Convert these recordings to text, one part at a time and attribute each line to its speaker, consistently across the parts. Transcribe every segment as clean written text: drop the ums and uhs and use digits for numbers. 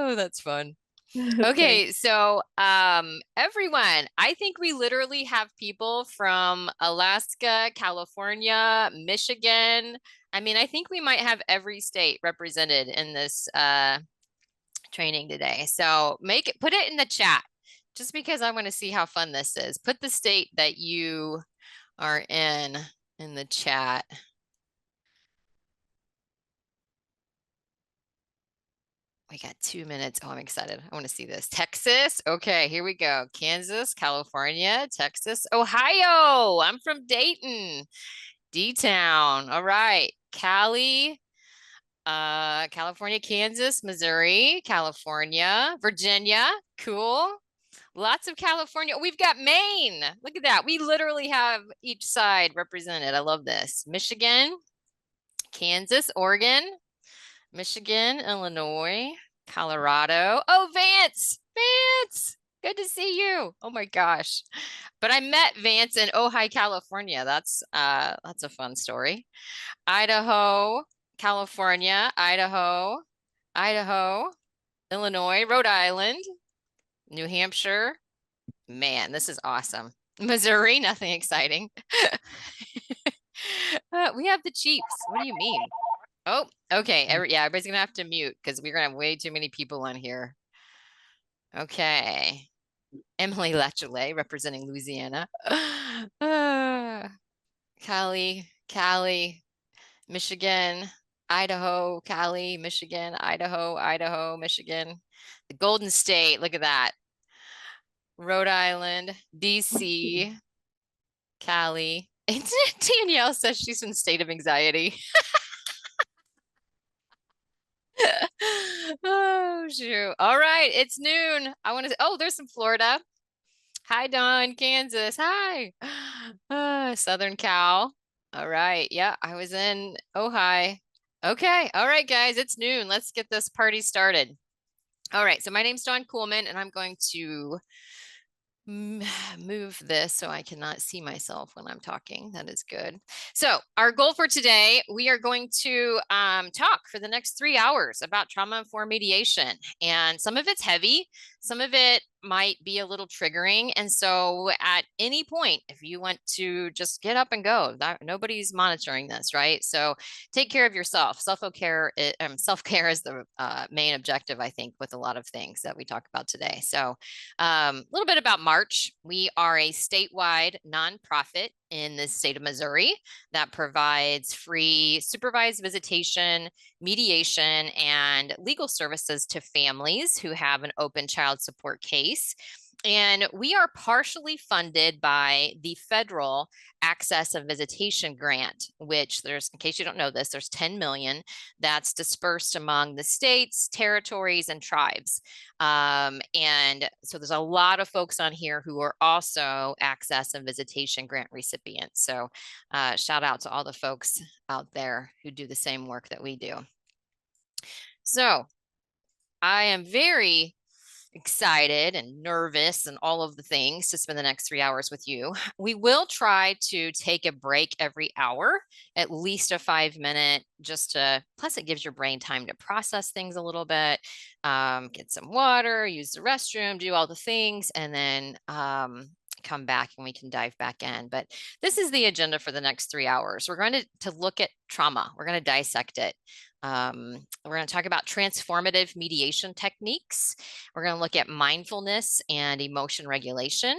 Speaker 1: Oh, that's fun.
Speaker 2: Okay.
Speaker 1: Okay, so everyone, I think we literally have people from Alaska, California, Michigan. I mean, I think we might have every state represented in this training today. So put it in the chat just because I want to see how fun this is. Put the state that you are in the chat. We got 2 minutes. Oh, I'm excited. I want to see this. Texas. Okay, here we go. Kansas, California, Texas, Ohio. I'm from Dayton, D-Town. All right. Cali, California, Kansas, Missouri, California, Virginia. Cool. Lots of California. We've got Maine. Look at that. We literally have each side represented. I love this. Michigan, Kansas, Oregon, Michigan, Illinois, Colorado. Oh, Vance, Vance, good to see you. Oh my gosh. But I met Vance in Ojai, California. That's a fun story. Idaho, California, Idaho, Illinois, Rhode Island, New Hampshire. Man, this is awesome. Missouri, nothing exciting. We have the Chiefs. What do you mean? Oh, okay. Yeah, everybody's gonna have to mute because we're gonna have way too many people on here. Okay. Emily Lachule representing Louisiana. Cali, Michigan, Idaho, Cali, Michigan, Idaho, Michigan. The Golden State, look at that. Rhode Island, DC, Cali. Danielle says she's in state of anxiety. Oh, shoot. All right, it's noon. I want to, oh, there's some Florida. Hi, Dawn, Kansas. Hi. Southern Cal. All right. Yeah, I was in Ojai. Okay. All right, guys, it's noon. Let's get this party started. All right. So my name's Dawn Kuhlman, and I'm going to move this so I cannot see myself when I'm talking. That is good. So our goal for today, we are going to talk for the next 3 hours about trauma informed mediation. And some of it's heavy, some of it might be a little triggering. And so at any point, if you want to just get up and go, nobody's monitoring this, right? So take care of yourself. Self-care is the main objective, I think, with a lot of things that we talk about today. So a little bit about M.A.R.C.H. We are a statewide nonprofit in the state of Missouri that provides free supervised visitation, mediation, and legal services to families who have an open child support case. And we are partially funded by the federal access and visitation grant, which there's, in case you don't know this, there's 10 million that's dispersed among the states, territories, and tribes. And so there's a lot of folks on here who are also access and visitation grant recipients. So shout out to all the folks out there who do the same work that we do. So I am very excited and nervous and all of the things to spend the next 3 hours with you. We will try to take a break every hour, at least a 5-minute, plus it gives your brain time to process things a little bit, get some water, use the restroom, do all the things, and then come back and we can dive back in. But this is the agenda for the next 3 hours. We're going to look at trauma. We're going to dissect it. We're going to talk about transformative mediation techniques. We're going to look at mindfulness and emotion regulation,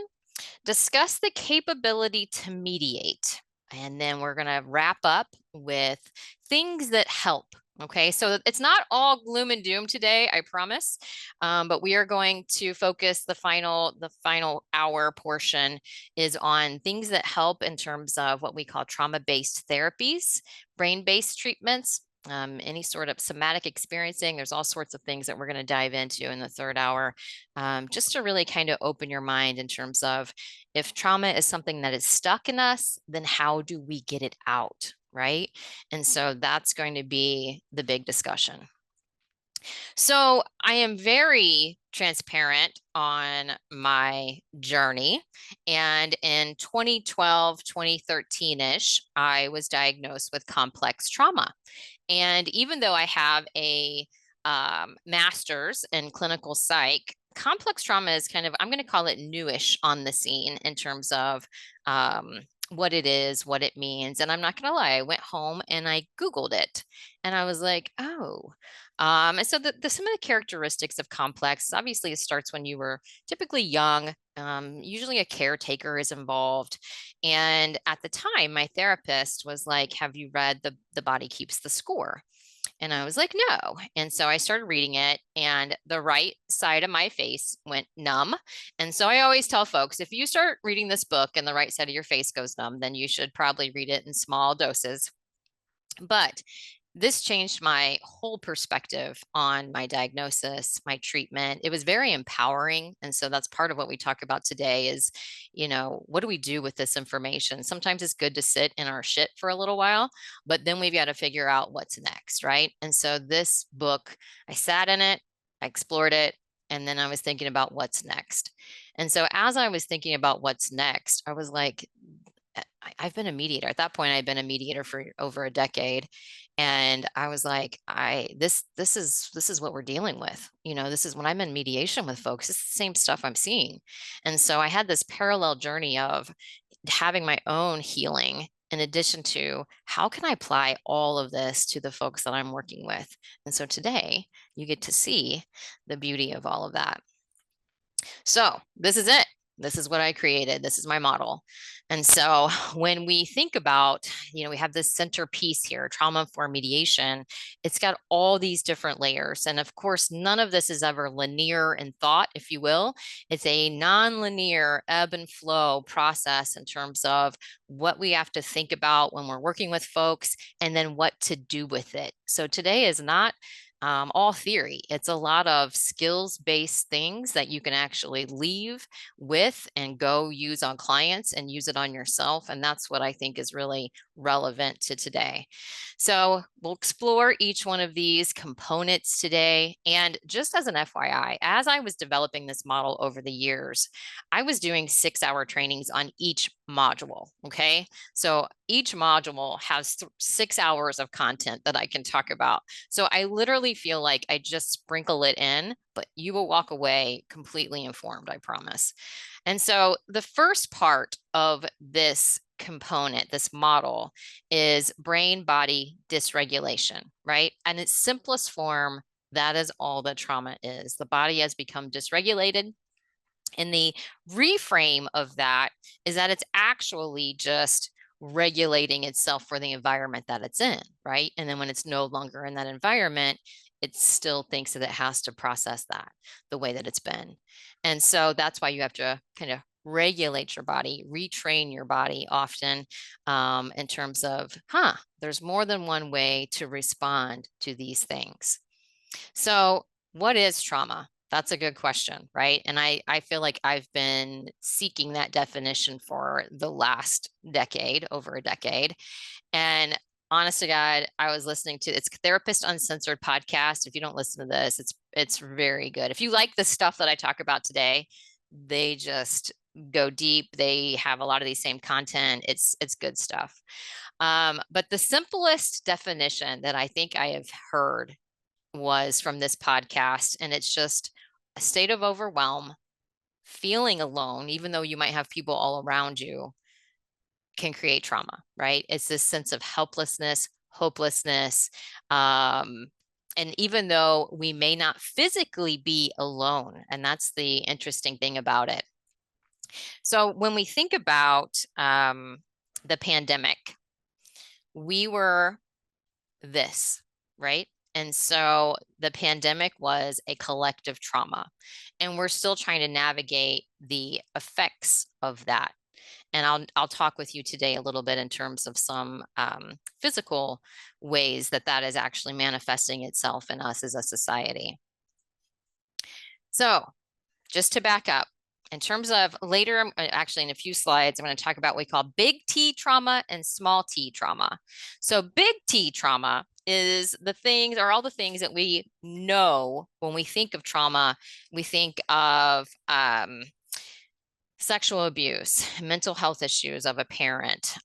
Speaker 1: discuss the capability to mediate, and then we're going to wrap up with things that help. Okay, so it's not all gloom and doom today, I promise, but we are going to focus the final hour portion is on things that help in terms of what we call trauma-based therapies, brain-based treatments, any sort of somatic experiencing. There's all sorts of things that we're going to dive into in the third hour, just to really kind of open your mind in terms of if trauma is something that is stuck in us, then how do we get it out, right? And so that's going to be the big discussion. So I am very transparent on my journey. And in 2012, 2013-ish, I was diagnosed with complex trauma. And even though I have a master's in clinical psych, complex trauma is kind of, I'm going to call it newish on the scene in terms of what it is, what it means. And I'm not going to lie, I went home and I Googled it and I was like, oh. And so some of the characteristics of complex, obviously it starts when you were typically young. Usually a caretaker is involved. And at the time, my therapist was like, have you read The Body Keeps the Score? And I was like, no. And so I started reading it, and the right side of my face went numb. And so I always tell folks, if you start reading this book and the right side of your face goes numb, then you should probably read it in small doses. But this changed my whole perspective on my diagnosis, my treatment. It was very empowering. And so that's part of what we talk about today is, what do we do with this information? Sometimes it's good to sit in our shit for a little while, but then we've got to figure out what's next, right? And so this book, I sat in it, I explored it, and then I was thinking about what's next. And so as I was thinking about what's next, I was like, I've been a mediator. At that point, I'd been a mediator for over a decade. And I was like, this is what we're dealing with. This is when I'm in mediation with folks, it's the same stuff I'm seeing. And so I had this parallel journey of having my own healing in addition to how can I apply all of this to the folks that I'm working with. And so today you get to see the beauty of all of that. So this is it. This is what I created. This is my model. And so when we think about, we have this centerpiece here, trauma informed mediation, it's got all these different layers. And of course, none of this is ever linear in thought, if you will. It's a non-linear ebb and flow process in terms of what we have to think about when we're working with folks and then what to do with it. So today is not all theory. It's a lot of skills-based things that you can actually leave with and go use on clients and use it on yourself. And that's what I think is really relevant to today. So we'll explore each one of these components today. And just as an FYI, as I was developing this model over the years, I was doing 6-hour trainings on each module, okay? So each module has 6 hours of content that I can talk about. So I literally feel like I just sprinkle it in, but you will walk away completely informed, I promise. And so the first part of this component, this model, is brain-body dysregulation, right? And its simplest form, that is all that trauma is. The body has become dysregulated. And the reframe of that is that it's actually just regulating itself for the environment that it's in, right? And then when it's no longer in that environment, it still thinks that it has to process that the way that it's been. And so that's why you have to kind of regulate your body, retrain your body often in terms of, there's more than one way to respond to these things. So what is trauma? That's a good question, right? And I feel like I've been seeking that definition for the last decade, over a decade. And honest to God, I was listening to it's Therapist Uncensored podcast. If you don't listen to this, it's very good. If you like the stuff that I talk about today, they just go deep. They have a lot of the same content. It's good stuff. But the simplest definition that I think I have heard was from this podcast, and it's just a state of overwhelm, feeling alone, even though you might have people all around you, can create trauma, right? It's this sense of helplessness, hopelessness. And even though we may not physically be alone, and that's the interesting thing about it. So when we think about the pandemic, we were this, right? And so the pandemic was a collective trauma, and we're still trying to navigate the effects of that. And I'll talk with you today a little bit in terms of some physical ways that that is actually manifesting itself in us as a society. So just to back up, in terms of later, actually in a few slides, I'm going to talk about what we call big T trauma and small t trauma. So big T trauma is the things, or all the things that we know when we think of trauma. We think of sexual abuse, mental health issues of a parent,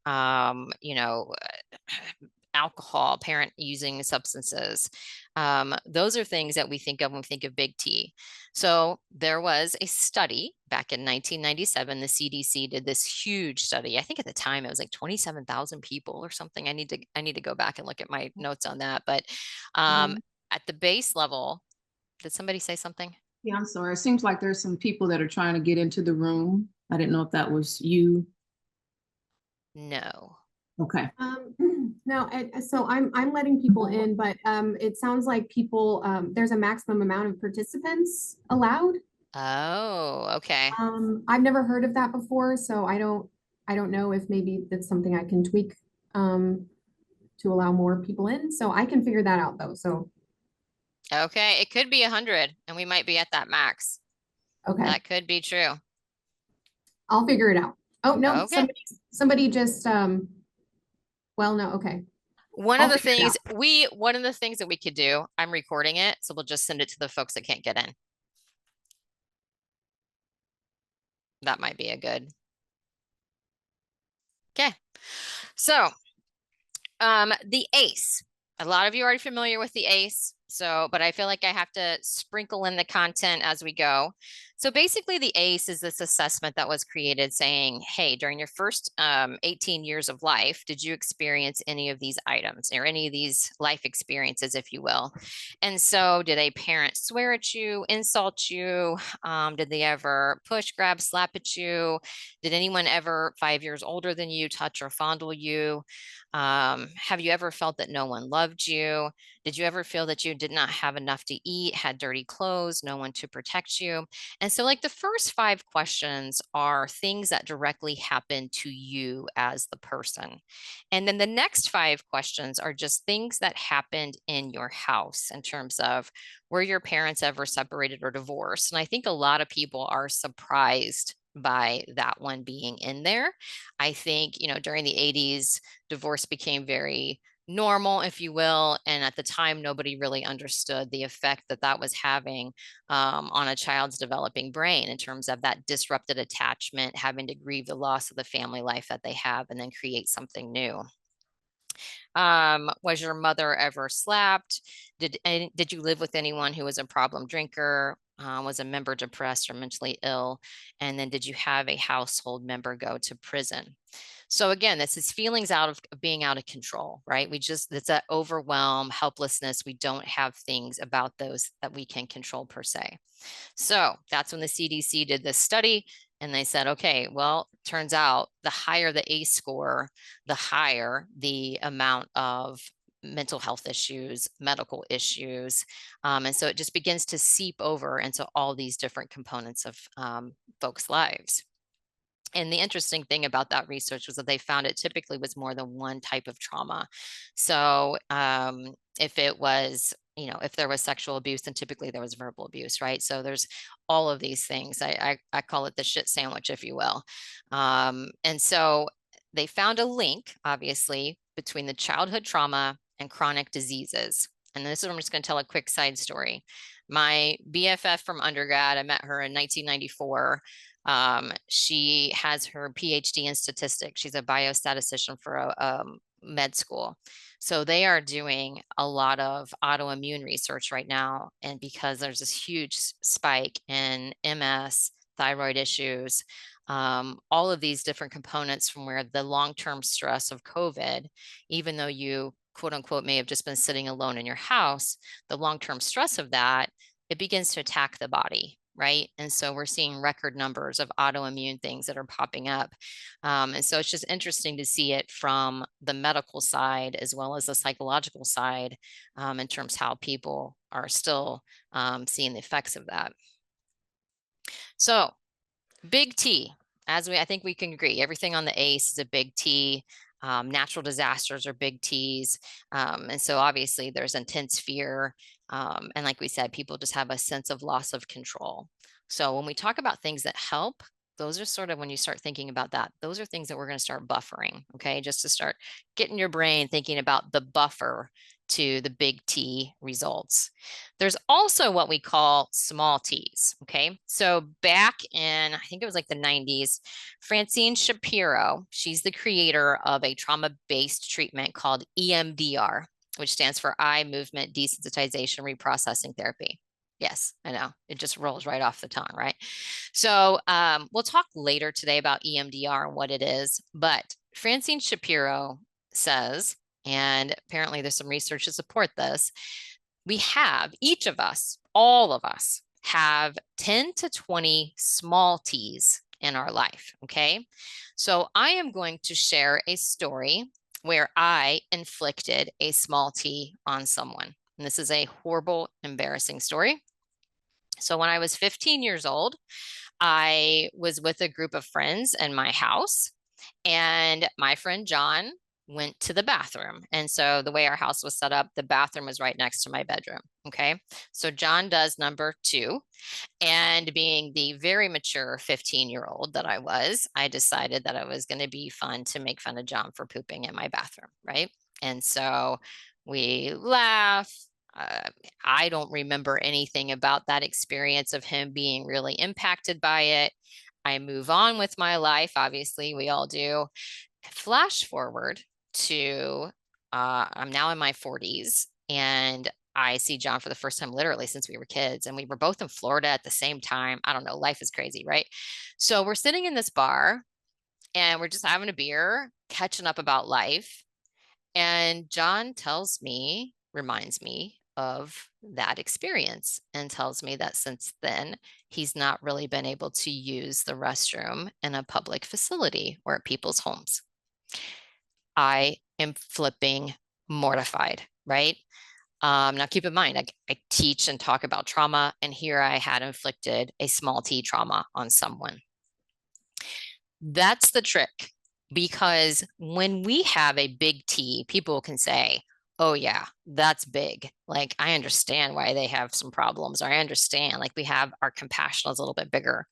Speaker 1: alcohol, parent using substances, Those are things that we think of when we think of big T. So there was a study back in 1997. The CDC did this huge study. I think at the time it was like 27,000 people or something. I need to go back and look at my notes on that. But at the base level, did somebody say something?
Speaker 2: Yeah, I'm sorry. It seems like there's some people that are trying to get into the room. I didn't know if that was you.
Speaker 1: No.
Speaker 2: Okay.
Speaker 3: No, so I'm letting people in, but it sounds like people there's a maximum amount of participants allowed.
Speaker 1: Oh, okay.
Speaker 3: I've never heard of that before, so I don't know if maybe that's something I can tweak to allow more people in. So I can figure that out though. So
Speaker 1: Okay, it could be 100 and we might be at that max.
Speaker 3: okay,
Speaker 1: That could be true.
Speaker 3: I'll figure it out. Oh no,
Speaker 1: Okay.
Speaker 3: somebody just well no, okay.
Speaker 1: One
Speaker 3: I'll
Speaker 1: of the
Speaker 3: figure it
Speaker 1: things one of the things that we could do, I'm recording it, so we'll just send it to the folks that can't get in. That might be a good. Okay. So, the ACE. A lot of you are already familiar with the ACE. So, but I feel like I have to sprinkle in the content as we go. So basically the ACE is this assessment that was created saying, hey, during your first 18 years of life, did you experience any of these items or any of these life experiences, if you will? And so did a parent swear at you, insult you? Did they ever push, grab, slap at you? Did anyone ever 5 years older than you touch or fondle you? Have you ever felt that no one loved you? Did you ever feel that you did not have enough to eat, had dirty clothes, no one to protect you? And so, like, the first 5 questions are things that directly happen to you as the person. And then the next 5 questions are just things that happened in your house in terms of were your parents ever separated or divorced? And I think a lot of people are surprised by that one being in there. I think, during the 80s, divorce became very normal, if you will. And at the time, nobody really understood the effect that that was having on a child's developing brain in terms of that disrupted attachment, having to grieve the loss of the family life that they have and then create something new. Was your mother ever slapped? Did you live with anyone who was a problem drinker? Was a member depressed or mentally ill? And then did you have a household member go to prison? So again, this is feelings out of being out of control, right? It's that overwhelm, helplessness. We don't have things about those that we can control per se. So that's when the CDC did this study and they said, okay, well, turns out the higher the ACE score, the higher the amount of mental health issues, medical issues. And so it just begins to seep over into all these different components of folks' lives. And the interesting thing about that research was that they found it typically was more than one type of trauma. So if it was, if there was sexual abuse, then typically there was verbal abuse, right? So there's all of these things. I call it the shit sandwich, if you will. And so they found a link, obviously, between the childhood trauma and chronic diseases. And this is, I'm just going to tell a quick side story. My BFF from undergrad, I met her in 1994. She has her PhD in statistics. She's a biostatistician for a med school. So they are doing a lot of autoimmune research right now. And because there's this huge spike in MS, thyroid issues, all of these different components from where the long-term stress of COVID, even though you quote unquote may have just been sitting alone in your house, the long-term stress of that, it begins to attack the body, right? And so we're seeing record numbers of autoimmune things that are popping up. And so it's just interesting to see it from the medical side as well as the psychological side in terms of how people are still seeing the effects of that. So big T, I think we can agree, everything on the ACE is a big T. Natural disasters are big T's. And so obviously there's intense fear. And like we said, people just have a sense of loss of control. So when we talk about things that help, those are sort of, when you start thinking about that, those are things that we're going to start buffering, okay? Just to start getting your brain thinking about the buffer to the big T results. There's also what we call small T's, okay? So back in, I think it was like the 90s, Francine Shapiro, she's the creator of a trauma-based treatment called EMDR. which stands for eye movement desensitization reprocessing therapy. Yes, I know. It just rolls right off the tongue, right? So we'll talk later today about EMDR and what it is. But Francine Shapiro says, and apparently there's some research to support this, we have, each of us, all of us, have 10 to 20 small T's in our life, okay? So I am going to share a story where I inflicted a small T on someone. And this is a horrible, embarrassing story. So when I was 15 years old, I was with a group of friends in my house, and my friend John went to the bathroom. And so the way our house was set up, the bathroom was right next to my bedroom. Okay. So John does number 2. And being the very mature 15-year-old that I was, I decided that it was going to be fun to make fun of John for pooping in my bathroom. Right. And so we laugh. I don't remember anything about that experience of him being really impacted by it. I move on with my life. Obviously, we all do. Flash forward to I'm now in my 40s, and I see John for the first time literally since we were kids, and we were both in Florida at the same time. I don't know, life is crazy, right? So we're sitting in this bar and we're just having a beer, catching up about life. And John reminds me of that experience and tells me that since then, he's not really been able to use the restroom in a public facility or at people's homes. I am flipping mortified, right? Now, keep in mind, I teach and talk about trauma, and here I had inflicted a small T trauma on someone. That's the trick, because when we have a big T, people can say, oh, yeah, that's big. Like, I understand why they have some problems, or I understand, like, we have our compassion is a little bit bigger.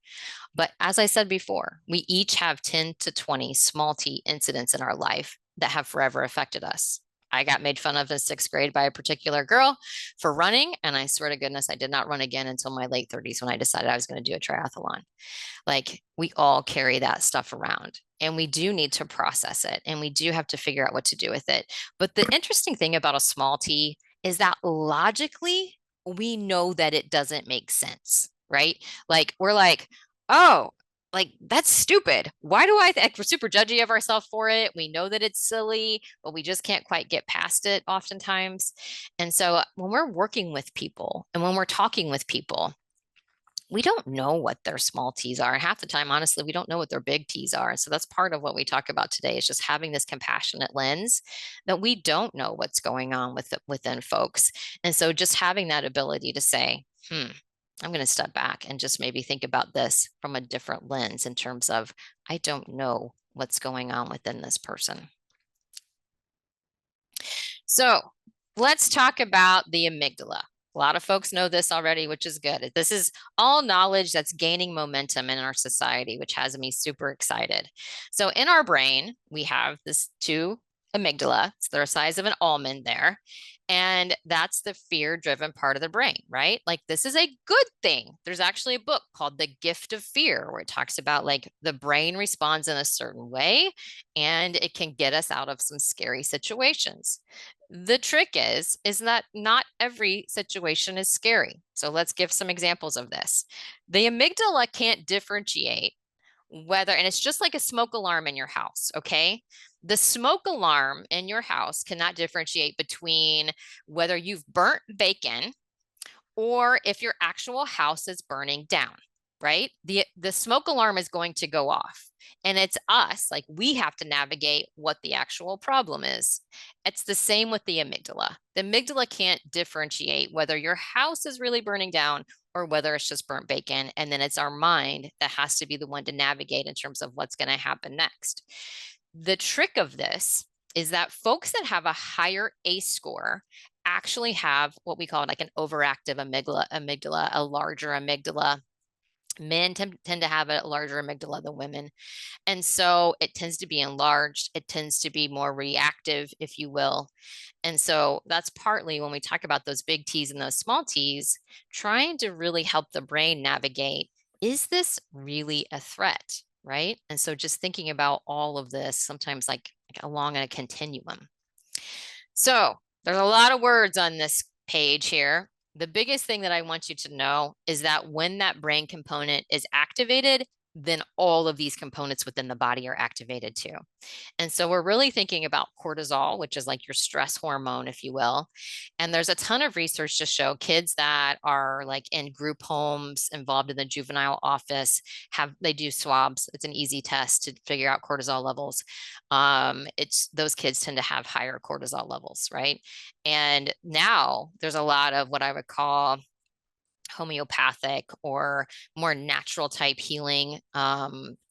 Speaker 1: But as I said before, we each have 10 to 20 small T incidents in our life that have forever affected us. I got made fun of in 6th grade by a particular girl for running, and I swear to goodness, I did not run again until my late 30s when I decided I was going to do a triathlon. Like, we all carry that stuff around, and we do need to process it, and we do have to figure out what to do with it. But the interesting thing about a small T is that logically, we know that it doesn't make sense, right? Like, we're like, oh, like, that's stupid. Why do I think we're super judgy of ourselves for it? We know that it's silly, but we just can't quite get past it oftentimes. And so when we're working with people and when we're talking with people, we don't know what their small T's are. And half the time, honestly, we don't know what their big T's are. So that's part of what we talk about today, is just having this compassionate lens that we don't know what's going on within folks. And so just having that ability to say, I'm going to step back and just maybe think about this from a different lens in terms of, I don't know what's going on within this person. So let's talk about the amygdala. A lot of folks know this already, which is good. This is all knowledge that's gaining momentum in our society, which has me super excited. So in our brain, we have this 2 amygdala. It's the size of an almond there. And that's the fear-driven part of the brain, right? Like, this is a good thing. There's actually a book called The Gift of Fear, where it talks about, like, the brain responds in a certain way, and it can get us out of some scary situations. The trick is that not every situation is scary. So let's give some examples of this. The amygdala can't differentiate whether, and it's just like a smoke alarm in your house, okay? The smoke alarm in your house cannot differentiate between whether you've burnt bacon or if your actual house is burning down, right? The smoke alarm is going to go off, and it's us, like, we have to navigate what the actual problem is. It's the same with the amygdala. The amygdala can't differentiate whether your house is really burning down or whether it's just burnt bacon. And then it's our mind that has to be the one to navigate in terms of what's going to happen next. The trick of this is that folks that have a higher ACE score actually have what we call like an overactive amygdala, a larger amygdala. Men tend to have a larger amygdala than women. And so it tends to be enlarged. It tends to be more reactive, if you will. And so that's partly when we talk about those big T's and those small T's, trying to really help the brain navigate, is this really a threat, right? And so just thinking about all of this, sometimes like along a continuum. So there's a lot of words on this page here. The biggest thing that I want you to know is that when that brain component is activated, then all of these components within the body are activated too. And so we're really thinking about cortisol, which is like your stress hormone, if you will. And there's a ton of research to show kids that are like in group homes, involved in the juvenile office, they do swabs. It's an easy test to figure out cortisol levels. It's those kids tend to have higher cortisol levels, right? And now there's a lot of what I would call homeopathic or more natural type healing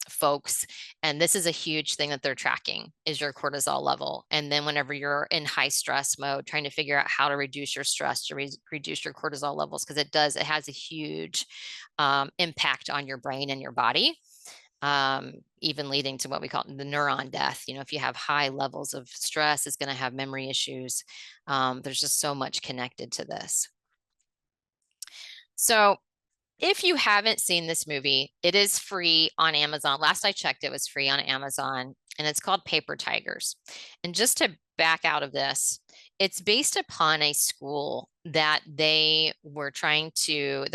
Speaker 1: folks. And this is a huge thing that they're tracking is your cortisol level. And then whenever you're in high stress mode, trying to figure out how to reduce your stress to reduce your cortisol levels, because it has a huge impact on your brain and your body. Even leading to what we call the neuron death. You know, if you have high levels of stress, it's going to have memory issues. There's just so much connected to this. So if you haven't seen this movie, it is free on Amazon. Last I checked, it was free on Amazon, and it's called Paper Tigers. And just to back out of this, it's based upon a school that they're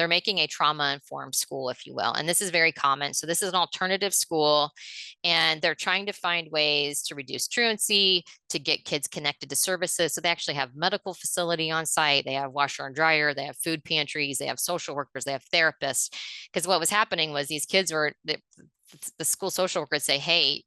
Speaker 1: making a trauma-informed school, if you will. And this is very common. So this is an alternative school, and they're trying to find ways to reduce truancy, to get kids connected to services. So they actually have medical facility on site. They have washer and dryer. They have food pantries. They have social workers. They have therapists. Because what was happening was these kids the school social workers say, hey,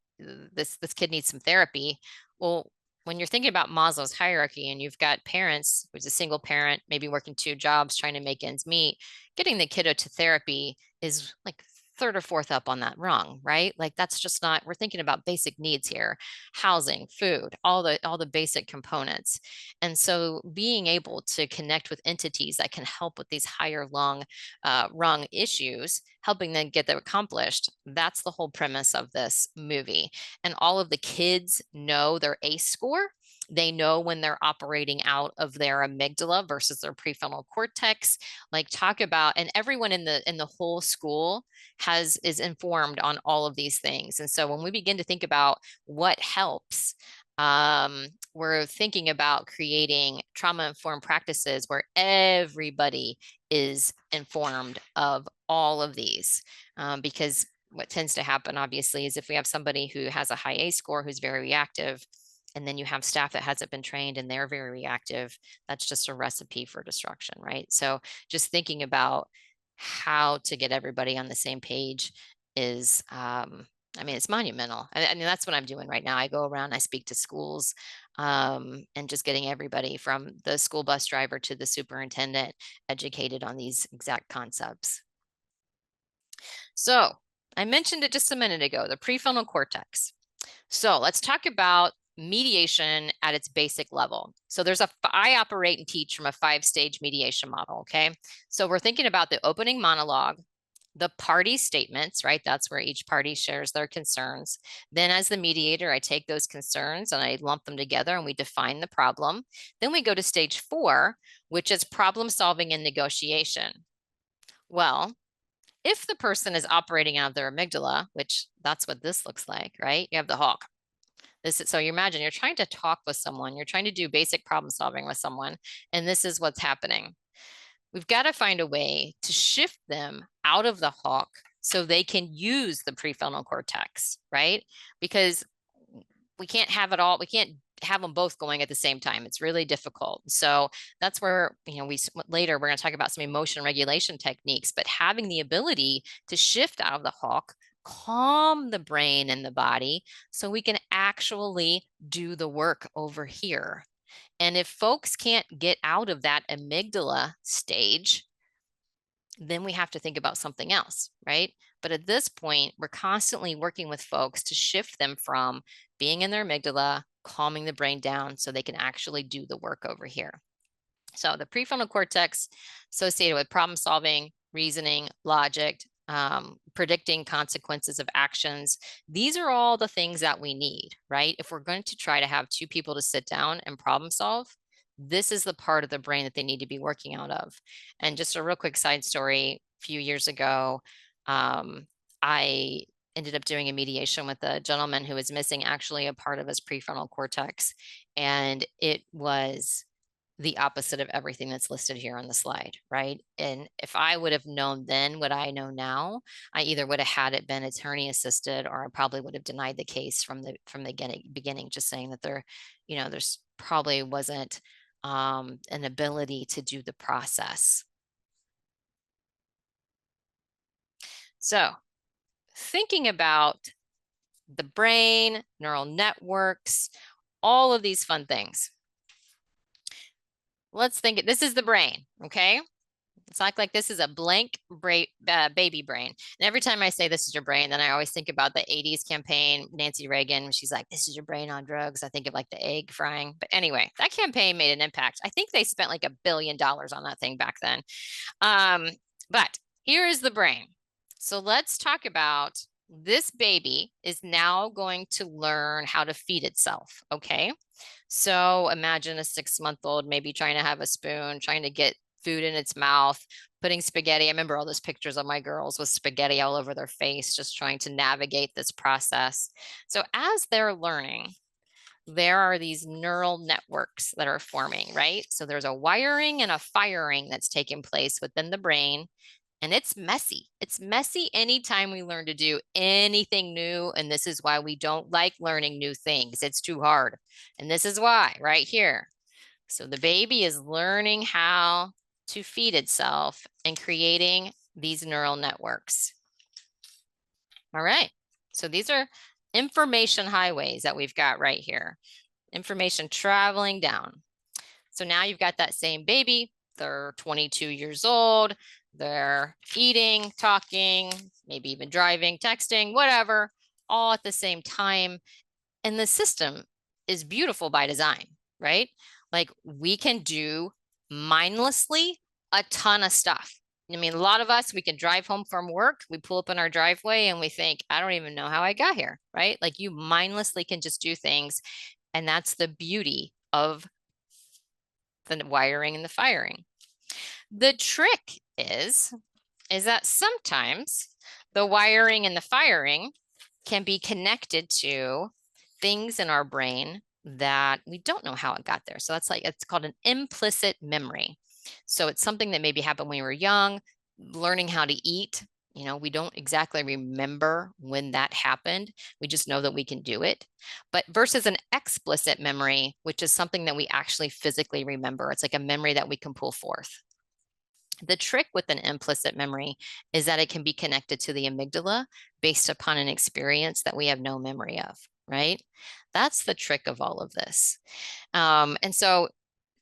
Speaker 1: this kid needs some therapy. Well, when you're thinking about Maslow's hierarchy and you've got parents, who's a single parent, maybe working 2 jobs, trying to make ends meet, getting the kiddo to therapy is like 3rd or 4th up on that rung, right? Like that's just not, we're thinking about basic needs here, housing, food, all the basic components. And so being able to connect with entities that can help with these higher rung issues, helping them get them accomplished, that's the whole premise of this movie. And all of the kids know their ACE score. They know when they're operating out of their amygdala versus their prefrontal cortex. Like talk about, and everyone in the whole school is informed on all of these things. And so when we begin to think about what helps, we're thinking about creating trauma-informed practices where everybody is informed of all of these, because what tends to happen, obviously, is if we have somebody who has a high ACE score who's very reactive, and then you have staff that hasn't been trained and they're very reactive, that's just a recipe for destruction, right? So just thinking about how to get everybody on the same page is, I mean, it's monumental. I mean, that's what I'm doing right now. I go around, I speak to schools, and just getting everybody from the school bus driver to the superintendent educated on these exact concepts. So I mentioned it just a minute ago, the prefrontal cortex. So let's talk about mediation at its basic level. So I operate and teach from a 5-stage mediation model, okay? So we're thinking about the opening monologue, the party statements, right? That's where each party shares their concerns. Then as the mediator, I take those concerns and I lump them together and we define the problem. Then we go to stage 4, which is problem solving and negotiation. Well, if the person is operating out of their amygdala, which that's what this looks like, right? You have the hawk. So you imagine you're trying to talk with someone, you're trying to do basic problem solving with someone, and this is what's happening. We've got to find a way to shift them out of the hawk so they can use the prefrontal cortex, right? Because we can't have it all. We can't have them both going at the same time. It's really difficult. So that's where, later we're going to talk about some emotion regulation techniques, but having the ability to shift out of the hawk, calm the brain and the body so we can actually do the work over here. And if folks can't get out of that amygdala stage, then we have to think about something else, right? But at this point, we're constantly working with folks to shift them from being in their amygdala, calming the brain down so they can actually do the work over here. So the prefrontal cortex associated with problem solving, reasoning, logic, predicting consequences of actions. These are all the things that we need, right? If we're going to try to have 2 people to sit down and problem solve, this is the part of the brain that they need to be working out of. And just a real quick side story, a few years ago, I ended up doing a mediation with a gentleman who was missing actually a part of his prefrontal cortex. And it was the opposite of everything that's listed here on the slide, right? And if I would have known then what I know now, I either would have had it been attorney assisted, or I probably would have denied the case from the beginning, just saying that there's probably wasn't an ability to do the process. So thinking about the brain, neural networks, all of these fun things. Let's think this is the brain, okay? It's like this is a blank baby brain. And every time I say this is your brain, then I always think about the 80s campaign, Nancy Reagan. She's like, this is your brain on drugs. I think of like the egg frying. But anyway, that campaign made an impact. I think they spent like $1 billion on that thing back then. But here is the brain. So let's talk about this baby is now going to learn how to feed itself, okay? So imagine a 6-month-old maybe trying to have a spoon, trying to get food in its mouth, putting spaghetti. I remember all those pictures of my girls with spaghetti all over their face, just trying to navigate this process. So as they're learning, there are these neural networks that are forming, right? So there's a wiring and a firing that's taking place within the brain. And it's messy. It's messy anytime we learn to do anything new. And this is why we don't like learning new things. It's too hard. And this is why right here. So the baby is learning how to feed itself and creating these neural networks. All right. So these are information highways that we've got right here. Information traveling down. So now you've got that same baby. They're 22 years old. They're eating, talking, maybe even driving, texting, whatever, all at the same time. And the system is beautiful by design, right? Like we can do mindlessly a ton of stuff. I mean, a lot of us, we can drive home from work, we pull up in our driveway and we think, I don't even know how I got here, right? Like you mindlessly can just do things. And that's the beauty of the wiring and the firing. The trick is that sometimes the wiring and the firing can be connected to things in our brain that we don't know how it got there. So that's it's called an implicit memory. So it's something that maybe happened when we were young, learning how to eat. We don't exactly remember when that happened. We just know that we can do it. But versus an explicit memory, which is something that we actually physically remember. It's like a memory that we can pull forth. The trick with an implicit memory is that it can be connected to the amygdala based upon an experience that we have no memory of, right? That's the trick of all of this. And so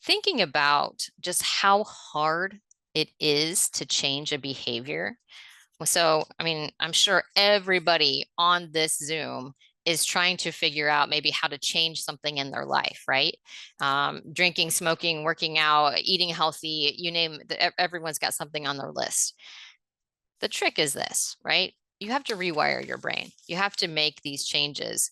Speaker 1: thinking about just how hard it is to change a behavior. So, I mean, I'm sure everybody on this Zoom is trying to figure out maybe how to change something in their life, right? Drinking, smoking, working out, eating healthy, you name it, everyone's got something on their list. The trick is this, right? You have to rewire your brain. You have to make these changes.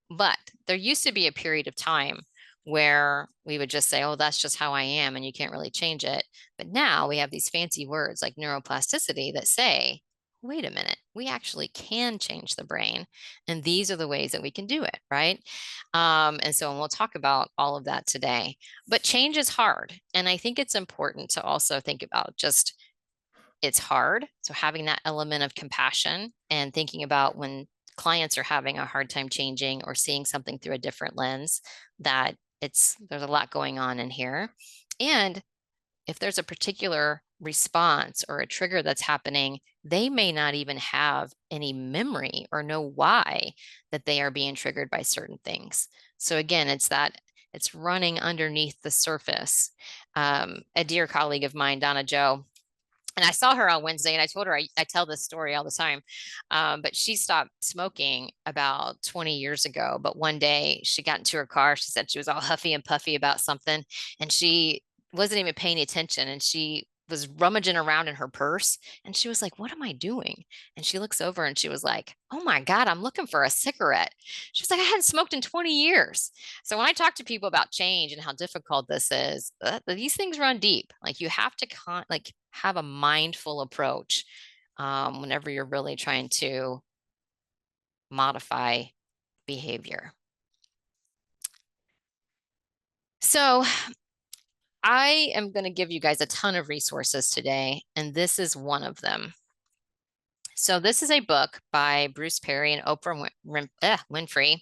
Speaker 1: But there used to be a period of time where we would just say, oh, that's just how I am, and you can't really change it. But now we have these fancy words like neuroplasticity that say, wait a minute, we actually can change the brain. And these are the ways that we can do it, right? And we'll talk about all of that today. But change is hard. And I think it's important to also think about just it's hard. So having that element of compassion and thinking about when clients are having a hard time changing or seeing something through a different lens, that there's a lot going on in here. And if there's a particular response or a trigger that's happening, they may not even have any memory or know why that they are being triggered by certain things. So again, it's running underneath the surface. A dear colleague of mine, Donna Jo, and I saw her on Wednesday and I told her, I tell this story all the time, but she stopped smoking about 20 years ago. But one day she got into her car. She said she was all huffy and puffy about something and she wasn't even paying attention. And she was rummaging around in her purse and she was like, what am I doing? And she looks over and she was like, oh my God, I'm looking for a cigarette. She was like, I hadn't smoked in 20 years. So when I talk to people about change and how difficult this is, these things run deep. Like you have to have a mindful approach whenever you're really trying to modify behavior. So I am going to give you guys a ton of resources today, and this is one of them. So this is a book by Bruce Perry and Oprah Winfrey.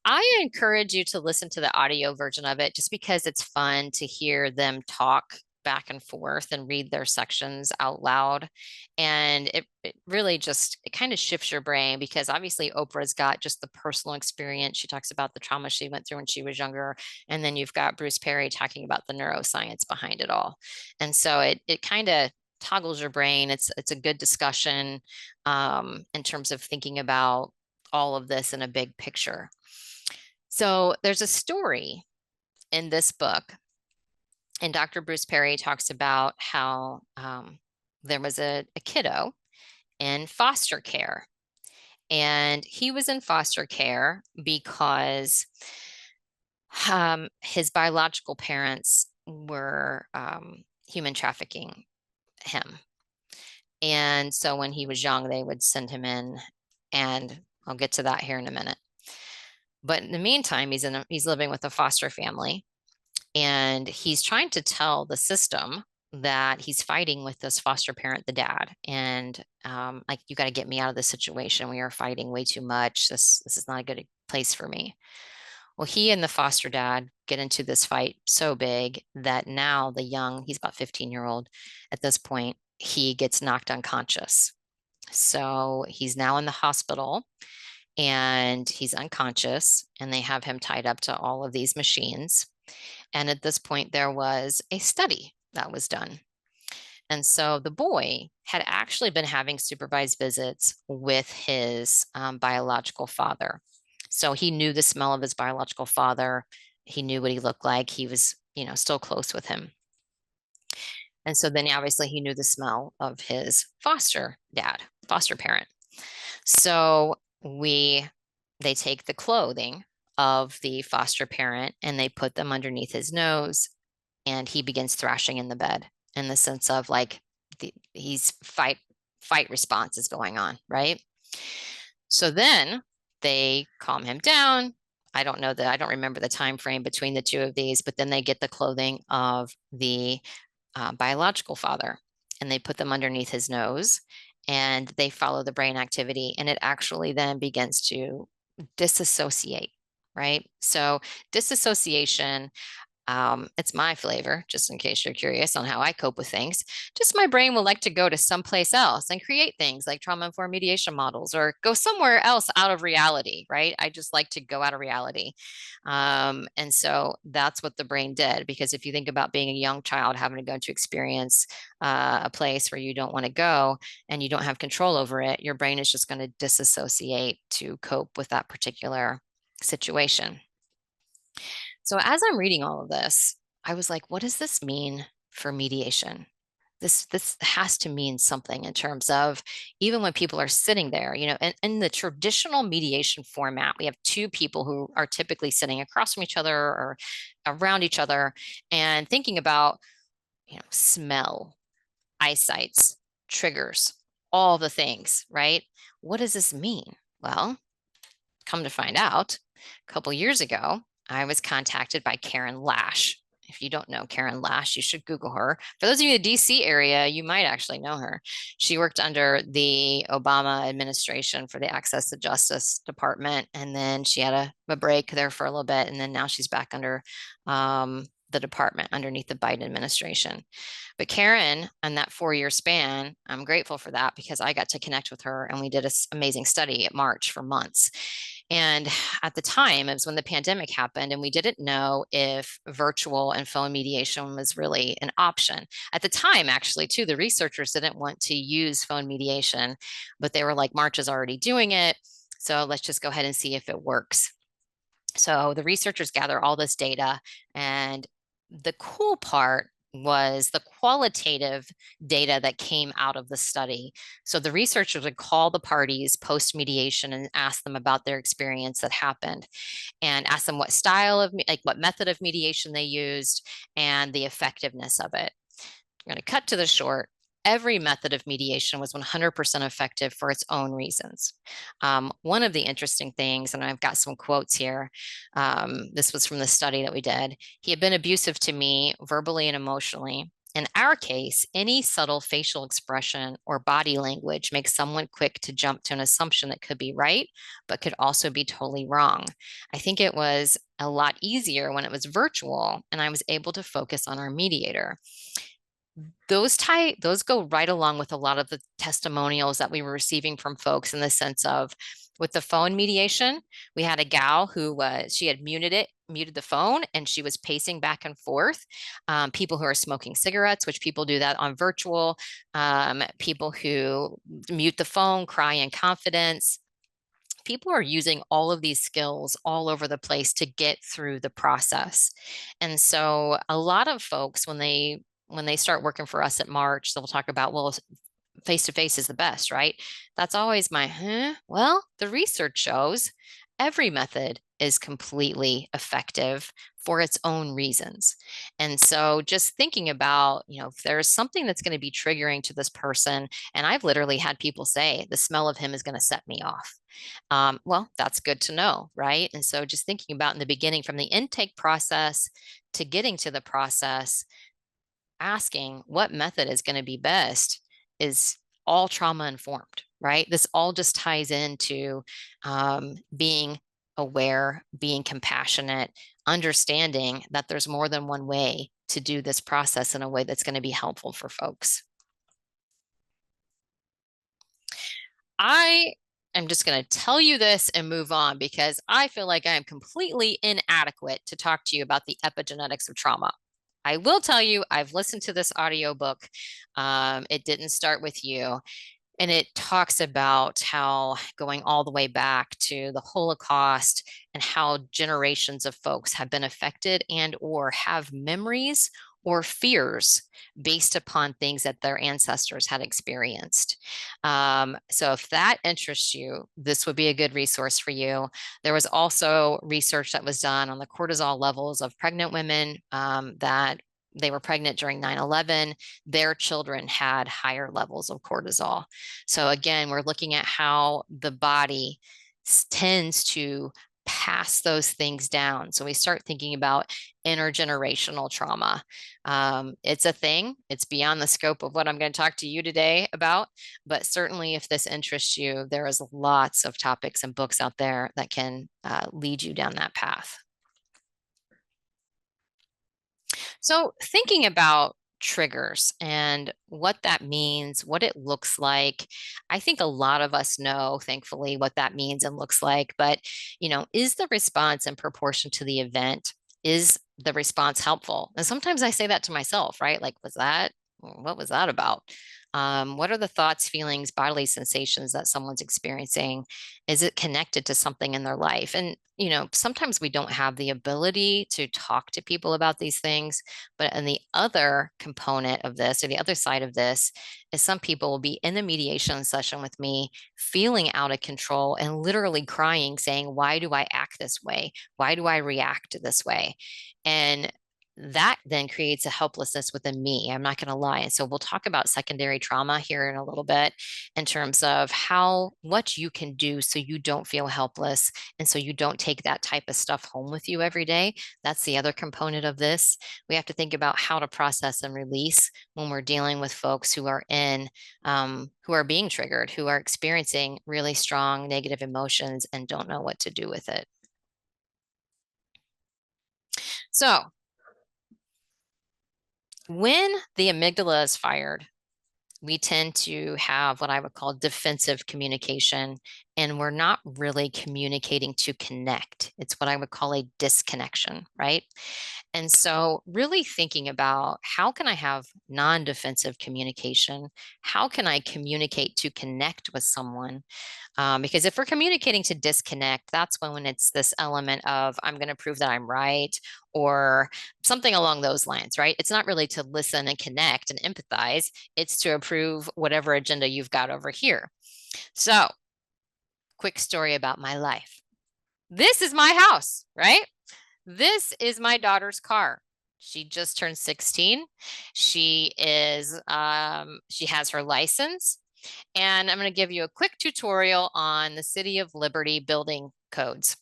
Speaker 1: I encourage you to listen to the audio version of it just because it's fun to hear them talk back and forth and read their sections out loud. And it really just, it kind of shifts your brain because obviously Oprah's got just the personal experience. She talks about the trauma she went through when she was younger. And then you've got Bruce Perry talking about the neuroscience behind it all. And so it kind of toggles your brain. It's a good discussion in terms of thinking about all of this in a big picture. So there's a story in this book, and Dr. Bruce Perry talks about how there was a kiddo in foster care, and he was in foster care because his biological parents were human trafficking him. And so when he was young, they would send him in, and I'll get to that here in a minute. But in the meantime, he's living with a foster family, and he's trying to tell the system that he's fighting with this foster parent, the dad, and like, you got to get me out of this situation. We are fighting way too much. This is not a good place for me. Well, he and the foster dad get into this fight so big that now he's about 15-year-old at this point, he gets knocked unconscious. So he's now in the hospital and he's unconscious, and they have him tied up to all of these machines. And at this point, there was a study that was done. And so the boy had actually been having supervised visits with his biological father. So he knew the smell of his biological father. He knew what he looked like. He was, still close with him. And so then obviously he knew the smell of his foster parent. So they take the clothing of the foster parent and they put them underneath his nose, and he begins thrashing in the bed in the sense of like he's fight response is going on, right? So then they calm him down. I don't remember the time frame between the two of these, but then they get the clothing of the biological father and they put them underneath his nose, and they follow the brain activity, and it actually then begins to disassociate, right? So disassociation, it's my flavor, just in case you're curious on how I cope with things. Just my brain will like to go to someplace else and create things like trauma informed mediation models, or go somewhere else out of reality, right? I just like to go out of reality. And so that's what the brain did, because if you think about being a young child having to go to experience a place where you don't want to go and you don't have control over it, your brain is just going to disassociate to cope with that particular situation. So as I'm reading all of this, I was like, what does this mean for mediation? This has to mean something in terms of even when people are sitting there, and in the traditional mediation format, we have two people who are typically sitting across from each other or around each other and thinking about, smell, eyesights, triggers, all the things, right? What does this mean? Well, come to find out, a couple years ago, I was contacted by Karen Lash. If you don't know Karen Lash, you should Google her. For those of you in the DC area, you might actually know her. She worked under the Obama administration for the Access to Justice Department, and then she had a break there for a little bit, and then now she's back under the department underneath the Biden administration. But Karen, on that 4-year span, I'm grateful for that because I got to connect with her, and we did an amazing study at M.A.R.C.H for months. And at the time, it was when the pandemic happened, and we didn't know if virtual and phone mediation was really an option. At the time, actually, too, the researchers didn't want to use phone mediation, but they were like, M.A.R.C.H is already doing it, so let's just go ahead and see if it works. So the researchers gather all this data, and the cool part was the qualitative data that came out of the study. So the researchers would call the parties post mediation and ask them about their experience that happened, and ask them what style of, what method of mediation they used and the effectiveness of it. I'm going to cut to the short. every method of mediation was 100% effective for its own reasons. One of the interesting things, and I've got some quotes here, this was from the study that we did. He had been abusive to me verbally and emotionally. In our case, any subtle facial expression or body language makes someone quick to jump to an assumption that could be right, but could also be totally wrong. I think it was a lot easier when it was virtual and I was able to focus on our mediator. Those go right along with a lot of the testimonials that we were receiving from folks, in the sense of, with the phone mediation, we had a gal who she had muted the phone, and she was pacing back and forth. People who are smoking cigarettes, which people do that on virtual, people who mute the phone, cry in confidence. People are using all of these skills all over the place to get through the process. And so a lot of folks, when they start working for us at M.A.R.C.H, they'll talk about, well, face-to-face is the best, right? That's always my, well, the research shows every method is completely effective for its own reasons. And so just thinking about, if there's something that's going to be triggering to this person, and I've literally had people say, the smell of him is going to set me off. Well, that's good to know, right? And so just thinking about in the beginning, from the intake process to getting to the process, asking what method is going to be best is all trauma informed, right? This all just ties into being aware, being compassionate, understanding that there's more than one way to do this process in a way that's going to be helpful for folks. I am just going to tell you this and move on, because I feel like I am completely inadequate to talk to you about the epigenetics of trauma. I will tell you, I've listened to this audiobook. It didn't start with you. And it talks about how, going all the way back to the Holocaust, and how generations of folks have been affected and or have memories or fears based upon things that their ancestors had experienced. So if that interests you, this would be a good resource for you. There was also research that was done on the cortisol levels of pregnant women that they were pregnant during 9/11, their children had higher levels of cortisol. So again, we're looking at how the body tends to pass those things down. So we start thinking about intergenerational trauma. It's a thing. It's beyond the scope of what I'm going to talk to you today about, but certainly if this interests you, there is lots of topics and books out there that can lead you down that path. So thinking about triggers and what that means, what it looks like, I think a lot of us know, thankfully, what that means and looks like. But, is the response in proportion to the event? Is the response helpful? And sometimes I say that to myself, right? Like, what was that about? What are the thoughts, feelings, bodily sensations that someone's experiencing? Is it connected to something in their life? And, sometimes we don't have the ability to talk to people about these things. But and the other component of this, or the other side of this, is some people will be in the mediation session with me feeling out of control and literally crying, saying, why do I act this way? Why do I react this way? And that then creates a helplessness within me. I'm not going to lie. And so we'll talk about secondary trauma here in a little bit, in terms of what you can do so you don't feel helpless, and so you don't take that type of stuff home with you every day. That's the other component of this. We have to think about how to process and release when we're dealing with folks who are who are being triggered, who are experiencing really strong negative emotions and don't know what to do with it. So when the amygdala is fired, we tend to have what I would call defensive communication, and we're not really communicating to connect. It's what I would call a disconnection, right? And so really thinking about, how can I have non-defensive communication? How can I communicate to connect with someone? Because if we're communicating to disconnect, that's when it's this element of, I'm going to prove that I'm right, or something along those lines, right? It's not really to listen and connect and empathize. It's to approve whatever agenda you've got over here. So, quick story about my life. This is my house, right? This is my daughter's car. She just turned 16. She has her license. And I'm going to give you a quick tutorial on the City of Liberty building codes.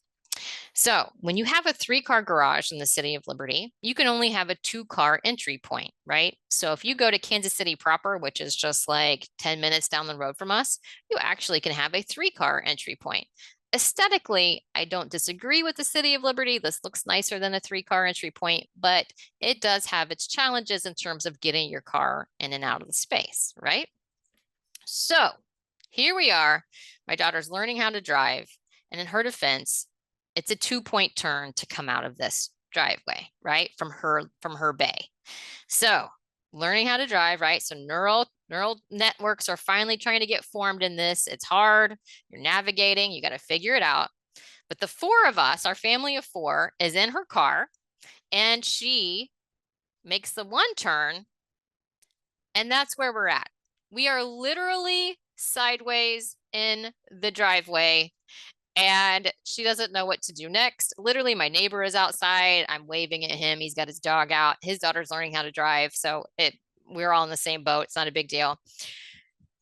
Speaker 1: So when you have a 3-car garage in the City of Liberty, you can only have a 2-car entry point, right? So if you go to Kansas City proper, which is just like 10 minutes down the road from us, you actually can have a 3-car entry point. Aesthetically, I don't disagree with the City of Liberty. This looks nicer than a 3-car entry point, but it does have its challenges in terms of getting your car in and out of the space, right? So here we are. My daughter's learning how to drive, and in her defense, it's a 2-point turn to come out of this driveway, right? From her bay. So learning how to drive, right? So neural networks are finally trying to get formed in this. It's hard. You're navigating. You got to figure it out. But the 4 of us, our family of 4, is in her car, and she makes the 1 turn, and that's where we're at. We are literally sideways in the driveway, and she doesn't know what to do next. Literally, my neighbor is outside. I'm waving at him. He's got his dog out. His daughter's learning how to drive. So we're all in the same boat. It's not a big deal.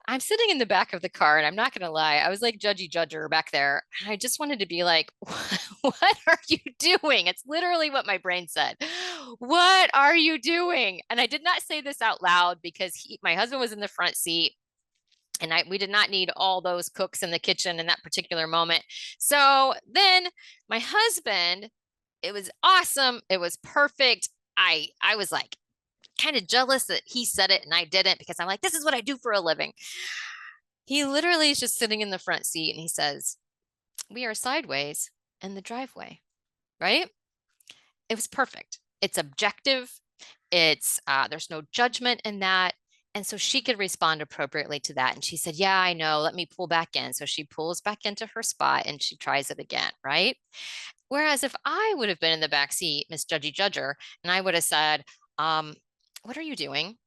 Speaker 1: I'm sitting in the back of the car, and I'm not going to lie, I was like judgy judger back there. And I just wanted to be like, what are you doing? It's literally what my brain said. What are you doing? And I did not say this out loud because my husband was in the front seat, and we did not need all those cooks in the kitchen in that particular moment. So then my husband, it was awesome. It was perfect. I was like kind of jealous that he said it and I didn't, because I'm like, this is what I do for a living. He literally is just sitting in the front seat, and he says, we are sideways in the driveway, right? It was perfect. It's objective. It's there's no judgment in that. And so she could respond appropriately to that. And she said, yeah, I know. Let me pull back in. So she pulls back into her spot and she tries it again, right? Whereas if I would have been in the back seat, Miss Judgy Judger, and I would have said, what are you doing?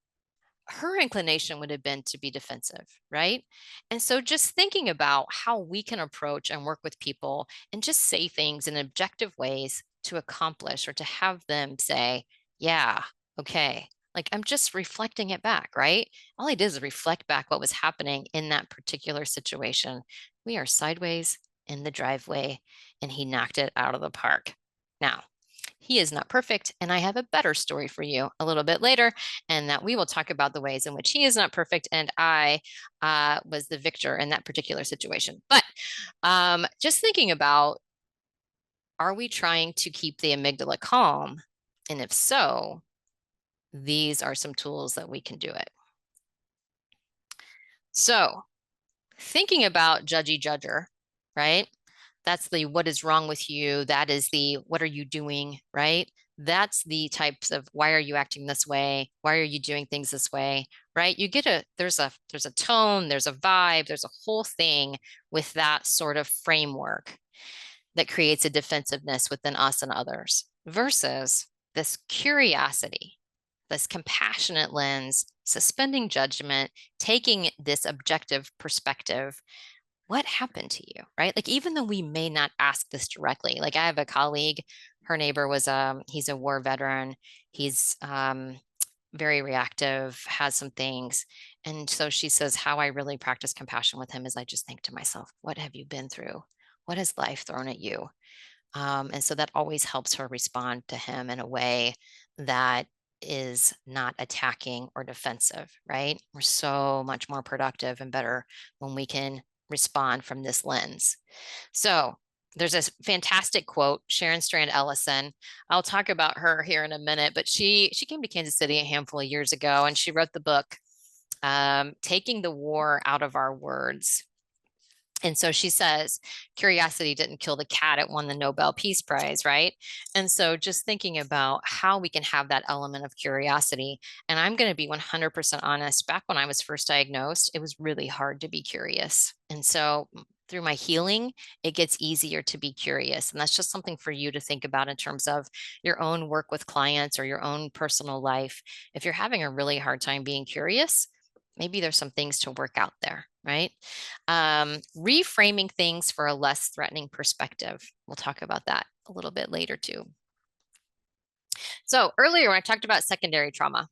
Speaker 1: Her inclination would have been to be defensive, right? And so just thinking about how we can approach and work with people and just say things in objective ways to accomplish or to have them say, yeah, okay. Like I'm just reflecting it back, right? All I did is reflect back what was happening in that particular situation. We are sideways in the driveway, and he knocked it out of the park. Now, he is not perfect, and I have a better story for you a little bit later, and that we will talk about the ways in which he is not perfect, and I was the victor in that particular situation. But just thinking about, are we trying to keep the amygdala calm? And if so, these are some tools that we can do it. So thinking about judgy judger, right? That's the what is wrong with you. That is the what are you doing, right? That's the types of why are you acting this way? Why are you doing things this way, right? You get there's a tone, there's a vibe, there's a whole thing with that sort of framework that creates a defensiveness within us and others versus this curiosity, this compassionate lens, suspending judgment, taking this objective perspective. What happened to you, right? Like, even though we may not ask this directly, like I have a colleague, her neighbor was he's a war veteran. He's very reactive, has some things. And so she says, how I really practice compassion with him is I just think to myself, what have you been through? What has life thrown at you? And so that always helps her respond to him in a way that is not attacking or defensive, right? We're so much more productive and better when we can respond from this lens. So there's this fantastic quote, Sharon Strand Ellison. I'll talk about her here in a minute, but she came to Kansas City a handful of years ago, and she wrote the book, Taking the War Out of Our Words. And so she says, curiosity didn't kill the cat, it won the Nobel Peace Prize, right? And so just thinking about how we can have that element of curiosity. And I'm going to be 100% honest, back when I was first diagnosed, it was really hard to be curious. And so through my healing, it gets easier to be curious. And that's just something for you to think about in terms of your own work with clients or your own personal life. If you're having a really hard time being curious, maybe there's some things to work out there, right? Reframing things for a less threatening perspective. We'll talk about that a little bit later too. So earlier when I talked about secondary trauma,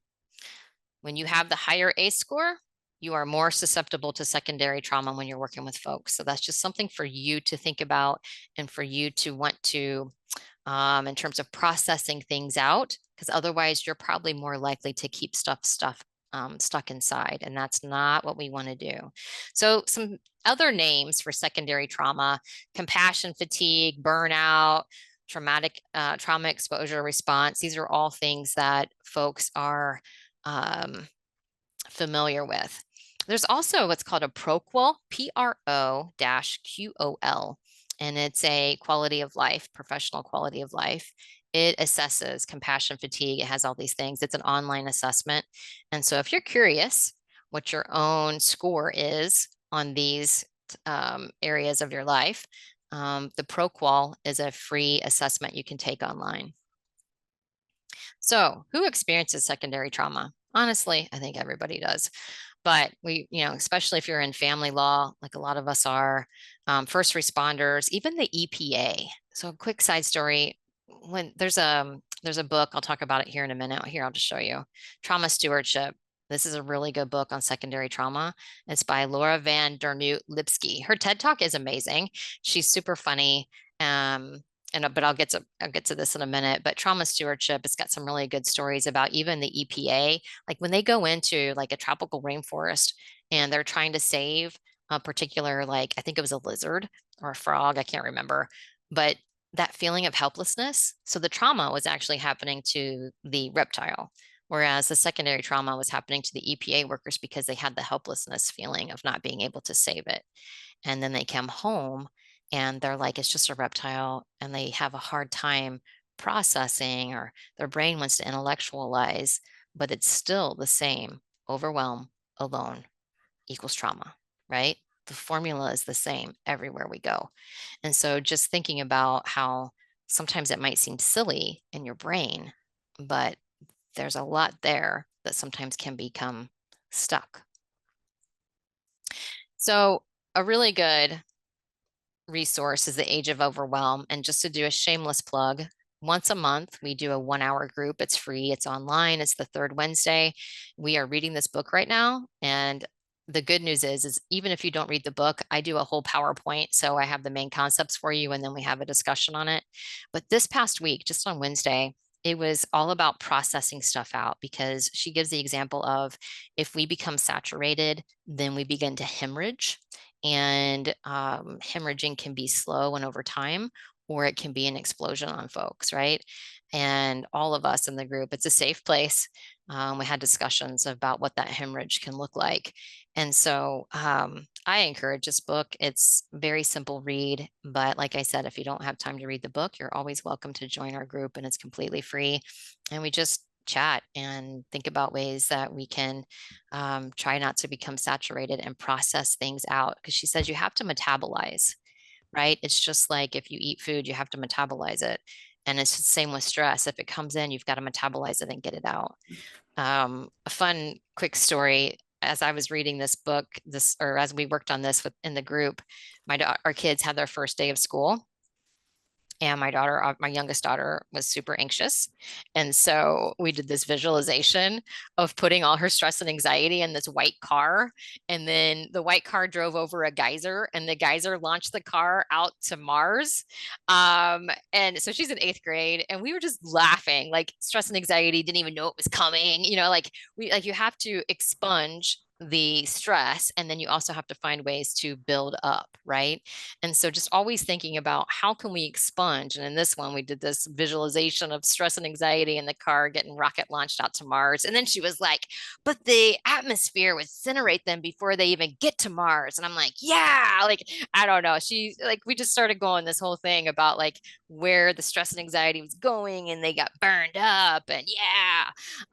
Speaker 1: when you have the higher ACE score, you are more susceptible to secondary trauma when you're working with folks. So that's just something for you to think about and for you to want to, in terms of processing things out, because otherwise you're probably more likely to keep stuck inside, and that's not what we want to do. So some other names for secondary trauma: compassion fatigue, burnout, trauma exposure response. These are all things that folks are familiar with. There's also what's called a ProQOL, Pro-QOL, and it's a quality of life, professional quality of life. It assesses compassion fatigue. It has all these things. It's an online assessment. And so if you're curious what your own score is on these areas of your life, the ProQOL is a free assessment you can take online. So who experiences secondary trauma? Honestly, I think everybody does. But we, especially if you're in family law, like a lot of us are, first responders, even the EPA. So a quick side story, when there's a book, I'll talk about it here in a minute. Here, I'll just show you. Trauma Stewardship. This is a really good book on secondary trauma. It's by Laura Van Der Lipsky. Her TED Talk is amazing. She's super funny. But I'll get to this in a minute. But trauma stewardship, it's got some really good stories about even the EPA, like when they go into like a tropical rainforest and they're trying to save a particular, like I think it was a lizard or a frog, I can't remember, but that feeling of helplessness. So the trauma was actually happening to the reptile, whereas the secondary trauma was happening to the EPA workers because they had the helplessness feeling of not being able to save it. And then they come home and they're like, it's just a reptile, and they have a hard time processing, or their brain wants to intellectualize, but it's still the same. Overwhelm alone equals trauma, right? The formula is the same everywhere we go. And so just thinking about how sometimes it might seem silly in your brain, but there's a lot there that sometimes can become stuck. So a really good resource is the Age of Overwhelm. And just to do a shameless plug, once a month, we do a 1-hour group. It's free, it's online, it's the third Wednesday. We are reading this book right now. And the good news is even if you don't read the book, I do a whole PowerPoint. So I have the main concepts for you, and then we have a discussion on it. But this past week, just on Wednesday, it was all about processing stuff out, because she gives the example of if we become saturated, then we begin to hemorrhage. And hemorrhaging can be slow and over time, or it can be an explosion on folks, right? And all of us in the group, it's a safe place. We had discussions about what that hemorrhage can look like. And so I encourage this book. It's very simple read, but like I said, if you don't have time to read the book, you're always welcome to join our group, and it's completely free. And we just chat and think about ways that we can try not to become saturated and process things out. Because she says you have to metabolize, right? It's just like if you eat food, you have to metabolize it. And it's the same with stress. If it comes in, you've got to metabolize it and get it out. A fun, quick story. As I was reading this book, or as we worked on this in the group, our kids had their first day of school. And my youngest daughter, was super anxious. And so we did this visualization of putting all her stress and anxiety in this white car. And then the white car drove over a geyser, and the geyser launched the car out to Mars. And so she's in 8th grade, and we were just laughing, like stress and anxiety didn't even know it was coming. You have to expunge the stress, and then you also have to find ways to build up, right? And so just always thinking about how can we expunge. And in this one, we did this visualization of stress and anxiety in the car getting rocket launched out to Mars. And then she was like, but the atmosphere would incinerate them before they even get to Mars. And I'm like, yeah, like, I don't know. We just started going this whole thing about like where the stress and anxiety was going, and they got burned up, and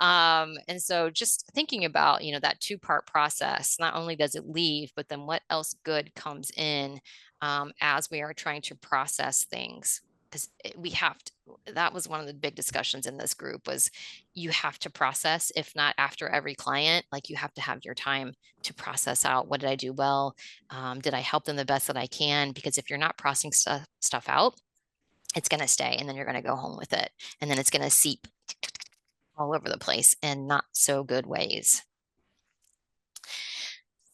Speaker 1: and so just thinking about, that 2-part process, not only does it leave, but then what else good comes in as we are trying to process things. Because that was one of the big discussions in this group, was you have to process, if not after every client, like you have to have your time to process out, what did I do well? Did I help them the best that I can? Because if you're not processing stuff out, it's going to stay, and then you're going to go home with it, and then it's going to seep all over the place in not so good ways.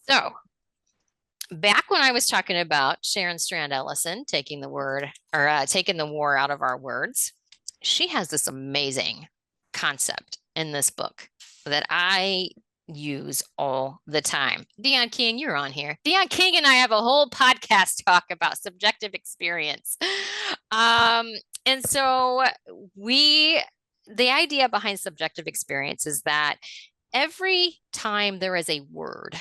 Speaker 1: So back when I was talking about Sharon Strand Ellison taking the word or taking the war out of our words, she has this amazing concept in this book that I use all the time. Dawn King, you're on here. Dawn King and I have a whole podcast talk about subjective experience. And so the idea behind subjective experience is that every time there is a word,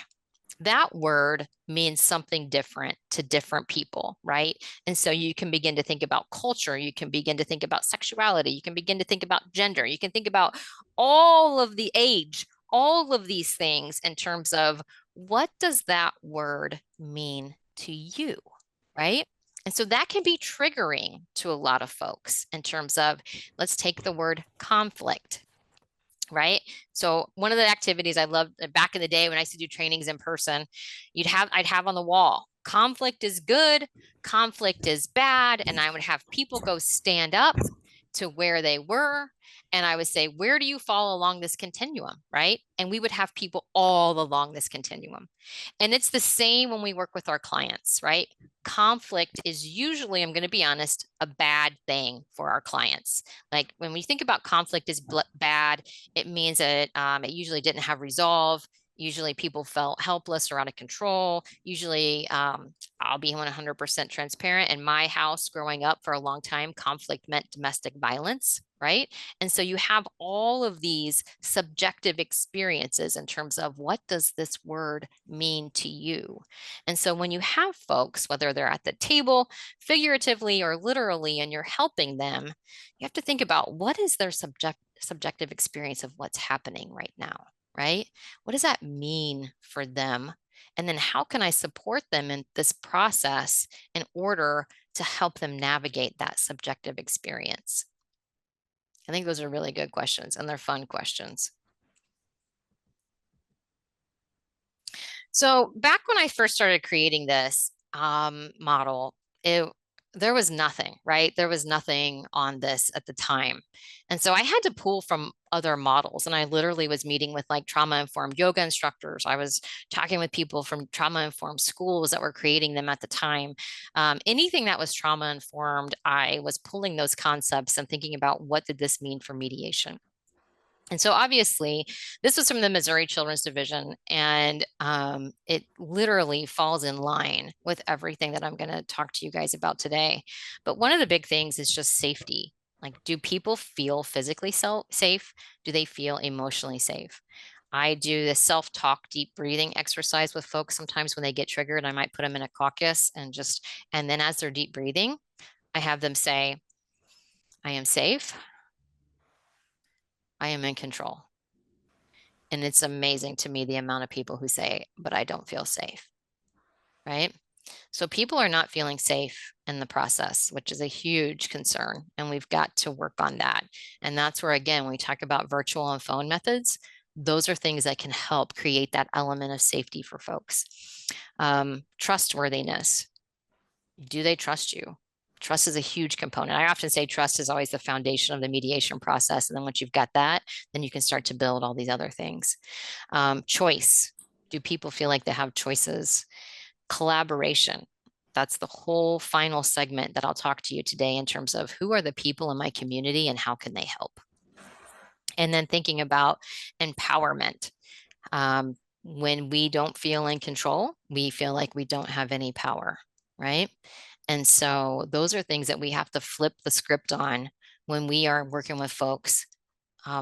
Speaker 1: that word means something different to different people, right? And so you can begin to think about culture, you can begin to think about sexuality, you can begin to think about gender, you can think about all of the age, all of these things in terms of what does that word mean to you, right? And so that can be triggering to a lot of folks in terms of, let's take the word conflict, right? So one of the activities I loved back in the day when I used to do trainings in person, I'd have on the wall, conflict is good, conflict is bad. And I would have people go stand up to where they were. And I would say, where do you fall along this continuum, right? And we would have people all along this continuum. And it's the same when we work with our clients, right? Conflict is usually, I'm going to be honest, a bad thing for our clients. Like when we think about conflict is bad, it means that it usually didn't have resolve. Usually people felt helpless or out of control. Usually, I'll be 100% transparent. In my house growing up for a long time, conflict meant domestic violence, right? And so you have all of these subjective experiences in terms of what does this word mean to you? And so when you have folks, whether they're at the table, figuratively or literally, and you're helping them, you have to think about what is their subjective experience of what's happening right now, right? What does that mean for them? And then how can I support them in this process in order to help them navigate that subjective experience? I think those are really good questions and they're fun questions. So back when I first started creating this model, there was nothing, right? There was nothing on this at the time. And so I had to pull from other models. And I literally was meeting with like trauma informed yoga instructors. I was talking with people from trauma informed schools that were creating them at the time. Anything that was trauma informed, I was pulling those concepts and thinking about what did this mean for mediation. And so obviously, this was from the Missouri Children's Division, and it literally falls in line with everything that I'm going to talk to you guys about today. But one of the big things is just safety. Like, do people feel physically safe? Do they feel emotionally safe? I do the self-talk deep breathing exercise with folks. Sometimes when they get triggered, I might put them in a caucus and then as they're deep breathing, I have them say, I am safe. I am in control. And it's amazing to me the amount of people who say, but I don't feel safe, right? So people are not feeling safe in the process, which is a huge concern. And we've got to work on that. And that's where, again, when we talk about virtual and phone methods, those are things that can help create that element of safety for folks. Trustworthiness. Do they trust you? Trust is a huge component. I often say trust is always the foundation of the mediation process. And then once you've got that, then you can start to build all these other things. Choice. Do people feel like they have choices? Collaboration. That's the whole final segment that I'll talk to you today in terms of who are the people in my community and how can they help? And then thinking about empowerment. When we don't feel in control, we feel like we don't have any power, right? And so those are things that we have to flip the script on when we are working with folks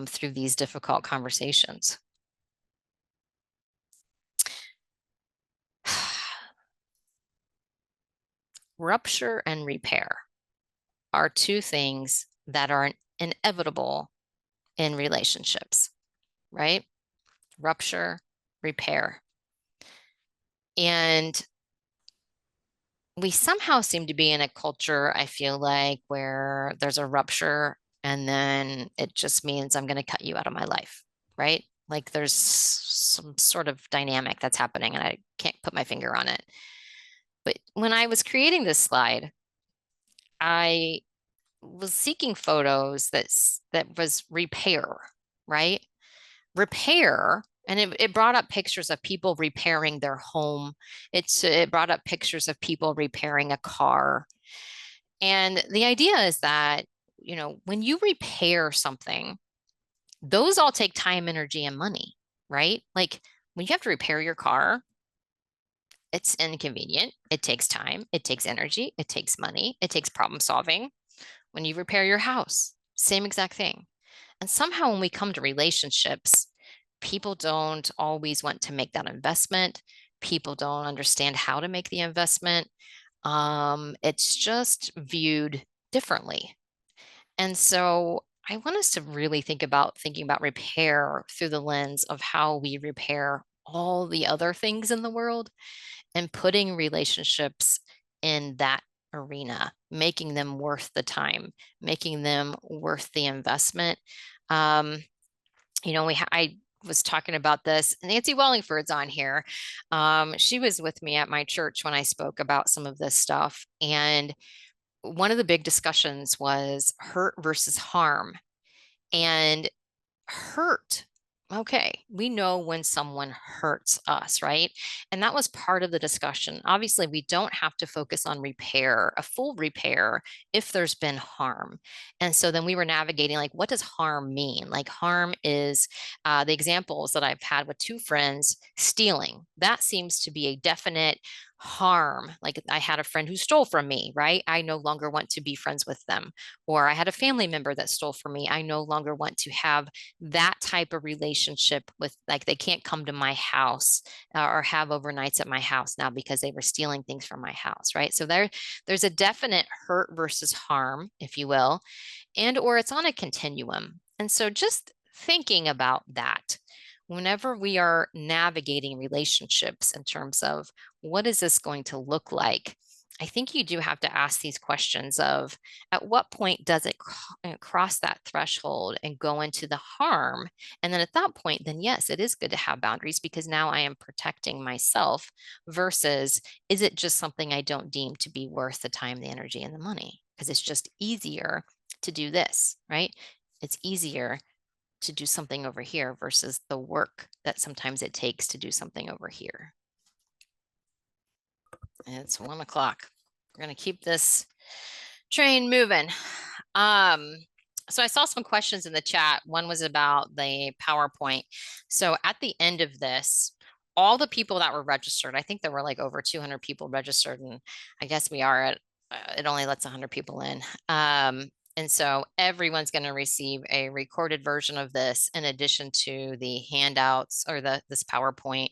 Speaker 1: through these difficult conversations. Rupture and repair are two things that are inevitable in relationships, right? Rupture, repair. And we somehow seem to be in a culture, I feel like, where there's a rupture and then it just means I'm going to cut you out of my life, right? Like there's some sort of dynamic that's happening and I can't put my finger on it. But when I was creating this slide, I was seeking photos that was repair, right? Repair, and it brought up pictures of people repairing their home. It brought up pictures of people repairing a car. And the idea is that, when you repair something, those all take time, energy, and money, right? Like when you have to repair your car, it's inconvenient. It takes time, it takes energy, it takes money, it takes problem solving. When you repair your house, same exact thing. And somehow when we come to relationships, people don't always want to make that investment. People don't understand how to make the investment. It's just viewed differently. And so I want us to really thinking about repair through the lens of how we repair all the other things in the world and putting relationships in that arena, making them worth the time, making them worth the investment. I was talking about this. Nancy Wallingford's on here. She was with me at my church when I spoke about some of this stuff. And one of the big discussions was hurt versus harm. And hurt. Okay, we know when someone hurts us, right? And that was part of the discussion. Obviously, we don't have to focus on repair, a full repair, if there's been harm. And so then we were navigating, like, what does harm mean? Like, harm is the examples that I've had with two friends stealing. That seems to be a definite harm. Like, I had a friend who stole from me, right? I no longer want to be friends with them. Or I had a family member that stole from me. I no longer want to have that type of relationship with, like, they can't come to my house or have overnights at my house now because they were stealing things from my house, right? So there's a definite hurt versus harm, if you will, and or it's on a continuum. And so just thinking about that whenever we are navigating relationships in terms of what is this going to look like, I think you do have to ask these questions of at what point does it cross that threshold and go into the harm? And then at that point, then yes, it is good to have boundaries because now I am protecting myself versus is it just something I don't deem to be worth the time, the energy, and the money? Because it's just easier to do this, right? It's easier to do something over here versus the work that sometimes it takes to do something over here. It's 1 o'clock. We're going to keep this train moving. So I saw some questions in the chat. One was about the PowerPoint. So at the end of this, all the people that were registered, I think there were like over 200 people registered, and I guess we are at, it only lets 100 people in. And so everyone's going to receive a recorded version of this in addition to the handouts or this PowerPoint,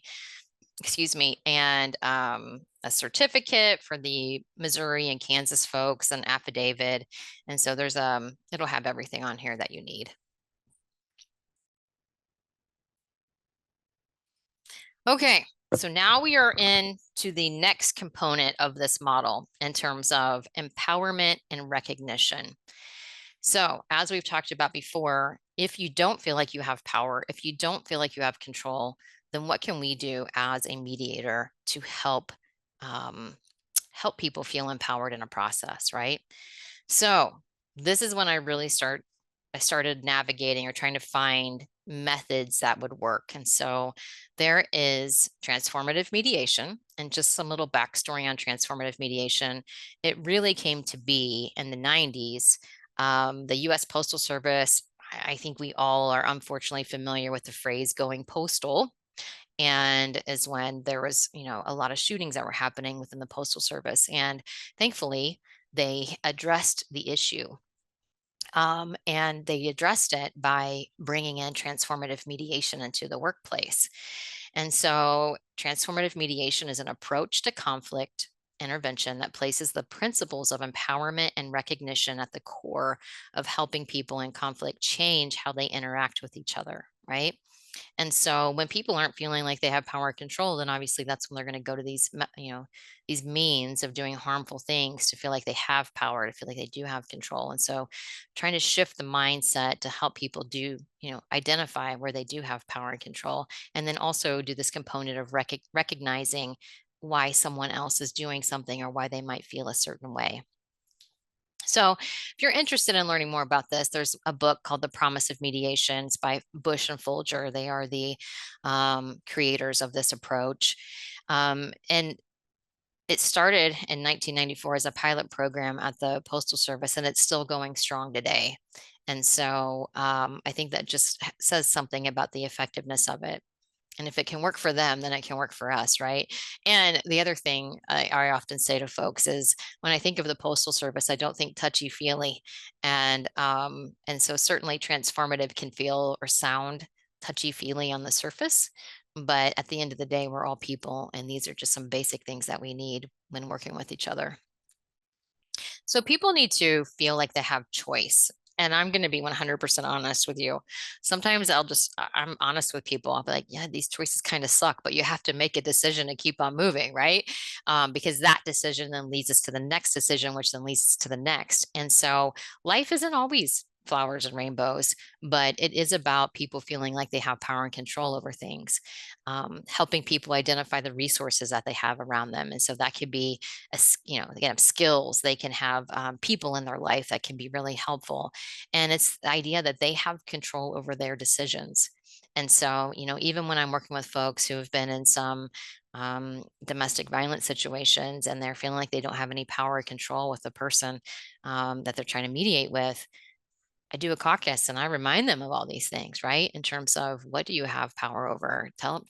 Speaker 1: excuse me, and a certificate for the Missouri and Kansas folks, an affidavit. And so there's it'll have everything on here that you need. Okay, so now we are into the next component of this model in terms of empowerment and recognition. So as we've talked about before, if you don't feel like you have power, if you don't feel like you have control, then what can we do as a mediator to help people feel empowered in a process, right? So this is when I started navigating or trying to find methods that would work. And so there is transformative mediation, and just some little backstory on transformative mediation. It really came to be in the 90s. The US Postal Service, I think we all are unfortunately familiar with the phrase going postal. And is when there was, a lot of shootings that were happening within the Postal Service. And thankfully, they addressed the issue. And they addressed it by bringing in transformative mediation into the workplace. And so transformative mediation is an approach to conflict intervention that places the principles of empowerment and recognition at the core of helping people in conflict change how they interact with each other, right? And so when people aren't feeling like they have power and control, then obviously that's when they're going to go to these, these means of doing harmful things to feel like they have power, to feel like they do have control. And so trying to shift the mindset to help people do, identify where they do have power and control, and then also do this component of recognizing why someone else is doing something or why they might feel a certain way. So if you're interested in learning more about this, there's a book called The Promise of Mediations by Bush and Folger. They are the creators of this approach. And it started in 1994 as a pilot program at the Postal Service, and it's still going strong today. And so I think that just says something about the effectiveness of it. And if it can work for them, then it can work for us, right? And the other thing I often say to folks is when I think of the Postal Service, I don't think touchy-feely. And so certainly transformative can feel or sound touchy-feely on the surface. But at the end of the day, we're all people, and these are just some basic things that we need when working with each other. So people need to feel like they have choice. And I'm going to be 100% honest with you. Sometimes I'm honest with people. I'll be like, yeah, these choices kind of suck, but you have to make a decision to keep on moving, right? Because that decision then leads us to the next decision, which then leads to the next. And so life isn't always flowers and rainbows, but it is about people feeling like they have power and control over things, helping people identify the resources that they have around them. And so that could be they can have skills, they can have people in their life that can be really helpful. And it's the idea that they have control over their decisions. And so, even when I'm working with folks who have been in some domestic violence situations and they're feeling like they don't have any power or control with the person that they're trying to mediate with, I do a caucus and I remind them of all these things, right? In terms of what do you have power over? Tell them,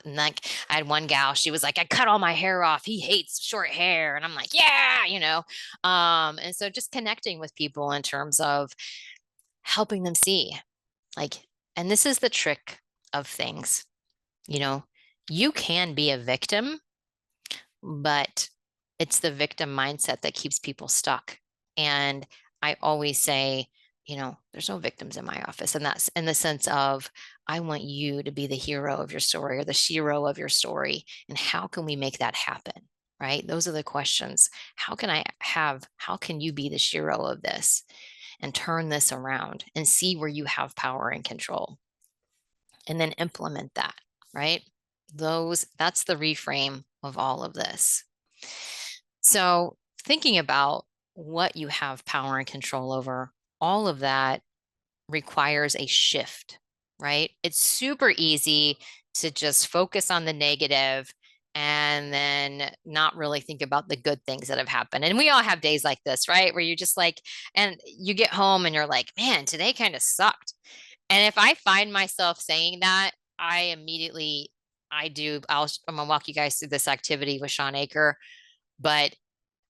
Speaker 1: and like I had one gal, she was like, I cut all my hair off. He hates short hair. And I'm like, yeah. And so just connecting with people in terms of helping them see, like, and this is the trick of things, you can be a victim, but it's the victim mindset that keeps people stuck. And I always say, there's no victims in my office. And that's in the sense of, I want you to be the hero of your story or the shero of your story. And how can we make that happen? Right? Those are the questions. How can you be the shero of this and turn this around and see where you have power and control and then implement that, right? That's the reframe of all of this. So thinking about what you have power and control over, all of that requires a shift, right? It's super easy to just focus on the negative and then not really think about the good things that have happened. And we all have days like this, right? Where you just like, and you get home and you're like, man, today kind of sucked. And if I find myself saying that, I'm gonna walk you guys through this activity with Sean Aker, but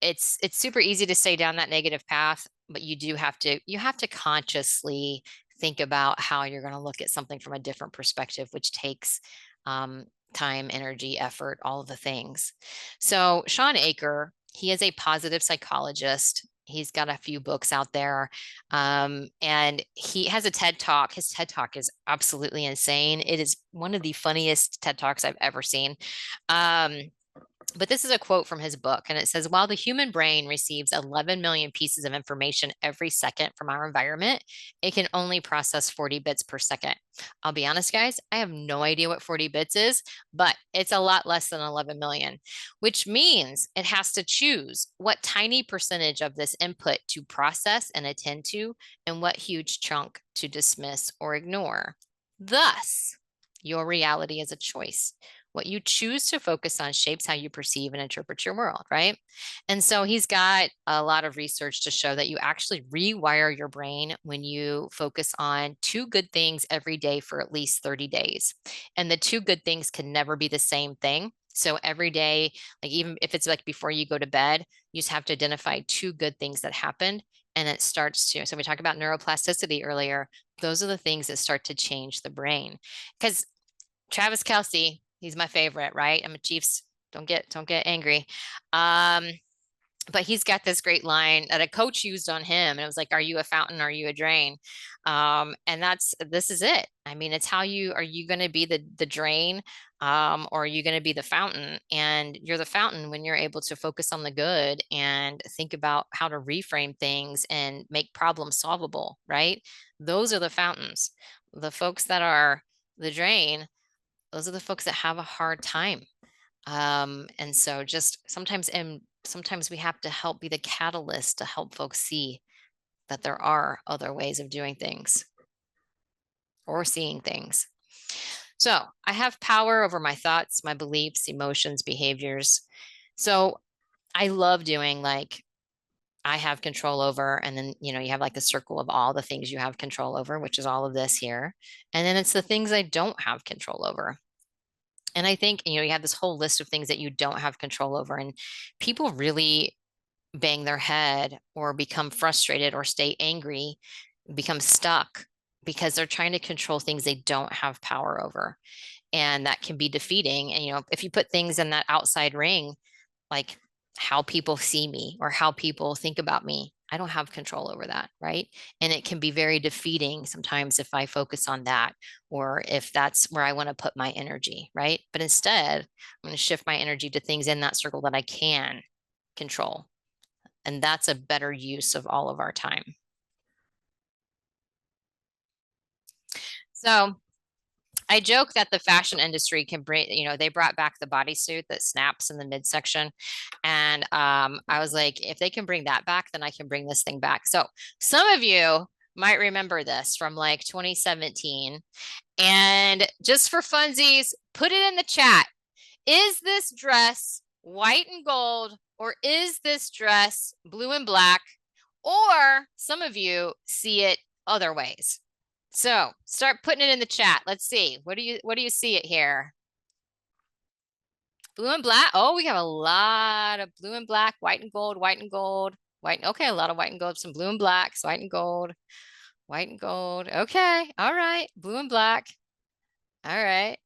Speaker 1: it's super easy to stay down that negative path, but you have to consciously think about how you're going to look at something from a different perspective, which takes time, energy, effort, all of the things. So Sean Aker, he is a positive psychologist. He's got a few books out there, and he has a TED Talk. His TED Talk is absolutely insane. It is one of the funniest TED Talks I've ever seen. But this is a quote from his book, and it says, while the human brain receives 11 million pieces of information every second from our environment, it can only process 40 bits per second. I'll be honest, guys, I have no idea what 40 bits is, but it's a lot less than 11 million, which means it has to choose what tiny percentage of this input to process and attend to, and what huge chunk to dismiss or ignore. Thus, your reality is a choice. What you choose to focus on shapes how you perceive and interpret your world, right? And so he's got a lot of research to show that you actually rewire your brain when you focus on 2 good things every day for at least 30 days. And the 2 good things can never be the same thing. So every day, like even if it's like before you go to bed, you just have to identify 2 good things that happened. And it starts to, so we talked about neuroplasticity earlier. Those are the things that start to change the brain. Because Travis Kelce, he's my favorite, right? I'm a Chiefs. Don't get angry. But he's got this great line that a coach used on him. And it was like, are you a fountain? Are you a drain? And this is it. I mean, it's are you going to be the drain? Or are you going to be the fountain? And you're the fountain when you're able to focus on the good and think about how to reframe things and make problems solvable, right? Those are the fountains. The folks that are the drain, those are the folks that have a hard time. And so just sometimes sometimes we have to help be the catalyst to help folks see that there are other ways of doing things or seeing things. So I have power over my thoughts, my beliefs, emotions, behaviors. So I love doing like I have control over, and then, you know, you have like the circle of all the things you have control over, which is all of this here. And then it's the things I don't have control over. And I think, you know, you have this whole list of things that you don't have control over, and people really bang their head or become frustrated or stay angry, become stuck because they're trying to control things they don't have power over. And that can be defeating. And, you know, if you put things in that outside ring, like how people see me or how people think about me, I don't have control over that, right? And it can be very defeating sometimes if I focus on that, or if that's where I want to put my energy, right? But instead, I'm going to shift my energy to things in that circle that I can control. And that's a better use of all of our time. So I joke that the fashion industry can bring, you know, they brought back the bodysuit that snaps in the midsection. And I was like, if they can bring that back, then I can bring this thing back. So some of you might remember this from like 2017. And just for funsies, put it in the chat. Is this dress white and gold, or is this dress blue and black? Or some of you see it other ways. So start putting it in the chat. Let's see. What do you see it here? Blue and black. Oh, we have a lot of blue and black, white and gold, white and gold, white. Okay, a lot of white and gold, some blue and blacks, white and gold, white and gold. Okay, all right, blue and black. All right.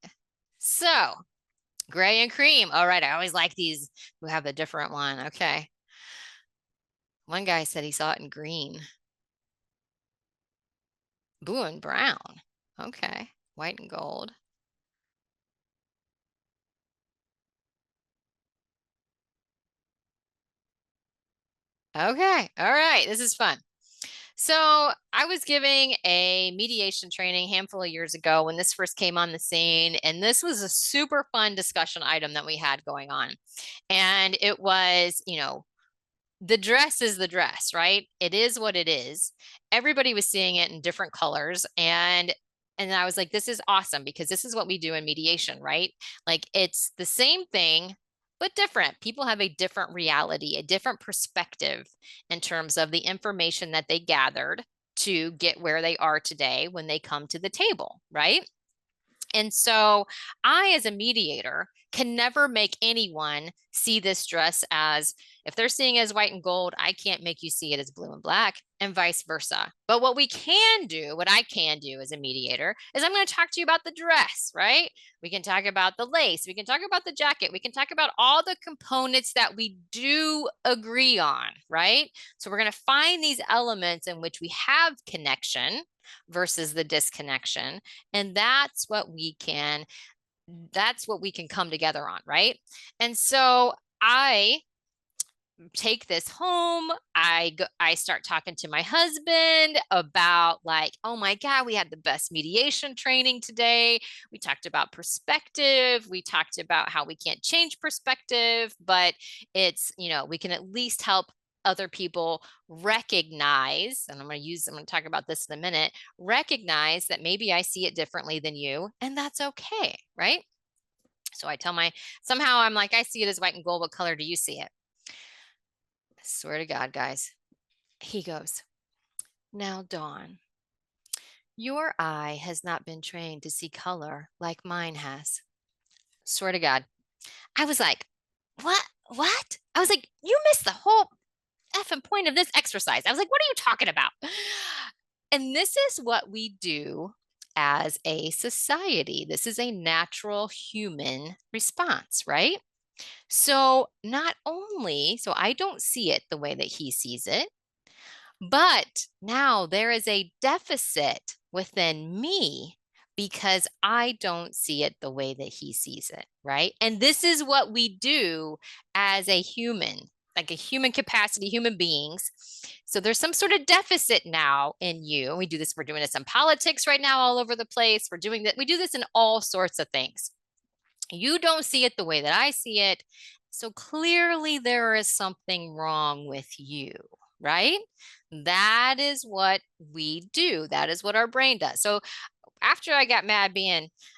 Speaker 1: So gray and cream. All right, I always like these who have a different one. Okay. One guy said he saw it in green. Blue and brown. Okay. White and gold. Okay. All right. This is fun. So I was giving a mediation training a handful of years ago when this first came on the scene, and this was a super fun discussion item that we had going on. And it was, you know, the dress is the dress, right? It is what it is. Everybody was seeing it in different colors, and I was like, this is awesome, because this is what we do in mediation, right? Like, it's the same thing but different. People have a different reality, a different perspective in terms of the information that they gathered to get where they are today when they come to the table, right? And so I, as a mediator, can never make anyone see this dress as, if they're seeing it as white and gold, I can't make you see it as blue and black, and vice versa. But what we can do, what I can do as a mediator, is I'm going to talk to you about the dress, right? We can talk about the lace. We can talk about the jacket. We can talk about all the components that we do agree on, right? So we're going to find these elements in which we have connection versus the disconnection. And that's what we can come together on, right? And so I take this home. I start talking to my husband about, like, oh my God, we had the best mediation training today. We talked about perspective. We talked about how we can't change perspective, but it's, you know, we can at least help other people recognize, and I'm going to talk about this in a minute, recognize that maybe I see it differently than you, and that's okay, right? So I tell somehow I'm like, I see it as white and gold. What color do you see it? I swear to God, guys. He goes, now, Dawn, your eye has not been trained to see color like mine has. Swear to God. I was like, what? What? I was like, you missed the whole effing point of this exercise. I was like, what are you talking about? And this is what we do as a society. This is a natural human response, right? So not only, so I don't see it the way that he sees it, but now there is a deficit within me because I don't see it the way that he sees it, right? And this is what we do as a human, like a human capacity, human beings. So there's some sort of deficit now in you. We do this, we're doing this in politics right now all over the place. We're doing that. We do this in all sorts of things. You don't see it the way that I see it. So clearly there is something wrong with you, right? That is what we do. That is what our brain does. So after I got mad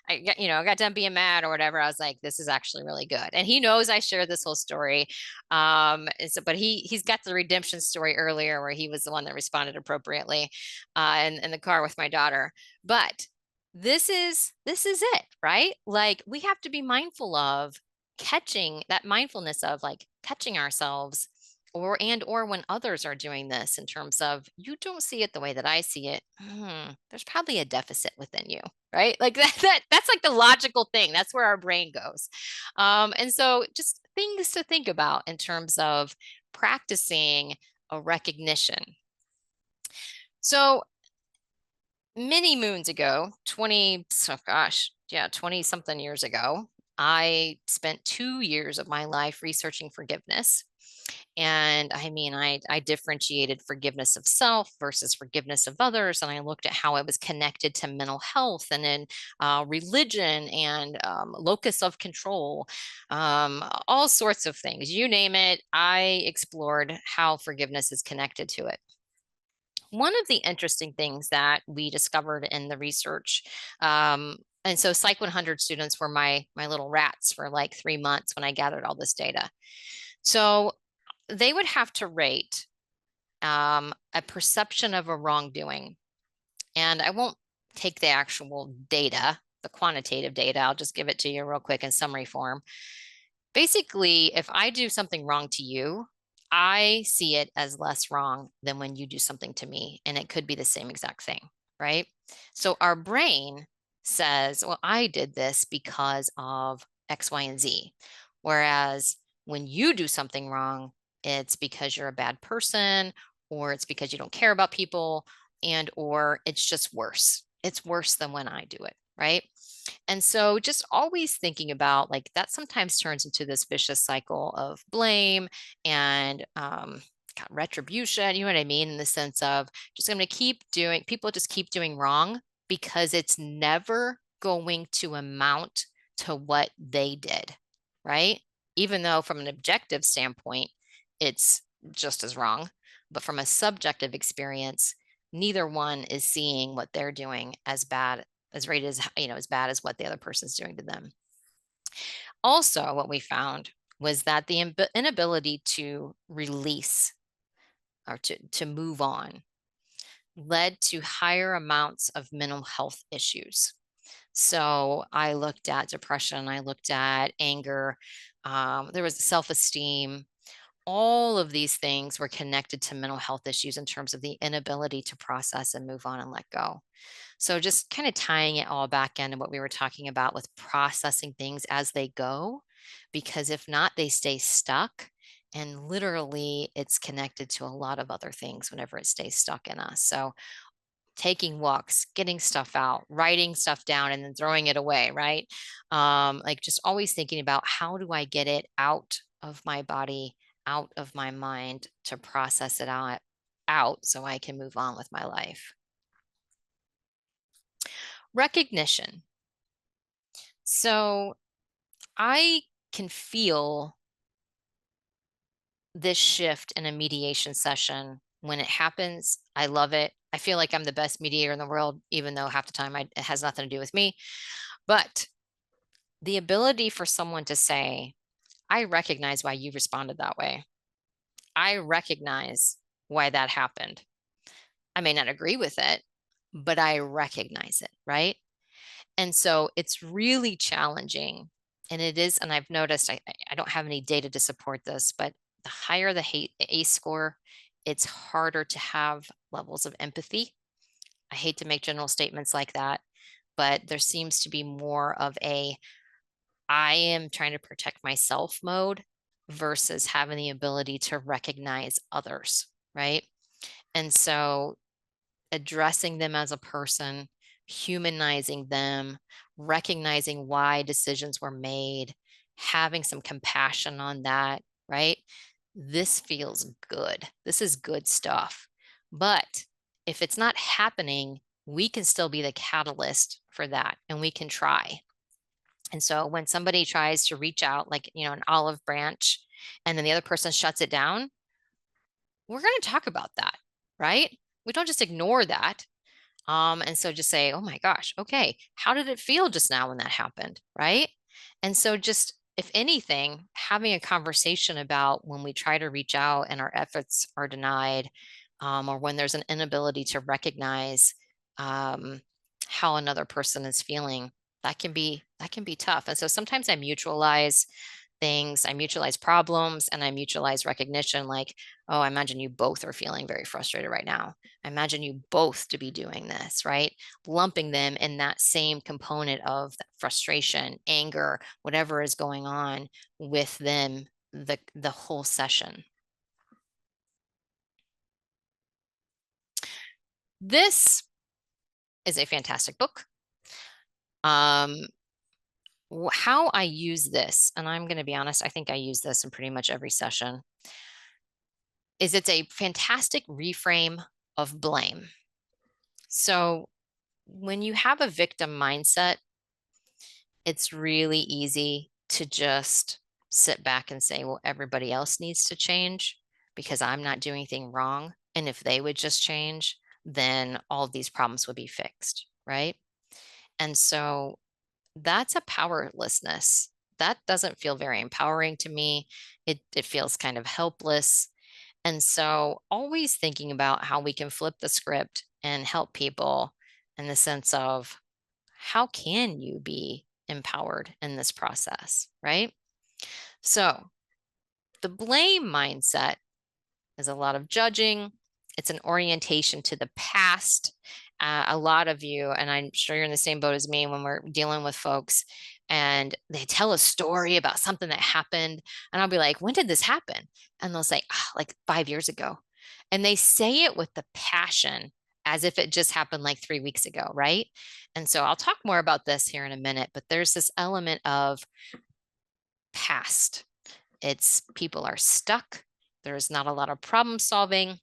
Speaker 1: I got done being mad or whatever, I was like, this is actually really good. And he knows I share this whole story. But he's got the redemption story earlier where he was the one that responded appropriately in the car with my daughter. But this is it, right? Like we have to be mindful of catching that mindfulness of like catching ourselves or when others are doing this in terms of you don't see it the way that I see it, there's probably a deficit within you, right? Like that's like the logical thing. That's where our brain goes. And so just things to think about in terms of practicing a recognition. So many moons ago, 20 something years ago, I spent 2 years of my life researching forgiveness. And I mean, I differentiated forgiveness of self versus forgiveness of others. And I looked at how it was connected to mental health and then religion and locus of control, all sorts of things. You name it, I explored how forgiveness is connected to it. One of the interesting things that we discovered in the research, and so Psych 100 students were my little rats for like 3 months when I gathered all this data. So they would have to rate a perception of a wrongdoing. And I won't take the actual data, the quantitative data. I'll just give it to you real quick in summary form. Basically, if I do something wrong to you, I see it as less wrong than when you do something to me. And it could be the same exact thing, right? So our brain says, well, I did this because of X, Y, and Z. Whereas when you do something wrong, it's because you're a bad person, or it's because you don't care about people, or it's just worse. It's worse than when I do it, right? And so just always thinking about like that sometimes turns into this vicious cycle of blame and retribution, you know what I mean? In the sense of just going to people just keep doing wrong because it's never going to amount to what they did, right? Even though from an objective standpoint, it's just as wrong. But from a subjective experience, neither one is seeing what they're doing as bad as rated as, as bad as what the other person's doing to them. Also, what we found was that the inability to release or to move on led to higher amounts of mental health issues. So I looked at depression, I looked at anger, there was self-esteem. All of these things were connected to mental health issues in terms of the inability to process and move on and let go. So just kind of tying it all back into what we were talking about with processing things as they go, because if not, they stay stuck. And literally, it's connected to a lot of other things whenever it stays stuck in us. So taking walks, getting stuff out, writing stuff down, and then throwing it away, right? Like just always thinking about how do I get it out of my body, out of my mind to process it out so I can move on with my life. Recognition. So I can feel this shift in a mediation session when it happens. I love it. I feel like I'm the best mediator in the world, even though half the time it has nothing to do with me. But the ability for someone to say, I recognize why you responded that way. I recognize why that happened. I may not agree with it, but I recognize it, right? And so it's really challenging. And it is, and I've noticed, I don't have any data to support this, but the higher the ACE score, it's harder to have levels of empathy. I hate to make general statements like that, but there seems to be more of I am trying to protect myself mode versus having the ability to recognize others, right? And so addressing them as a person, humanizing them, recognizing why decisions were made, having some compassion on that, right? This feels good. This is good stuff. But if it's not happening, we can still be the catalyst for that and we can try. And so when somebody tries to reach out, like, an olive branch, and then the other person shuts it down, we're going to talk about that, right? We don't just ignore that. And so just say, oh my gosh, okay, how did it feel just now when that happened, right? And so just, if anything, having a conversation about when we try to reach out and our efforts are denied, or when there's an inability to recognize how another person is feeling, that can be tough. And so sometimes I mutualize things, I mutualize problems, and I mutualize recognition, like, oh, I imagine you both are feeling very frustrated right now. I imagine you both to be doing this, right? Lumping them in that same component of frustration, anger, whatever is going on with them the whole session. This is a fantastic book. How I use this, and I'm going to be honest, I think I use this in pretty much every session, is it's a fantastic reframe of blame. So when you have a victim mindset, it's really easy to just sit back and say, well, everybody else needs to change because I'm not doing anything wrong. And if they would just change, then all of these problems would be fixed, right? And so that's a powerlessness. That doesn't feel very empowering to me. It feels kind of helpless. And so always thinking about how we can flip the script and help people in the sense of, how can you be empowered in this process, right? So the blame mindset is a lot of judging. It's an orientation to the past. A lot of you, and I'm sure you're in the same boat as me when we're dealing with folks and they tell a story about something that happened. And I'll be like, when did this happen? And they'll say, oh, like 5 years ago. And they say it with the passion as if it just happened like 3 weeks ago, right? And so I'll talk more about this here in a minute, but there's this element of past. It's people are stuck. There's not a lot of problem solving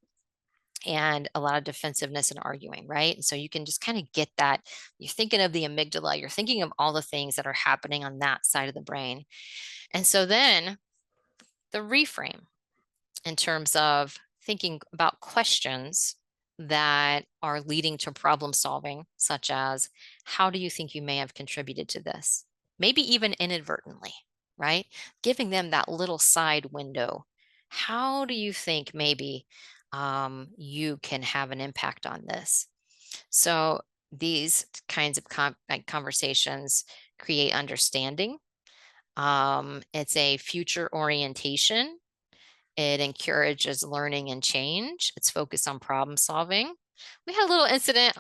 Speaker 1: and a lot of defensiveness and arguing, right? And so you can just kind of get that. You're thinking of the amygdala, you're thinking of all the things that are happening on that side of the brain. And so then the reframe in terms of thinking about questions that are leading to problem solving, such as, how do you think you may have contributed to this? Maybe even inadvertently, right? Giving them that little side window. How do you think maybe you can have an impact on this? So these kinds of conversations create understanding. It's a future orientation. It encourages learning and change. It's focused on problem solving. We had a little incident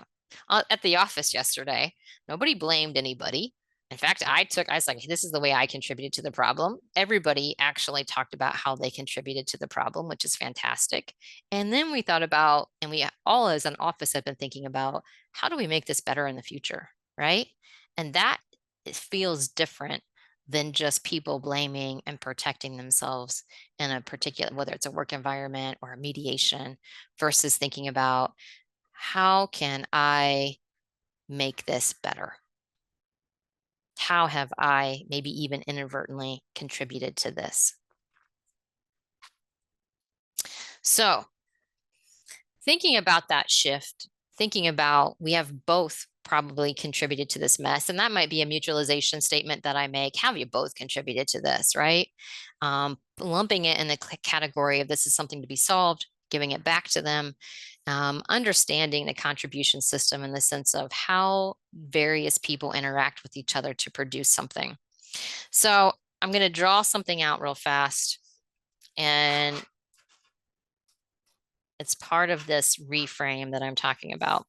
Speaker 1: at the office yesterday. Nobody blamed anybody. In fact, I was like, this is the way I contributed to the problem. Everybody actually talked about how they contributed to the problem, which is fantastic. And then we thought about, and we all as an office have been thinking about, how do we make this better in the future, right? And that feels different than just people blaming and protecting themselves in a particular, whether it's a work environment or a mediation, versus thinking about, how can I make this better? How have I maybe even inadvertently contributed to this? So thinking about that shift, thinking about, we have both probably contributed to this mess, and that might be a mutualization statement that I make. Have you both contributed to this, right? Lumping it in the category of, this is something to be solved, giving it back to them, understanding the contribution system in the sense of how various people interact with each other to produce something. So I'm going to draw something out real fast, and it's part of this reframe that I'm talking about.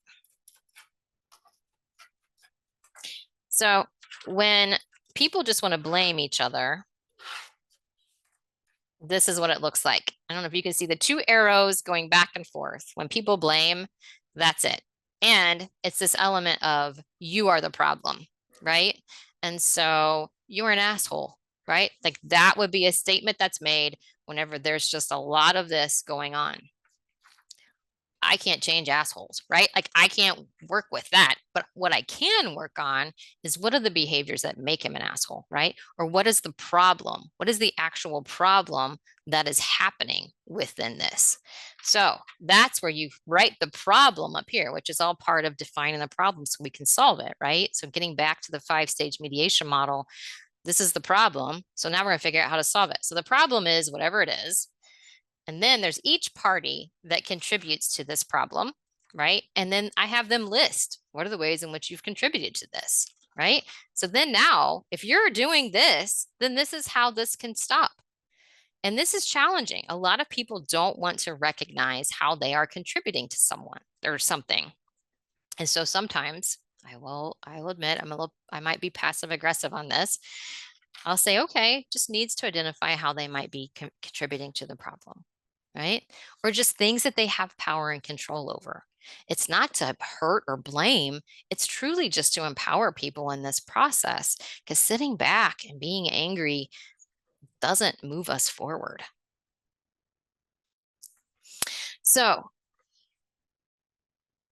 Speaker 1: So when people just want to blame each other, this is what it looks like. I don't know if you can see the two arrows going back and forth. When people blame, that's it. And it's this element of, you are the problem, right? And so you're an asshole, right? Like that would be a statement that's made whenever there's just a lot of this going on. I can't change assholes, right? Like I can't work with that. But what I can work on is what are the behaviors that make him an asshole, right? Or what is the problem? What is the actual problem that is happening within this? So that's where you write the problem up here, which is all part of defining the problem so we can solve it, right? So getting back to the 5-stage mediation model, this is the problem. So now we're going to figure out how to solve it. So the problem is whatever it is. And then there's each party that contributes to this problem, right? And then I have them list what are the ways in which you've contributed to this, right? So then now, if you're doing this, then this is how this can stop. And this is challenging. A lot of people don't want to recognize how they are contributing to someone or something. And so sometimes I'll admit I might be passive aggressive on this. I'll say, okay, just needs to identify how they might be contributing to the problem, right? Or just things that they have power and control over. It's not to hurt or blame. It's truly just to empower people in this process, because sitting back and being angry doesn't move us forward. So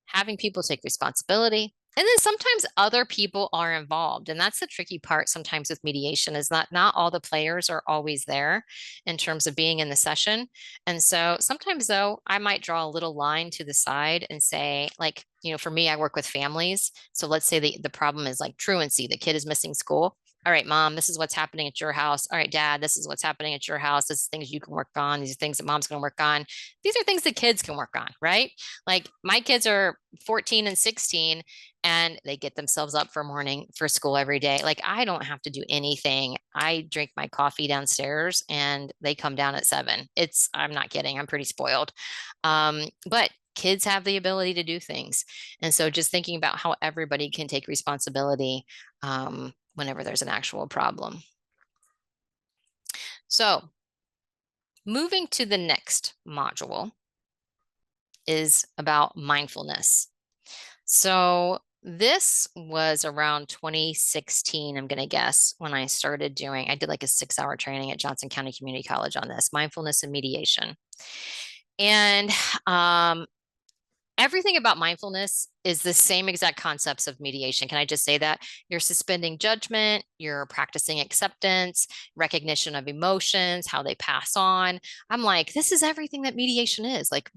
Speaker 1: having people take responsibility. And then sometimes other people are involved. And that's the tricky part sometimes with mediation, is that not all the players are always there in terms of being in the session. And so sometimes though, I might draw a little line to the side and say, like, you know, for me, I work with families. So let's say the problem is like truancy, the kid is missing school. All right, mom, this is what's happening at your house. All right, dad, this is what's happening at your house. This is things you can work on. These are things that mom's going to work on. These are things that kids can work on, right? Like my kids are 14 and 16 and they get themselves up for school every day. Like I don't have to do anything. I drink my coffee downstairs and they come down at 7. I'm not kidding. I'm pretty spoiled. But kids have the ability to do things. And so just thinking about how everybody can take responsibility whenever there's an actual problem. So moving to the next module is about mindfulness. So this was around 2016, I'm going to guess, when I did like a 6-hour training at Johnson County Community College on this, mindfulness and mediation. And everything about mindfulness is the same exact concepts of mediation. Can I just say that? You're suspending judgment, you're practicing acceptance, recognition of emotions, how they pass on. I'm like, this is everything that mediation is. Like,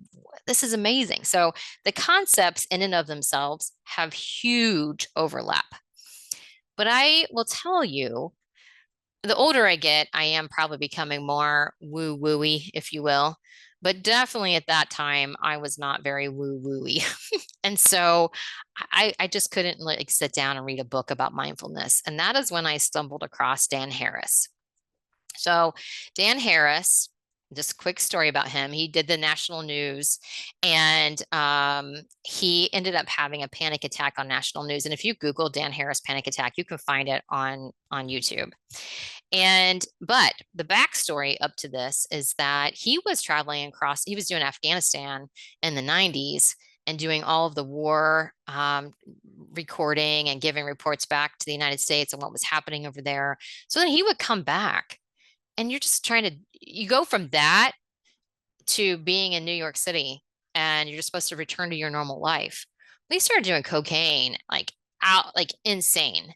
Speaker 1: this is amazing. So the concepts in and of themselves have huge overlap. But I will tell you, the older I get, I am probably becoming more woo-wooey, if you will. But definitely at that time, I was not very woo-wooey. And so I just couldn't like sit down and read a book about mindfulness. And that is when I stumbled across Dan Harris. So Dan Harris, just a quick story about him. He did the national news and he ended up having a panic attack on national news. And if you Google Dan Harris panic attack, you can find it on YouTube. But the backstory up to this is that he was traveling across, he was doing Afghanistan in the 90s and doing all of the war recording and giving reports back to the United States and what was happening over there. So then he would come back and you're just you go from that to being in New York City and you're just supposed to return to your normal life. They started doing cocaine, like insane,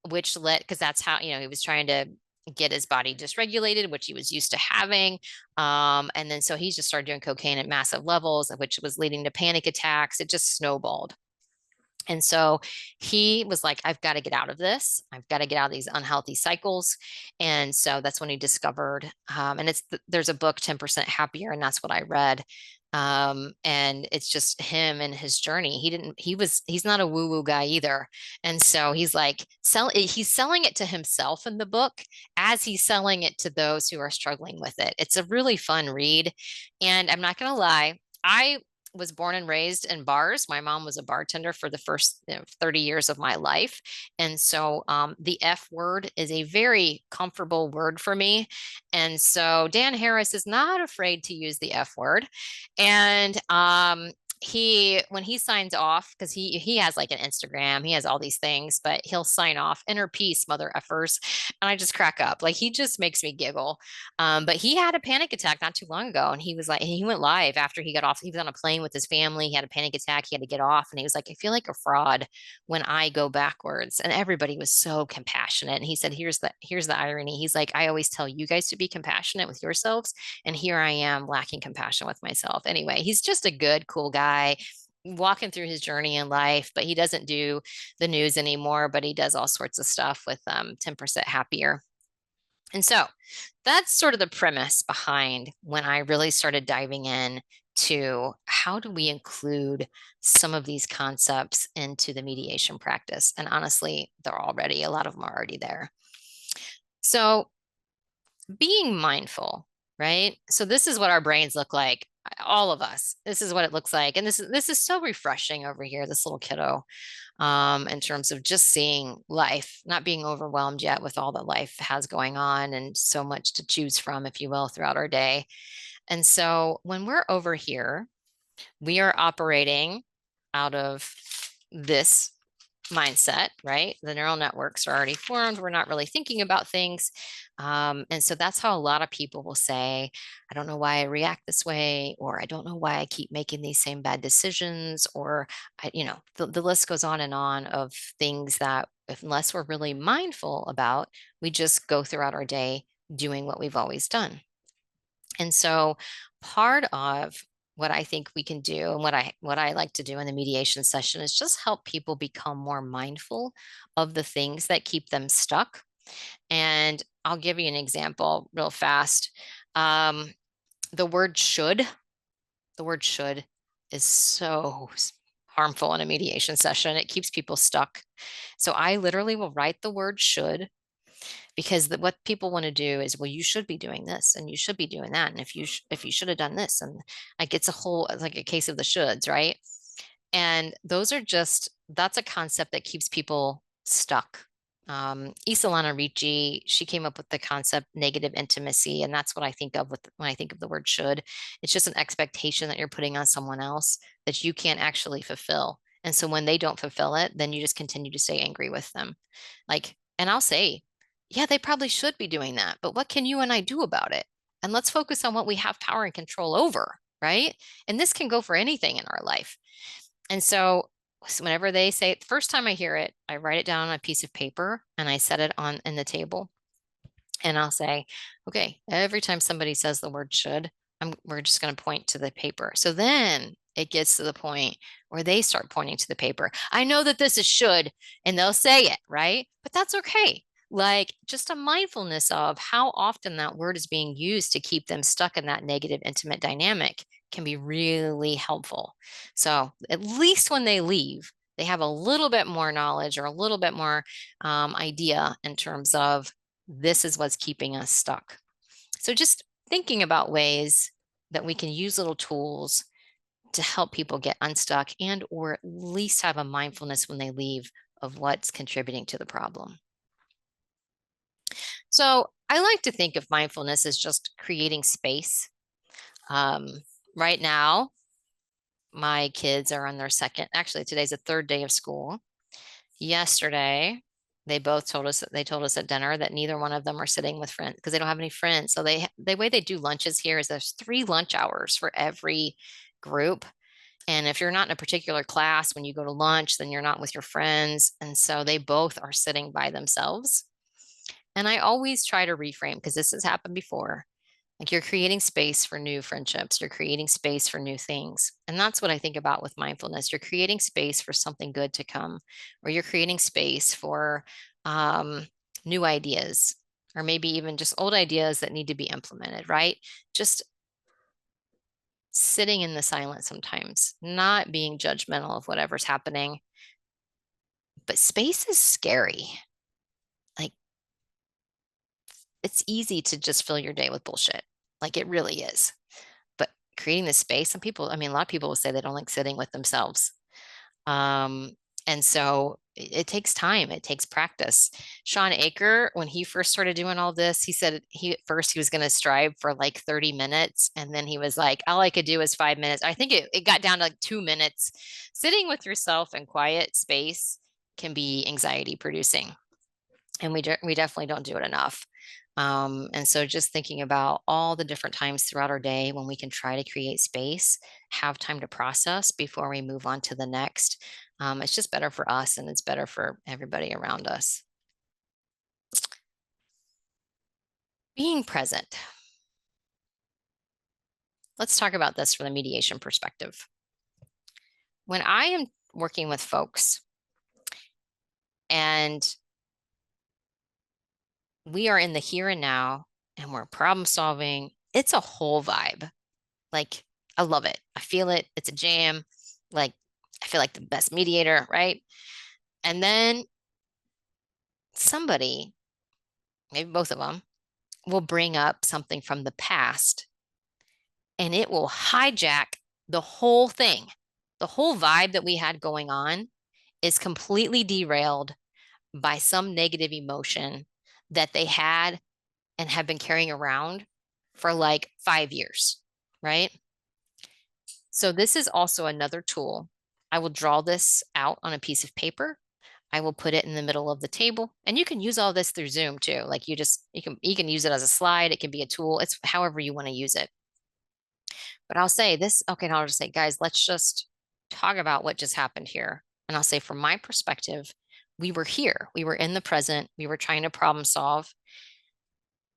Speaker 1: which because that's how, he was trying to get his body dysregulated, which he was used to having. And then so he just started doing cocaine at massive levels, which was leading to panic attacks. It just snowballed. And so he was like, I've got to get out of this. I've got to get out of these unhealthy cycles. And so that's when he discovered, and there's a book, 10% Happier, and that's what I read. And it's just him and his journey. He's not a woo-woo guy either. And so he's like, he's selling it to himself in the book as he's selling it to those who are struggling with it. It's a really fun read. And I'm not going to lie, I was born and raised in bars. My mom was a bartender for the first 30 years of my life. And so the F word is a very comfortable word for me. And so Dan Harris is not afraid to use the F word. And when he signs off, because he has like an Instagram, he has all these things, but he'll sign off, inner peace, mother effers. And I just crack up. Like he just makes me giggle. But he had a panic attack not too long ago. And he was like, he went live after he got off. He was on a plane with his family. He had a panic attack. He had to get off. And he was like, I feel like a fraud when I go backwards. And everybody was so compassionate. And he said, here's the irony. He's like, I always tell you guys to be compassionate with yourselves. And here I am lacking compassion with myself. Anyway, he's just a good, cool guy walking through his journey in life, but he doesn't do the news anymore, but he does all sorts of stuff with 10% happier. And so that's sort of the premise behind when I really started diving in to how do we include some of these concepts into the mediation practice. And honestly, a lot of them are already there. So being mindful, right? So this is what our brains look like, all of us. This is what it looks like. And this is so refreshing over here, this little kiddo, in terms of just seeing life, not being overwhelmed yet with all that life has going on and so much to choose from, if you will, throughout our day. And so when we're over here, we are operating out of this mindset, right? The neural networks are already formed. We're not really thinking about things. And so that's how a lot of people will say, I don't know why I react this way, or I don't know why I keep making these same bad decisions, or, the list goes on and on of things that, unless we're really mindful about, we just go throughout our day doing what we've always done. And so part of what I think we can do, and what I like to do in the mediation session, is just help people become more mindful of the things that keep them stuck. And I'll give you an example real fast. The word should is so harmful in a mediation session. It keeps people stuck. So I literally will write the word should, because what people want to do is, well, you should be doing this and you should be doing that, and if you should have done this, and like it's like a case of the shoulds, right? And that's a concept that keeps people stuck. Isolana Ricci, she came up with the concept negative intimacy, and that's what I think of when I think of the word should. It's just an expectation that you're putting on someone else that you can't actually fulfill. And so when they don't fulfill it, then you just continue to stay angry with them. And I'll say, yeah, they probably should be doing that, but what can you and I do about it? And let's focus on what we have power and control over, right? And this can go for anything in our life. And so whenever they say it, the first time I hear it, I write it down on a piece of paper and I set it in the table. And I'll say, okay, every time somebody says the word should, we're just going to point to the paper. So then it gets to the point where they start pointing to the paper. I know that this is should, and they'll say it, right? But that's okay. Like just a mindfulness of how often that word is being used to keep them stuck in that negative, intimate dynamic can be really helpful. So at least when they leave, they have a little bit more knowledge or a little bit more idea in terms of this is what's keeping us stuck. So just thinking about ways that we can use little tools to help people get unstuck, and or at least have a mindfulness when they leave of what's contributing to the problem. So I like to think of mindfulness as just creating space. Right now, my kids are on their actually today's the third day of school. Yesterday, they told us at dinner that neither one of them are sitting with friends because they don't have any friends. So the way they do lunches here is there's 3 lunch hours for every group. And if you're not in a particular class, when you go to lunch, then you're not with your friends. And so they both are sitting by themselves. And I always try to reframe, because this has happened before. Like you're creating space for new friendships, you're creating space for new things. And that's what I think about with mindfulness. You're creating space for something good to come, or you're creating space for new ideas, or maybe even just old ideas that need to be implemented, right? Just sitting in the silence sometimes, not being judgmental of whatever's happening. But space is scary. Like it's easy to just fill your day with bullshit. Like it really is. But creating this space, a lot of people will say they don't like sitting with themselves. And so it takes time. It takes practice. Sean Aker, when he first started doing all this, he said at first he was going to strive for like 30 minutes. And then he was like, all I could do is 5 minutes. I think it got down to like 2 minutes. Sitting with yourself in quiet space can be anxiety producing. And we definitely don't do it enough. And so just thinking about all the different times throughout our day when we can try to create space, have time to process before we move on to the next. It's just better for us and it's better for everybody around us. Being present. Let's talk about this from the mediation perspective. When I am working with folks and we are in the here and now and we're problem solving, it's a whole vibe. Like, I love it. I feel it. It's a jam. Like, I feel like the best mediator, right? And then somebody, maybe both of them, will bring up something from the past and it will hijack the whole thing. The whole vibe that we had going on is completely derailed by some negative emotion that they had and have been carrying around for like 5 years, right? So this is also another tool. I will draw this out on a piece of paper. I will put it in the middle of the table, and you can use all this through Zoom too. Like you can use it as a slide. It can be a tool. It's however you want to use it. But I'll say this, okay, and I'll just say, guys, let's just talk about what just happened here. And I'll say, from my perspective, we were here. We were in the present. We were trying to problem solve.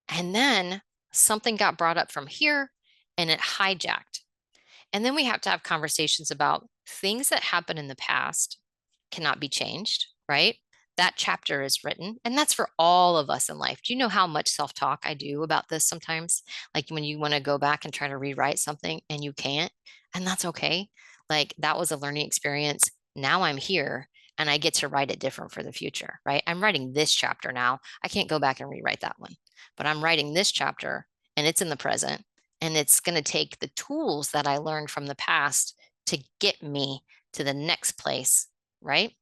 Speaker 1: And then something got brought up from here and it hijacked. And then we have to have conversations about things that happened in the past cannot be changed, right? That chapter is written, and that's for all of us in life. Do you know how much self-talk I do about this sometimes? Like when you want to go back and try to rewrite something and you can't, and that's okay. Like that was a learning experience. Now I'm here and I get to write it different for the future, right? I'm writing this chapter now. I can't go back and rewrite that one, but I'm writing this chapter and it's in the present. And it's going to take the tools that I learned from the past to get me to the next place, right?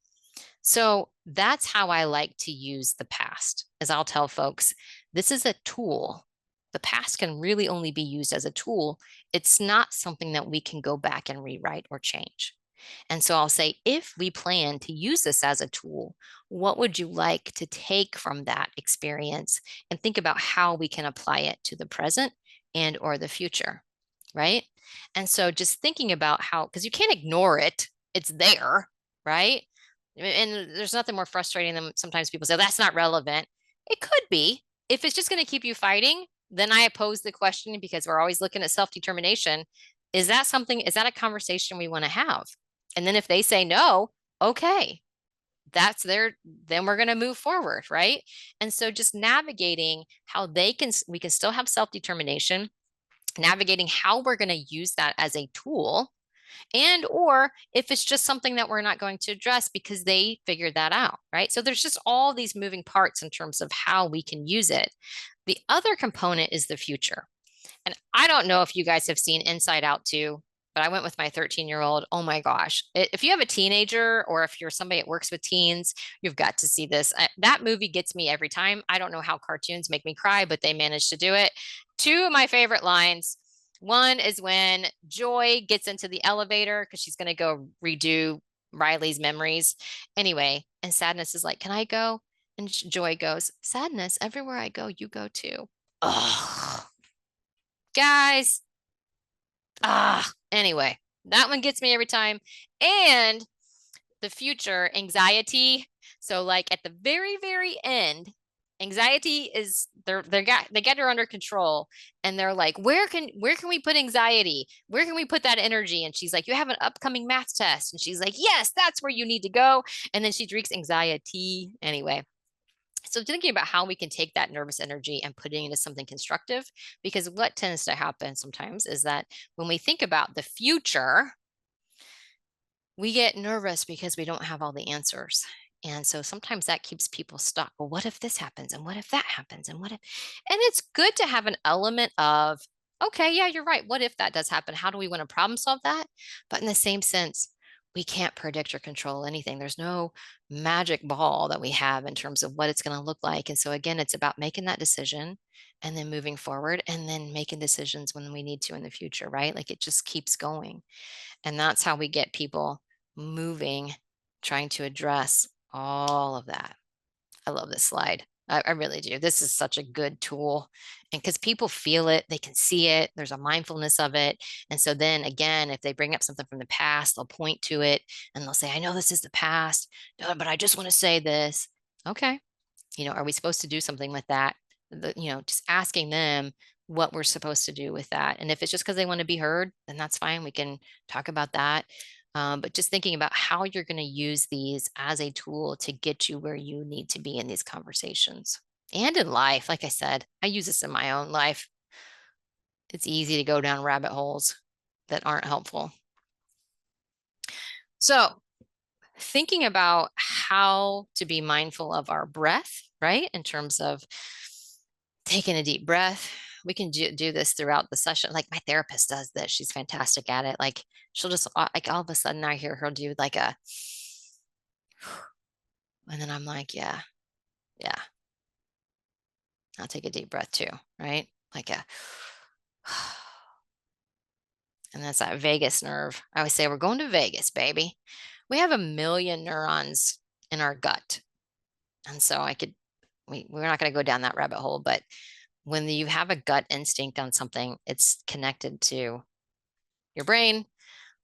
Speaker 1: So that's how I like to use the past, as I'll tell folks, this is a tool. The past can really only be used as a tool. It's not something that we can go back and rewrite or change. And so I'll say, if we plan to use this as a tool, what would you like to take from that experience and think about how we can apply it to the present and or the future, right? And so just thinking about how, because you can't ignore it, it's there, right? And there's nothing more frustrating than sometimes people say, that's not relevant. It could be. If it's just going to keep you fighting, then I pose the question, because we're always looking at self-determination. Is that a conversation we want to have? And then if they say no, okay, then we're going to move forward, right? And so just navigating how we can still have self-determination, navigating how we're going to use that as a tool, and or if it's just something that we're not going to address because they figured that out, right? So there's just all these moving parts in terms of how we can use it. The other component is the future. And I don't know if you guys have seen Inside Out 2, but I went with my 13-year-old. Oh my gosh. If you have a teenager or if you're somebody that works with teens, you've got to see this. That movie gets me every time. I don't know how cartoons make me cry, but they managed to do it. Two of my favorite lines. One is when Joy gets into the elevator because she's going to go redo Riley's memories. Anyway, and Sadness is like, can I go? And Joy goes, Sadness, everywhere I go, you go too. Oh, guys. Anyway, that one gets me every time. And the future, anxiety. So like at the very, very end, anxiety is they get her under control, and they're like, where can we put anxiety? Where can we put that energy? And she's like, you have an upcoming math test. And she's like, yes, that's where you need to go. And then she drinks anxiety anyway. So thinking about how we can take that nervous energy and putting it into something constructive, because what tends to happen sometimes is that when we think about the future, we get nervous because we don't have all the answers. And so sometimes that keeps people stuck. Well, what if this happens? And what if that happens? And it's good to have an element of, okay, yeah, you're right. What if that does happen? How do we want to problem solve that? But in the same sense, we can't predict or control anything. There's no magic ball that we have in terms of what it's going to look like. And so again, it's about making that decision and then moving forward and then making decisions when we need to in the future, right? Like it just keeps going. And that's how we get people moving, trying to address all of that. I love this slide. I really do. This is such a good tool. And because people feel it, they can see it, there's a mindfulness of it. And so then again, if they bring up something from the past, they'll point to it and they'll say, I know this is the past, but I just want to say this. Okay. Are we supposed to do something with that? Just asking them what we're supposed to do with that. And if it's just because they want to be heard, then that's fine. We can talk about that. But just thinking about how you're going to use these as a tool to get you where you need to be in these conversations and in life. Like I said, I use this in my own life. It's easy to go down rabbit holes that aren't helpful. So thinking about how to be mindful of our breath, right? In terms of taking a deep breath. We can do this throughout the session. Like my therapist does this. She's fantastic at it. Like she'll just like all of a sudden I hear her do like a, and then I'm like, yeah, I'll take a deep breath too, right? Like a, and that's that vagus nerve. I always say, we're going to Vegas, baby. We have 1 million neurons in our gut. And so we're not going to go down that rabbit hole, but when you have a gut instinct on something, it's connected to your brain.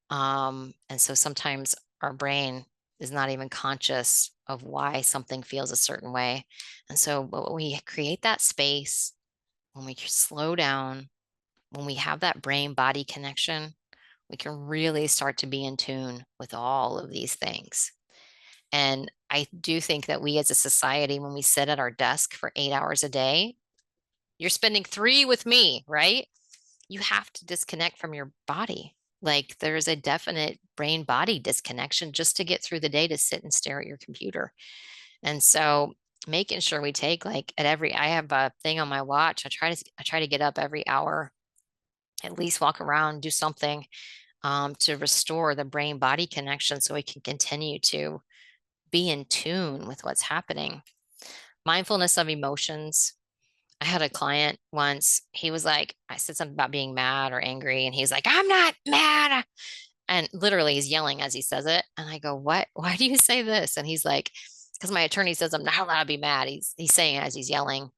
Speaker 1: And so sometimes our brain is not even conscious of why something feels a certain way. And so when we create that space, when we slow down, when we have that brain body connection, we can really start to be in tune with all of these things. And I do think that we as a society, when we sit at our desk for 8 hours a day, you're spending 3 with me, right? You have to disconnect from your body. Like there's a definite brain body disconnection just to get through the day to sit and stare at your computer. And so making sure we take I have a thing on my watch. I try to get up every hour, at least walk around, do something to restore the brain body connection so we can continue to be in tune with what's happening. Mindfulness of emotions. I had a client once, he was like, I said something about being mad or angry, and he's like, I'm not mad. And literally he's yelling as he says it. And I go, what? Why do you say this? And he's like, because my attorney says I'm not allowed to be mad. He's saying it as he's yelling.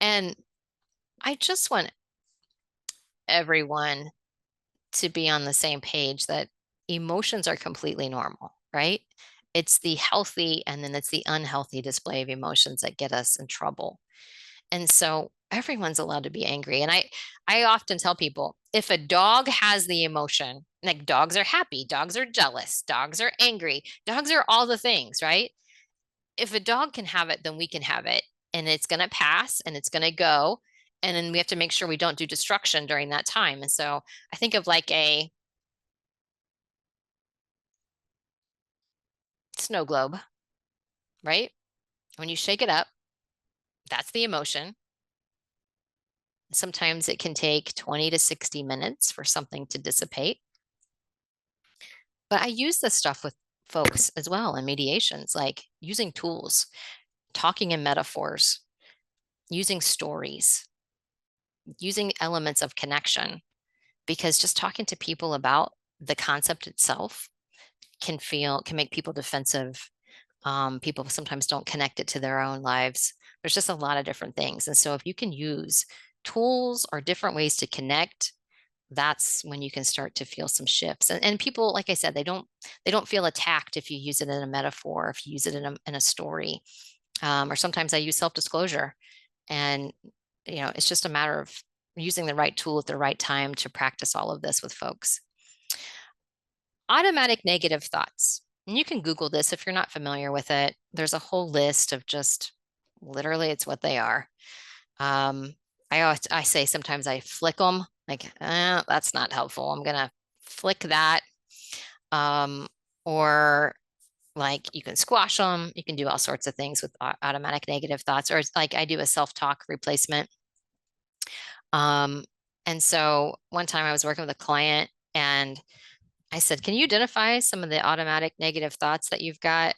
Speaker 1: And I just want everyone to be on the same page that emotions are completely normal, right? It's the healthy and then it's the unhealthy display of emotions that get us in trouble. And so everyone's allowed to be angry. And I often tell people, if a dog has the emotion, like dogs are happy, dogs are jealous, dogs are angry, dogs are all the things, right? If a dog can have it, then we can have it. And it's going to pass and it's going to go. And then we have to make sure we don't do destruction during that time. And so I think of like a snow globe, right? When you shake it up, that's the emotion. Sometimes it can take 20 to 60 minutes for something to dissipate. But I use this stuff with folks as well in mediations, like using tools, talking in metaphors, using stories, using elements of connection, because just talking to people about the concept itself can make people defensive. People sometimes don't connect it to their own lives. There's just a lot of different things. And so if you can use tools or different ways to connect, that's when you can start to feel some shifts. And people, like I said, they don't feel attacked if you use it in a metaphor, if you use it in a story. Or sometimes I use self-disclosure. And, it's just a matter of using the right tool at the right time to practice all of this with folks. Automatic negative thoughts. And you can Google this if you're not familiar with it. There's a whole list of just literally it's what they are. I say sometimes I flick them like, that's not helpful. I'm going to flick that. Or like you can squash them. You can do all sorts of things with automatic negative thoughts, or like I do a self-talk replacement. And so one time I was working with a client and I said, can you identify some of the automatic negative thoughts that you've got?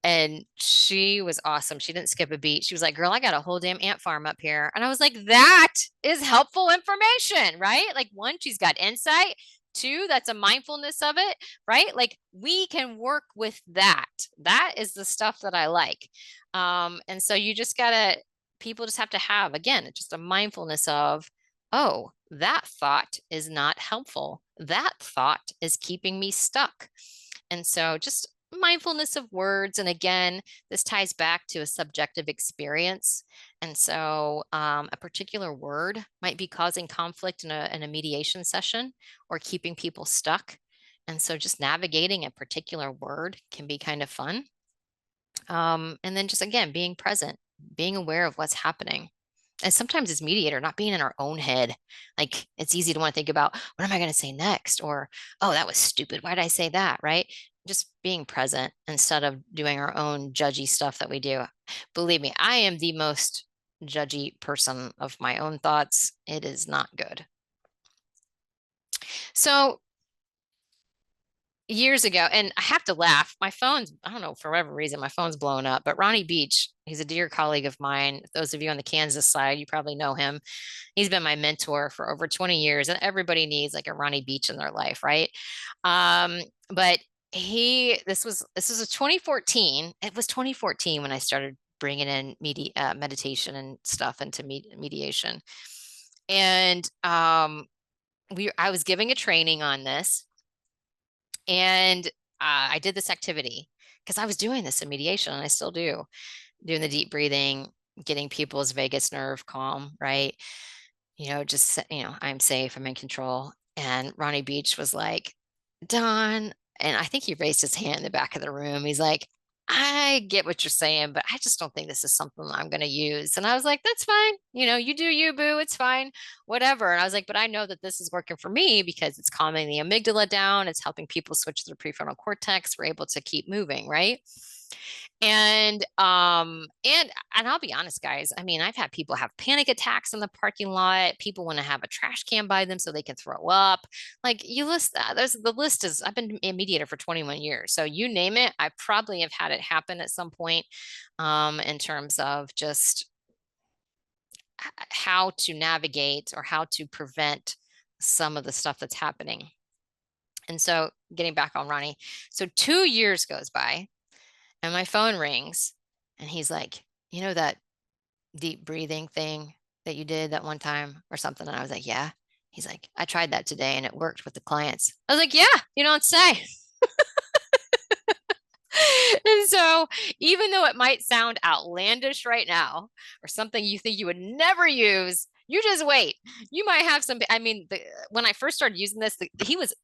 Speaker 1: And she was awesome. She didn't skip a beat. She was like, girl, I got a whole damn ant farm up here. And I was like, that is helpful information, right? Like, one, she's got insight. Two, that's a mindfulness of it, right? Like, we can work with that. That is the stuff that I like. And so you just gotta, people just have to have, again, just a mindfulness of, oh, that thought is not helpful. That thought is keeping me stuck. And so just mindfulness of words. And again, this ties back to a subjective experience. And so a particular word might be causing conflict in a mediation session or keeping people stuck. And so just navigating a particular word can be kind of fun. And then just, again, being present, being aware of what's happening. And sometimes as mediator, not being in our own head. Like, it's easy to want to think about, what am I going to say next? Or, oh, that was stupid. Why did I say that? Right? Just being present instead of doing our own judgy stuff that we do. Believe me, I am the most judgy person of my own thoughts. It is not good. So years ago, and I have to laugh, my phone's, I don't know, for whatever reason, my phone's blown up, but Ronnie Beach, he's a dear colleague of mine. Those of you on the Kansas side, you probably know him. He's been my mentor for over 20 years, and everybody needs like a Ronnie Beach in their life, right? But this was a 2014. It was 2014 when I started bringing in meditation and stuff into mediation. And I was giving a training on this, and I did this activity because I was doing this in mediation, and I still do, doing the deep breathing, getting people's vagus nerve calm, right? Just, I'm safe, I'm in control. And Ronnie Beach was like, Dawn, and I think he raised his hand in the back of the room. He's like, I get what you're saying, but I just don't think this is something I'm going to use. And I was like, that's fine. You do you, boo. It's fine. Whatever. And I was like, but I know that this is working for me because it's calming the amygdala down. It's helping people switch their prefrontal cortex. We're able to keep moving, right? And I'll be honest, guys. I mean, I've had people have panic attacks in the parking lot. People want to have a trash can by them so they can throw up. Like, you list that. The list is, I've been a mediator for 21 years. So you name it, I probably have had it happen at some point, in terms of just how to navigate or how to prevent some of the stuff that's happening. And so getting back on Ronnie. So 2 years goes by, and my phone rings, and he's like, that deep breathing thing that you did that one time or something? And I was like, yeah. He's like, I tried that today and it worked with the clients. I was like, yeah, you don't say. And so even though it might sound outlandish right now or something you think you would never use, you just wait. You might have some, I mean, when I first started using this,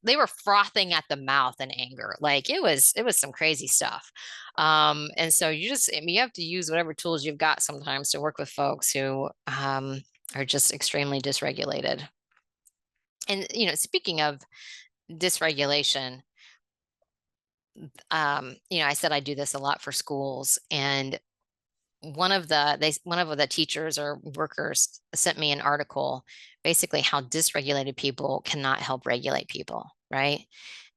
Speaker 1: they were frothing at the mouth in anger. Like, it was some crazy stuff. And so you have to use whatever tools you've got sometimes to work with folks who are just extremely dysregulated. And, speaking of dysregulation, I said I do this a lot for schools, and one of the teachers or workers sent me an article, basically how dysregulated people cannot help regulate people, right?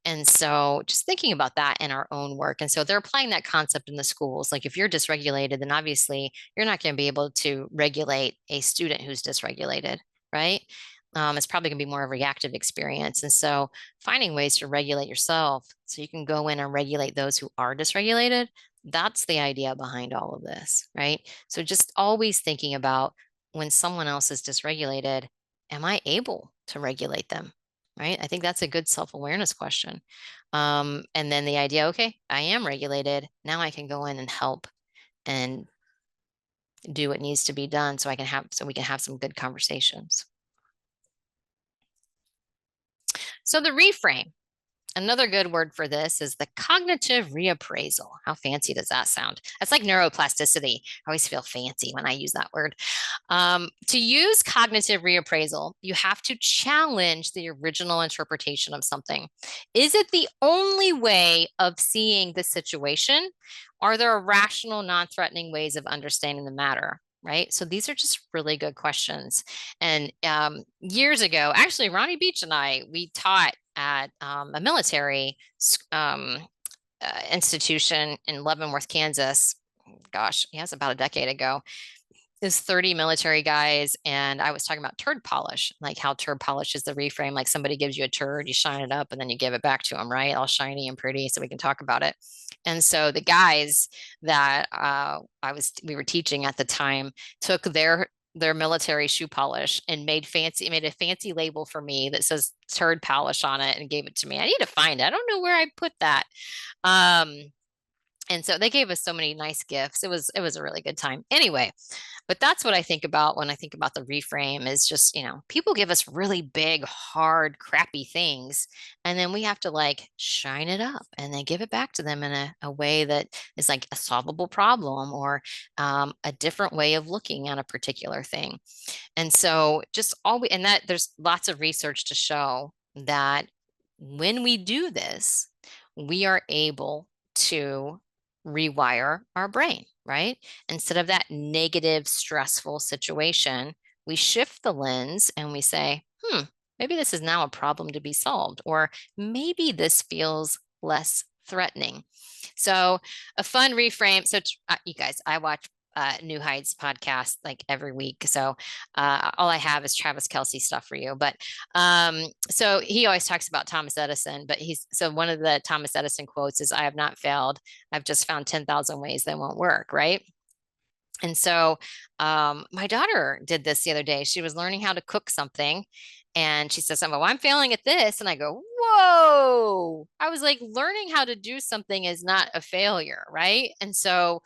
Speaker 1: And so just thinking about that in our own work. And so they're applying that concept in the schools. Like, if you're dysregulated, then obviously you're not going to be able to regulate a student who's dysregulated, right? It's probably going to be more of a reactive experience. And so finding ways to regulate yourself so you can go in and regulate those who are dysregulated, that's the idea behind all of this, right? So just always thinking about, when someone else is dysregulated, am I able to regulate them, right? I think that's a good self-awareness question. And then the idea, okay, I am regulated. Now I can go in and help and do what needs to be done so we can have some good conversations. So the reframe, another good word for this is the cognitive reappraisal. How fancy does that sound? That's like neuroplasticity. I always feel fancy when I use that word. To use cognitive reappraisal, you have to challenge the original interpretation of something. Is it the only way of seeing the situation? Are there rational, non-threatening ways of understanding the matter? Right? So these are just really good questions. And years ago, actually, Ronnie Beach and we taught at a military institution in Leavenworth, Kansas. Gosh, yes, about a decade ago. Is 30 military guys, and I was talking about turd polish, like how turd polish is the reframe. Like somebody gives you a turd, you shine it up, and then you give it back to them, right? All shiny and pretty, so we can talk about it. And so the guys that we were teaching at the time took their military shoe polish and made a fancy label for me that says turd polish on it and gave it to me. I need to find it. I don't know where I put that. And so they gave us so many nice gifts. It was a really good time. Anyway, but that's what I think about when I think about the reframe is just, people give us really big, hard, crappy things. And then we have to like shine it up and then give it back to them in a way that is like a solvable problem or a different way of looking at a particular thing. And so there's lots of research to show that when we do this, we are able to rewire our brain, right? Instead of that negative, stressful situation, we shift the lens and we say, maybe this is now a problem to be solved, or maybe this feels less threatening. So a fun reframe. So you guys, I watch New Heights podcast like every week. So all I have is Travis Kelce stuff for you. But so he always talks about Thomas Edison, but so one of the Thomas Edison quotes is, "I have not failed. I've just found 10,000 ways that won't work." Right. And so my daughter did this the other day. She was learning how to cook something. And she says, "Well, I'm failing at this." And I go, "Whoa." I was like, learning how to do something is not a failure, right? And so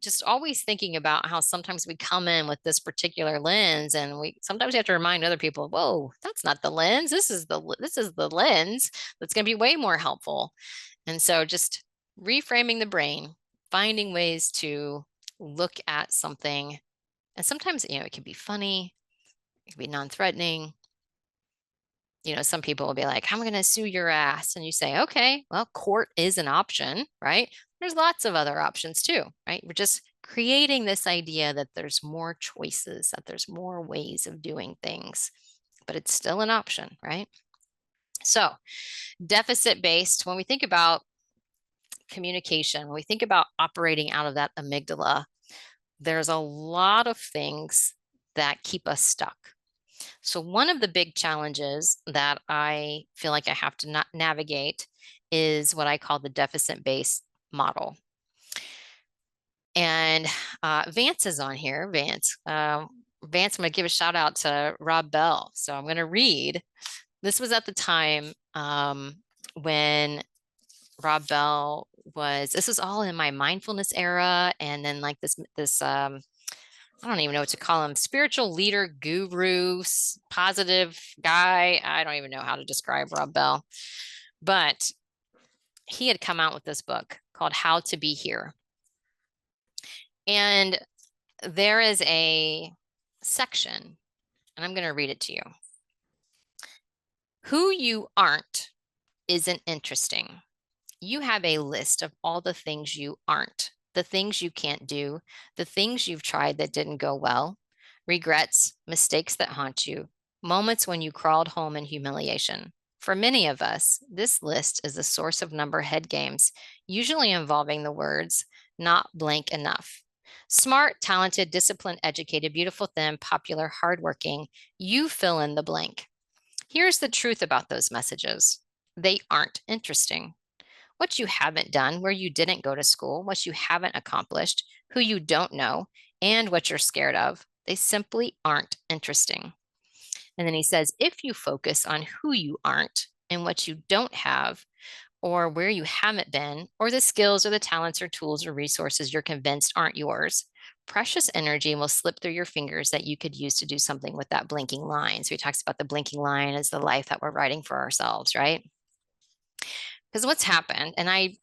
Speaker 1: just always thinking about how sometimes we come in with this particular lens, and sometimes we have to remind other people, whoa, that's not the lens. This is the lens that's going to be way more helpful. And so just reframing the brain, finding ways to look at something. And sometimes, it can be funny, it can be non-threatening. Some people will be like, "I'm going to sue your ass." And you say, "Okay, well, court is an option," right? There's lots of other options too, right? We're just creating this idea that there's more choices, that there's more ways of doing things, but it's still an option, right? So deficit-based, when we think about communication, when we think about operating out of that amygdala, there's a lot of things that keep us stuck. So one of the big challenges that I feel like I have to navigate is what I call the deficit-based model. And Vance is on here. Vance, I'm going to give a shout out to Rob Bell. So I'm going to read. This was at the time when Rob Bell this was all in my mindfulness era. And then like this I don't even know what to call him, spiritual leader, guru, positive guy. I don't even know how to describe Rob Bell, but he had come out with this book called How to Be Here. And there is a section, and I'm going to read it to you. Who you aren't isn't interesting. You have a list of all the things you aren't, the things you can't do, the things you've tried that didn't go well, regrets, mistakes that haunt you, moments when you crawled home in humiliation. For many of us, this list is a source of number head games, usually involving the words, not blank enough. Smart, talented, disciplined, educated, beautiful, thin, popular, hardworking, you fill in the blank. Here's the truth about those messages. They aren't interesting. What you haven't done, where you didn't go to school, what you haven't accomplished, who you don't know, and what you're scared of. They simply aren't interesting. And then he says, if you focus on who you aren't and what you don't have, or where you haven't been, or the skills or the talents or tools or resources you're convinced aren't yours, precious energy will slip through your fingers that you could use to do something with that blinking line. So he talks about the blinking line as the life that we're writing for ourselves, right? Because what's happened, and I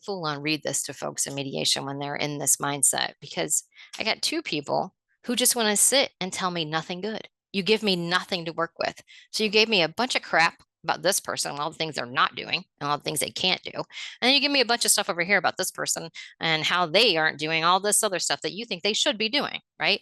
Speaker 1: full on read this to folks in mediation when they're in this mindset, because I got two people who just want to sit and tell me nothing good. You give me nothing to work with. So you gave me a bunch of crap about this person and all the things they're not doing and all the things they can't do. And then you give me a bunch of stuff over here about this person and how they aren't doing all this other stuff that you think they should be doing, right?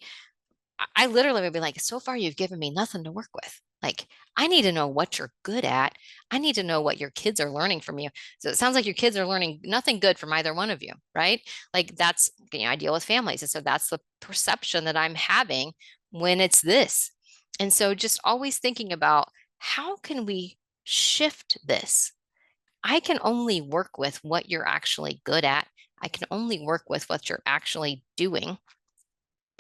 Speaker 1: I literally would be like, so far you've given me nothing to work with. Like, I need to know what you're good at. I need to know what your kids are learning from you. So it sounds like your kids are learning nothing good from either one of you, right? Like that's, I deal with families. And so that's the perception that I'm having when it's this. And so just always thinking about how can we shift this? I can only work with what you're actually good at. I can only work with what you're actually doing,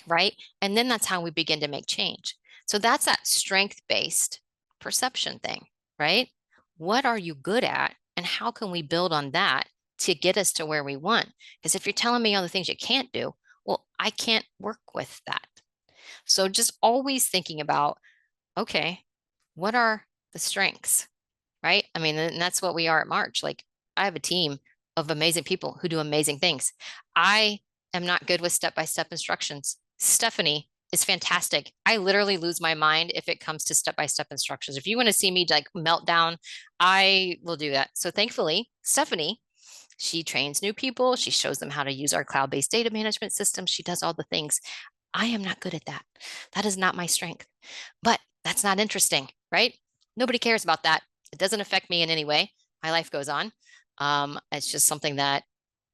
Speaker 1: right? And then that's how we begin to make change. So that's that strength-based perception thing, right? What are you good at? And how can we build on that to get us to where we want? Because if you're telling me all the things you can't do, well, I can't work with that. So just always thinking about, okay, what are the strengths, right? I mean, and that's what we are at M.A.R.C.H. Like, I have a team of amazing people who do amazing things. I am not good with step-by-step instructions. Stephanie is fantastic. I literally lose my mind if it comes to step-by-step instructions. If you want to see me like melt down, I will do that. So thankfully, Stephanie, she trains new people. She shows them how to use our cloud-based data management system. She does all the things. I am not good at that. That is not my strength, but that's not interesting, right? Nobody cares about that. It doesn't affect me in any way. My life goes on. It's just something that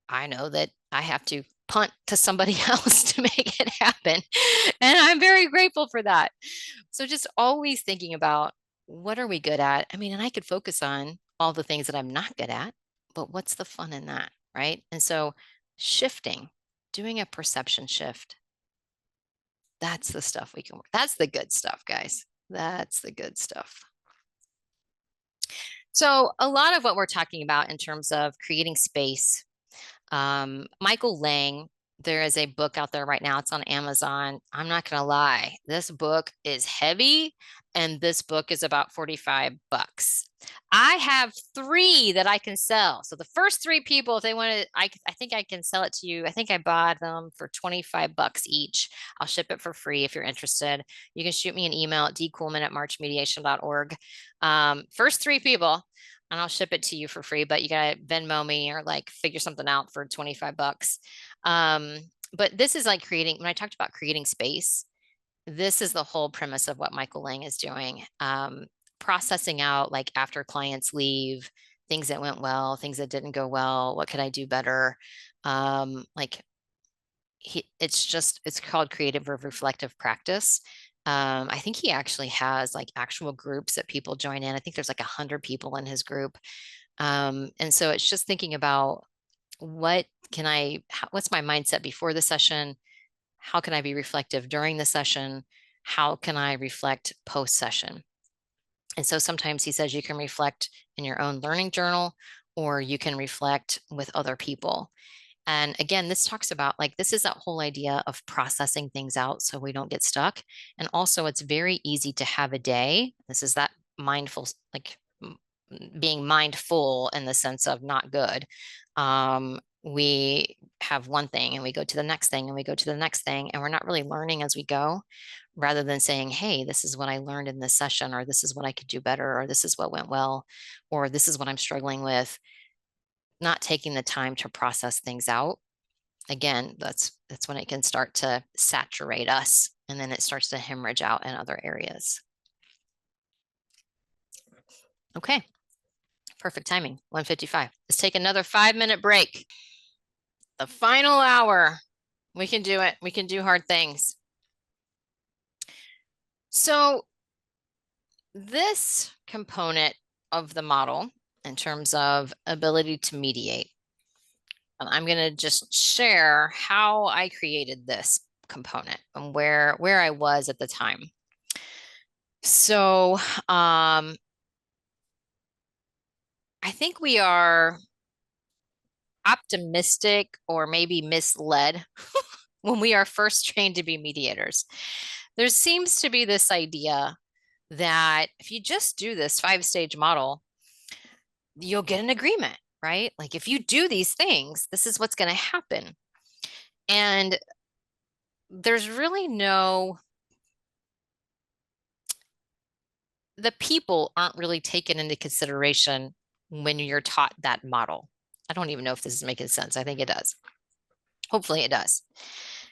Speaker 1: I know that I have to punt to somebody else to make it happen. And I'm very grateful for that. So just always thinking about what are we good at? I mean, and I could focus on all the things that I'm not good at, but what's the fun in that, right? And so shifting, doing a perception shift, that's the stuff we can work. That's the good stuff, guys. That's the good stuff. So a lot of what we're talking about in terms of creating space, Michael Lang, there is a book out there right now. It's on Amazon. I'm not going to lie. This book is heavy and this book is about 45 bucks. I have 3 that I can sell. So the first 3 people, if they want to, I think I can sell it to you. I think I bought them for 25 bucks each. I'll ship it for free if you're interested. You can shoot me an email at dkuhlman@marchmediation.org. First 3 people, and I'll ship it to you for free, but you got to Venmo me or like figure something out for 25 bucks. But this is like creating, when I talked about creating space, this is the whole premise of what Michael Lang is doing. Processing out like after clients leave, things that went well, things that didn't go well, what could I do better? It's called creative or reflective practice. I think he actually has like actual groups that people join in. I think there's like 100 people in his group. And so it's just thinking about what's my mindset before the session? How can I be reflective during the session? How can I reflect post session? And so sometimes he says you can reflect in your own learning journal, or you can reflect with other people. And again, this talks about like, this is that whole idea of processing things out so we don't get stuck. And also it's very easy to have a day. This is that mindful, like being mindful in the sense of not good. We have one thing and we go to the next thing and we go to the next thing, and we're not really learning as we go, rather than saying, hey, this is what I learned in this session, or this is what I could do better, or this is what went well, or this is what I'm struggling with. Not taking the time to process things out. Again, that's when it can start to saturate us, and then it starts to hemorrhage out in other areas. Okay, perfect timing, 1:55. Let's take another 5-minute break. The final hour. We can do it. We can do hard things. So this component of the model, in terms of ability to mediate, and I'm going to just share how I created this component and where I was at the time. So I think we are optimistic or maybe misled when we are first trained to be mediators. There seems to be this idea that if you just do this 5-stage model, you'll get an agreement, right? Like if you do these things, this is what's going to happen. And there's really the people aren't really taken into consideration when you're taught that model. I don't even know if this is making sense. I think it does. Hopefully it does.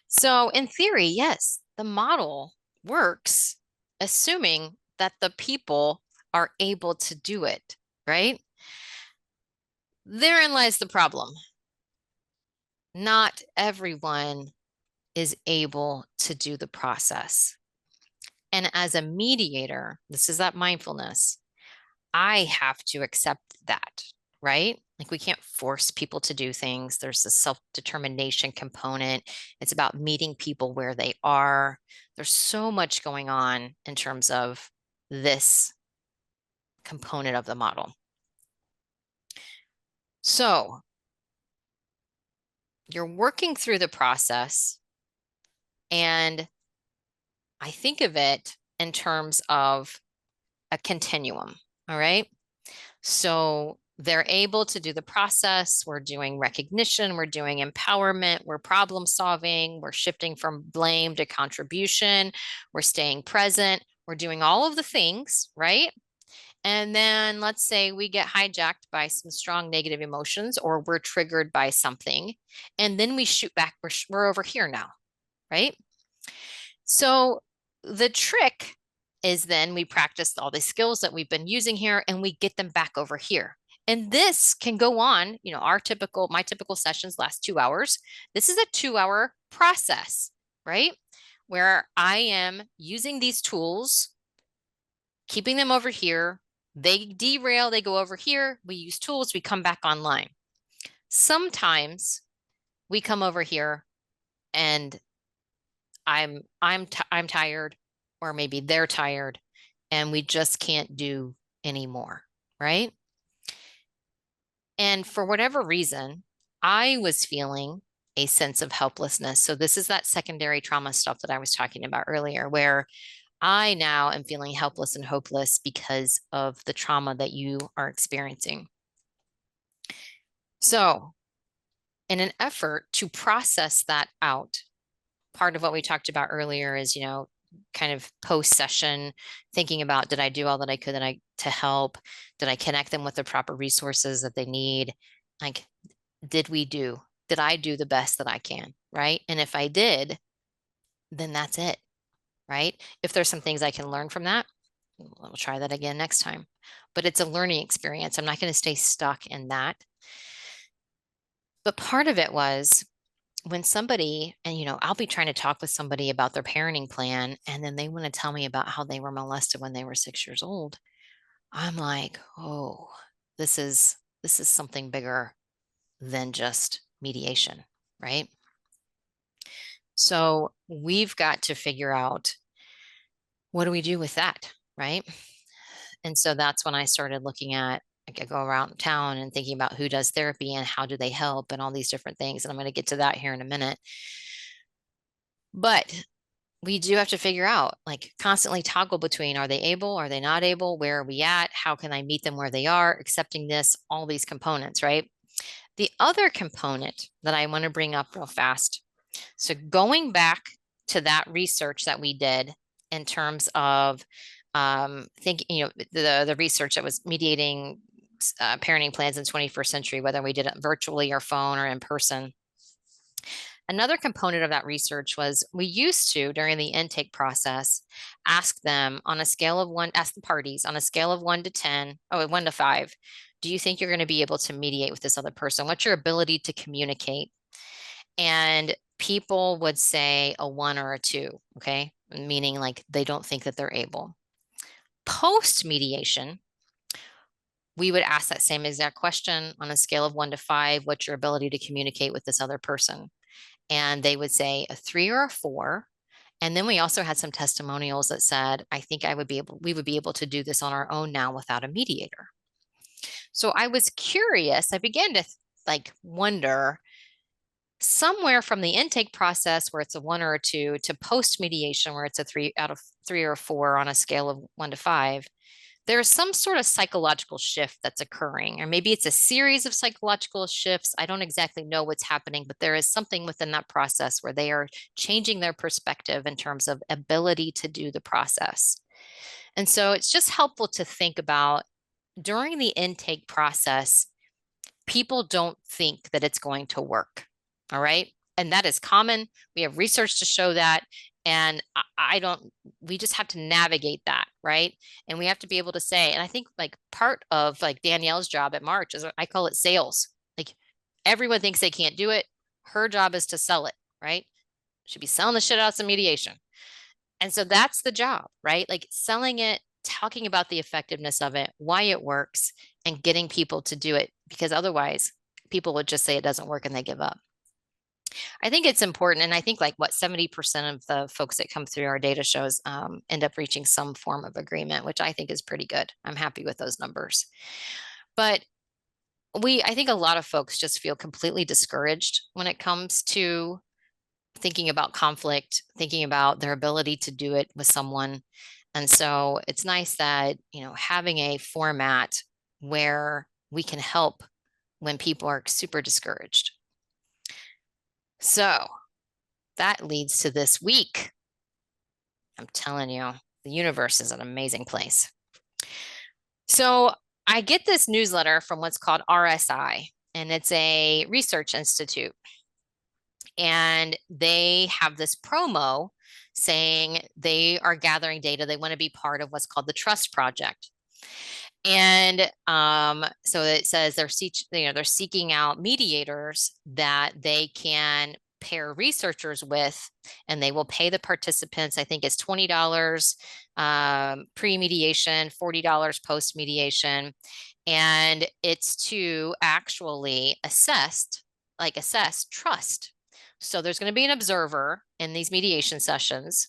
Speaker 1: So in theory, yes, the model works, assuming that the people are able to do it, right? Therein lies the problem. Not everyone is able to do the process. And as a mediator, this is that mindfulness, I have to accept that, right? Like we can't force people to do things. There's the self-determination component. It's about meeting people where they are. There's so much going on in terms of this component of the model. So you're working through the process, and I think of it in terms of a continuum, all right? So they're able to do the process. We're doing recognition, we're doing empowerment, we're problem solving, we're shifting from blame to contribution, we're staying present, we're doing all of the things, right? And then let's say we get hijacked by some strong negative emotions, or we're triggered by something, and then we shoot back, we're over here now, right? So the trick is then we practice all the skills that we've been using here and we get them back over here. And this can go on, you know, my typical sessions last 2 hours. This is a 2-hour process, right? Where I am using these tools, keeping them over here. They derail, they go over here. We use tools, we come back online. Sometimes we come over here and I'm tired, or maybe they're tired, and we just can't do anymore, right? And for whatever reason, I was feeling a sense of helplessness. So this is that secondary trauma stuff that I was talking about earlier, where I now am feeling helpless and hopeless because of the trauma that you are experiencing. So in an effort to process that out, part of what we talked about earlier is, you know, kind of post session thinking about, did I do all that I could to help? Did I connect them with the proper resources that they need? Like, did I do the best that I can, right? And if I did, then that's it, right? If there's some things I can learn from that, we'll try that again next time. But it's a learning experience. I'm not going to stay stuck in that. But part of it was when somebody, and you know, I'll be trying to talk with somebody about their parenting plan, and then they want to tell me about how they were molested when they were 6 years old. I'm like, oh, this is something bigger than just mediation, right? So we've got to figure out, what do we do with that, right? And so that's when I started looking at, like, I go around town and thinking about who does therapy and how do they help and all these different things. And I'm going to get to that here in a minute. But we do have to figure out, like, constantly toggle between, are they able, are they not able, where are we at, how can I meet them where they are, accepting this, all these components, right? The other component that I want to bring up real fast. So going back to that research that we did in terms of thinking, you know, the research that was mediating parenting plans in the 21st century, whether we did it virtually or phone or in person. Another component of that research was we used to, during the intake process, ask them on a scale of ask the parties on a scale of 1 to 10, 1 to 5, do you think you're going to be able to mediate with this other person? What's your ability to communicate? And people would say a 1 or a 2, okay? Meaning like they don't think that they're able. Post mediation, we would ask that same exact question on a scale of 1 to 5, what's your ability to communicate with this other person? And they would say a 3 or a 4. And then we also had some testimonials that said, I think we would be able to do this on our own now without a mediator. So I was curious. I began to wonder, somewhere from the intake process where it's a 1 or a 2 to post mediation where it's a 3 out of 3 or 4 on a scale of 1 to 5, there's some sort of psychological shift that's occurring, or maybe it's a series of psychological shifts. I don't exactly know what's happening, but there is something within that process where they are changing their perspective in terms of ability to do the process. And so it's just helpful to think about, during the intake process, people don't think that it's going to work. All right. And that is common. We have research to show that. And we just have to navigate that, right? And we have to be able to say, and I think like part of like Danielle's job at M.A.R.C.H is, I call it sales. Like everyone thinks they can't do it. Her job is to sell it, right? She'd be selling the shit out of some mediation. And so that's the job, right? Like selling it, talking about the effectiveness of it, why it works, and getting people to do it, because otherwise people would just say it doesn't work and they give up. I think it's important. And I think like what 70% of the folks that come through our data shows end up reaching some form of agreement, which I think is pretty good. I'm happy with those numbers. But I think a lot of folks just feel completely discouraged when it comes to thinking about conflict, thinking about their ability to do it with someone. And so it's nice that, having a format where we can help when people are super discouraged. So that leads to this week. I'm telling you, the universe is an amazing place. So I get this newsletter from what's called RSI, and it's a research institute. And they have this promo saying they are gathering data. They want to be part of what's called the Trust Project. And so it says they're seeking out mediators that they can pair researchers with, and they will pay the participants. I think it's $20 pre-mediation, $40 post-mediation. And it's to actually assess trust. So there's going to be an observer in these mediation sessions,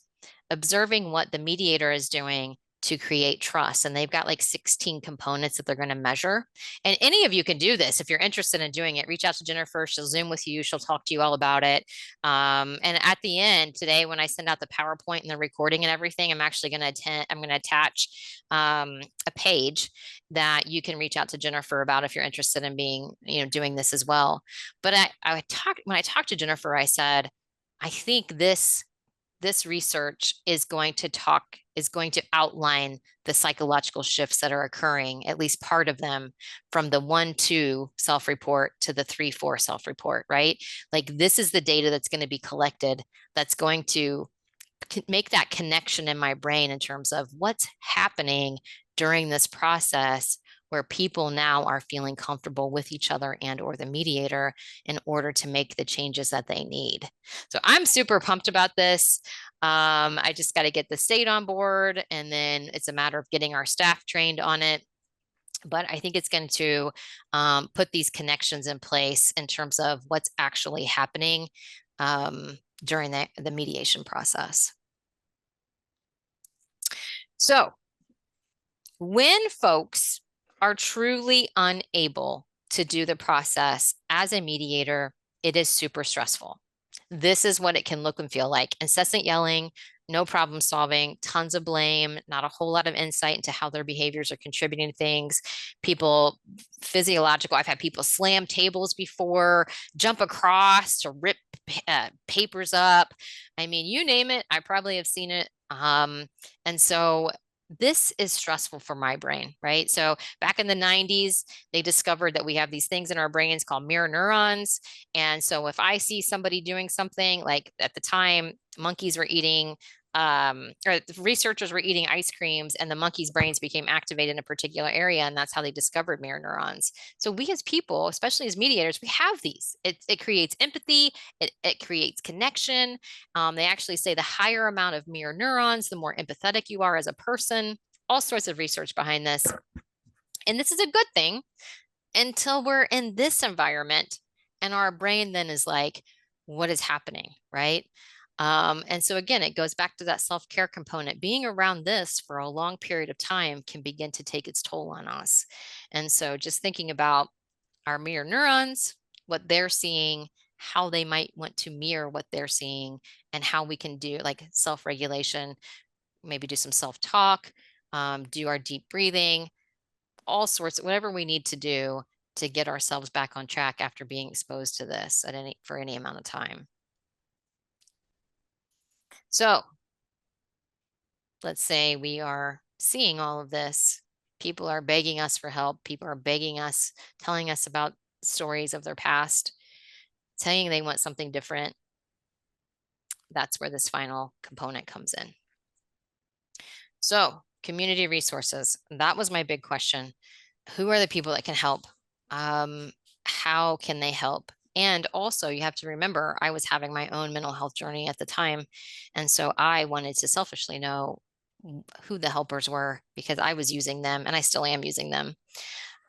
Speaker 1: observing what the mediator is doing to create trust. And they've got like 16 components that they're going to measure. And any of you can do this. If you're interested in doing it, reach out to Jennifer. She'll Zoom with you. She'll talk to you all about it. And at the end today, when I send out the PowerPoint and the recording and everything, I'm actually going to attach a page that you can reach out to Jennifer about if you're interested in doing this as well. But when I talked to Jennifer, I said, I think this research is going to outline the psychological shifts that are occurring, at least part of them, from the 1-2 self-report to the 3-4 self-report, right? Like this is the data that's going to be collected that's going to make that connection in my brain in terms of what's happening during this process where people now are feeling comfortable with each other and or the mediator in order to make the changes that they need. So I'm super pumped about this. I just got to get the state on board, and then it's a matter of getting our staff trained on it. But I think it's going to put these connections in place in terms of what's actually happening during the mediation process. So when folks are truly unable to do the process as a mediator, it is super stressful. This is what it can look and feel like: incessant yelling, no problem solving, tons of blame, not a whole lot of insight into how their behaviors are contributing to things. I've had people slam tables before, jump across to rip papers up. I mean, you name it, I probably have seen it. And so this is stressful for my brain, right? So back in the 90s, they discovered that we have these things in our brains called mirror neurons. And so if I see somebody doing something, like at the time, monkeys were eating, or researchers were eating ice creams, and the monkeys' brains became activated in a particular area. And that's how they discovered mirror neurons. So we as people, especially as mediators, we have these. It creates empathy. It creates connection. They actually say the higher amount of mirror neurons, the more empathetic you are as a person. All sorts of research behind this. And this is a good thing until we're in this environment and our brain then is like, what is happening, right? And so again, it goes back to that self-care component. Being around this for a long period of time can begin to take its toll on us. And so just thinking about our mirror neurons, what they're seeing, how they might want to mirror what they're seeing, and how we can do like self-regulation, maybe do some self-talk, do our deep breathing, all sorts of whatever we need to do to get ourselves back on track after being exposed to this for any amount of time. So let's say we are seeing all of this. People are begging us for help. People are begging us, telling us about stories of their past. saying they want something different, that's where this final component comes in. So community resources, that was my big question. Who are the people that can help? How can they help? And also you have to remember, I was having my own mental health journey at the time. And so I wanted to selfishly know who the helpers were, because I was using them and I still am using them.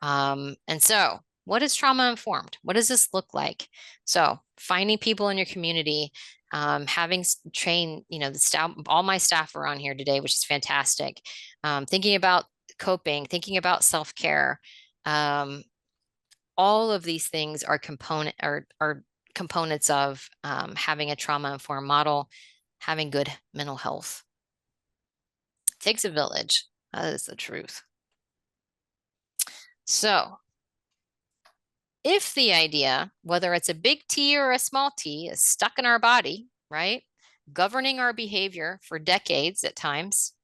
Speaker 1: And so what is trauma informed? What does this look like? So finding people in your community, having trained, the staff, all my staff are on here today, which is fantastic. Thinking about coping, thinking about self-care. All of these things are components of having a trauma informed model, having good mental health. It takes a village. That is the truth. So if the idea, whether it's a big T or a small t, is stuck in our body, right, governing our behavior for decades at times,